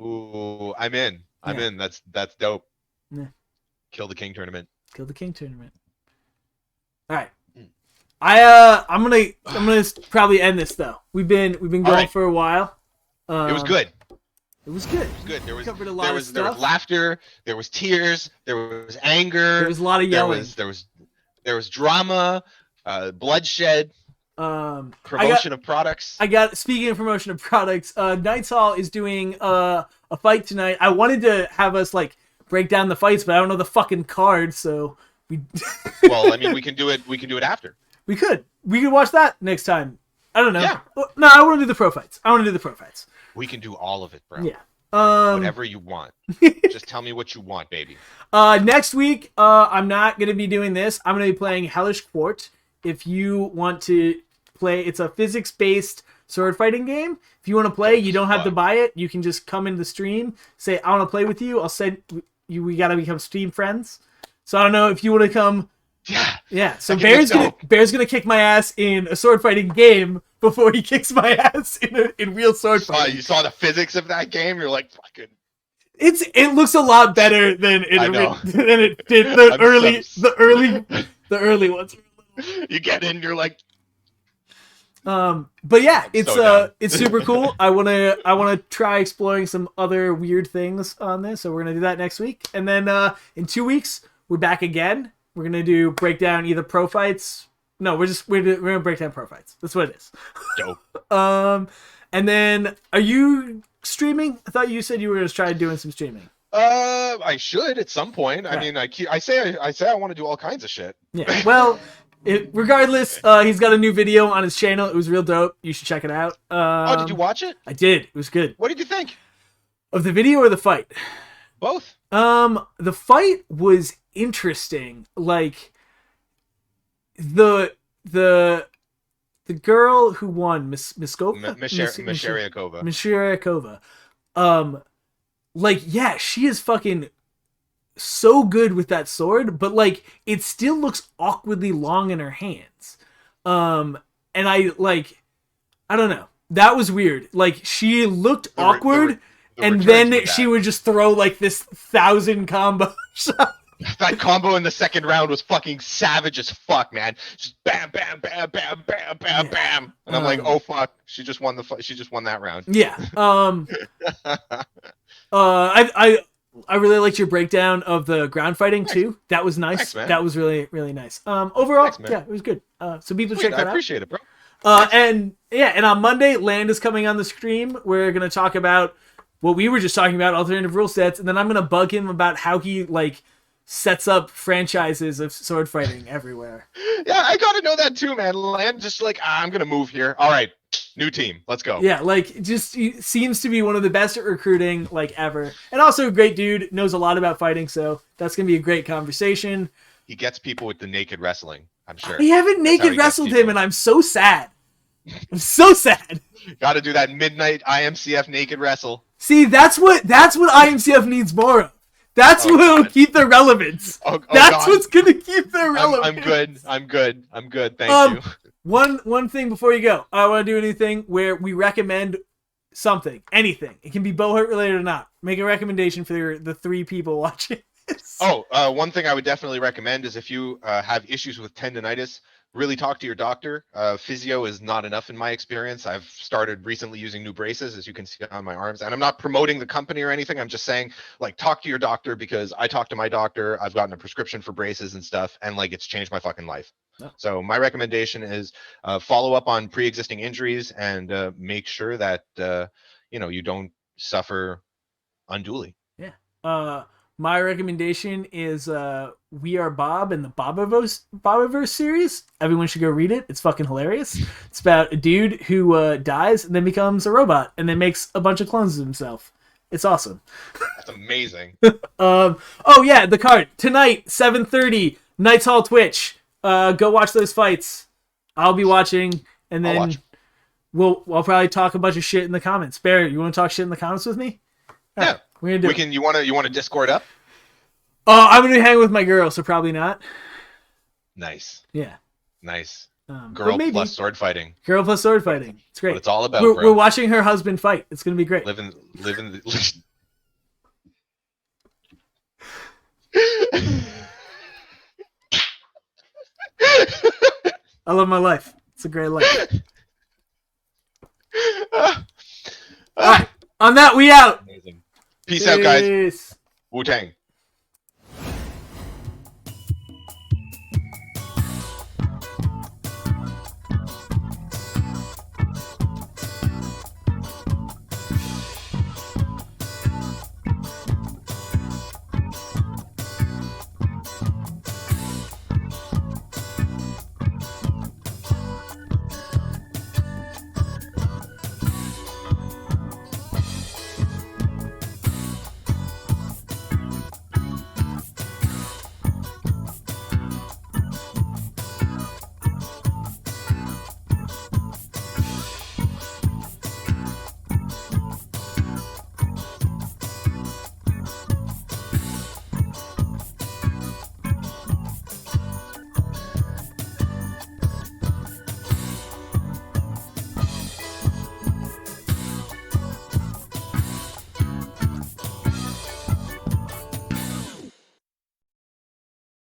Speaker 1: in. I'm in. That's dope.
Speaker 2: Yeah.
Speaker 1: Kill the king tournament.
Speaker 2: All right. I'm gonna probably end this though. We've been going for a while.
Speaker 1: It was good.
Speaker 2: It was good.
Speaker 1: There was
Speaker 2: stuff.
Speaker 1: There was laughter. There was tears. There was anger.
Speaker 2: There was a lot of yelling.
Speaker 1: There was drama, bloodshed. Promotion of products.
Speaker 2: Speaking of promotion of products, Knights Hall is doing a fight tonight. I wanted to have us like break down the fights, but I don't know the fucking card, so we.
Speaker 1: Well, I mean, we can do it. We can do it after.
Speaker 2: We could watch that next time. I don't know.
Speaker 1: Yeah.
Speaker 2: No, I want to do the pro fights.
Speaker 1: We can do all of it, bro.
Speaker 2: Yeah.
Speaker 1: Whatever you want. Just tell me what you want, baby.
Speaker 2: Next week, I'm not gonna be doing this. I'm gonna be playing Hellish Quart. If you want to play, it's a physics-based sword fighting game. If you want to play, you don't have to buy it. You can just come into the stream, say I want to play with you. I'll send you. We gotta become Steam friends. So I don't know if you want to come. Yeah. So Bear's gonna kick my ass in a sword fighting game before he kicks my ass in real sword fighting.
Speaker 1: You saw the physics of that game. You're like fucking.
Speaker 2: It looks a lot better than it did the early ones.
Speaker 1: You get in, you're like.
Speaker 2: But yeah, it's super cool. I wanna try exploring some other weird things on this, so we're gonna do that next week, and then in 2 weeks we're back again. We're gonna break down either pro fights. No, we're gonna break down pro fights. That's what it is.
Speaker 1: Dope.
Speaker 2: And then are you streaming? I thought you said you were gonna try doing some streaming.
Speaker 1: I should at some point. Right. I mean, I say I want to do all kinds of shit.
Speaker 2: Yeah. Well. Regardless, he's got a new video on his channel. It was real dope. You should check it out.
Speaker 1: Did you watch it?
Speaker 2: I did. It was good.
Speaker 1: What did you think?
Speaker 2: Of the video or the fight?
Speaker 1: Both.
Speaker 2: The fight was interesting. Like the girl who won, Myskova?
Speaker 1: Mishariakova.
Speaker 2: Like, yeah, she is fucking so good with that sword, but like it still looks awkwardly long in her hands. And I don't know. That was weird. Like she looked awkward, and then she would just throw like this 1,000 combo shot.
Speaker 1: That combo in the second round was fucking savage as fuck, man. Just bam, bam, bam, bam, bam, bam, bam, and I'm like, oh fuck, she just won that round.
Speaker 2: Yeah. I really liked your breakdown of the ground fighting too. That was nice.
Speaker 1: Thanks,
Speaker 2: that was really, really nice. Overall, yeah, it was good. So people check that out.
Speaker 1: I appreciate it, bro.
Speaker 2: And on Monday, Land is coming on the stream. We're gonna talk about what we were just talking about, alternative rule sets, and then I'm gonna bug him about how he like sets up franchises of sword fighting everywhere.
Speaker 1: Yeah, I gotta know that too, man. Land just like, I'm gonna move here. All right, new team, let's go.
Speaker 2: Yeah, like just he seems to be one of the best at recruiting like ever, and also a great dude, knows a lot about fighting, so that's gonna be a great conversation.
Speaker 1: He gets people with the naked wrestling, I'm sure.
Speaker 2: We haven't naked wrestled him, and I'm so sad. I'm so sad.
Speaker 1: Gotta do that midnight IMCF naked wrestle.
Speaker 2: See, that's what IMCF needs more of. That's what will keep their relevance. That's what's gonna keep their relevance.
Speaker 1: I'm good. Thank you.
Speaker 2: One thing before you go, I want to do anything where we recommend something, anything. It can be Bowhurt related or not. Make a recommendation for the 3 people watching this.
Speaker 1: One thing I would definitely recommend is if you have issues with tendonitis, really talk to your doctor. Physio is not enough in my experience. I've started recently using new braces, as you can see on my arms, and I'm not promoting the company or anything. I'm just saying, like, talk to your doctor, because I talked to my doctor. I've gotten a prescription for braces and stuff, and like it's changed my fucking life. Oh. So my recommendation is follow up on pre-existing injuries and make sure that you don't suffer unduly.
Speaker 2: Yeah. My recommendation is We Are Bob and the Bobiverse series. Everyone should go read it. It's fucking hilarious. It's about a dude who dies and then becomes a robot and then makes a bunch of clones of himself. It's awesome.
Speaker 1: That's amazing.
Speaker 2: Oh yeah, the card. Tonight, 7:30, Knights Hall Twitch. Go watch those fights. I'll be watching, and then I'll probably talk a bunch of shit in the comments. Barry, you want to talk shit in the comments with me?
Speaker 1: Yeah.
Speaker 2: Right, we're gonna do it.
Speaker 1: You want to Discord up?
Speaker 2: I'm gonna be hanging with my girl, so probably not.
Speaker 1: Nice.
Speaker 2: Yeah.
Speaker 1: Nice. Girl plus sword fighting.
Speaker 2: Girl plus sword fighting. It's great.
Speaker 1: What it's all about.
Speaker 2: We're watching her husband fight. It's gonna be great.
Speaker 1: Living.
Speaker 2: I love my life. It's a great life. All right. On that, we out.
Speaker 1: Amazing. Peace out, guys. Wu-Tang.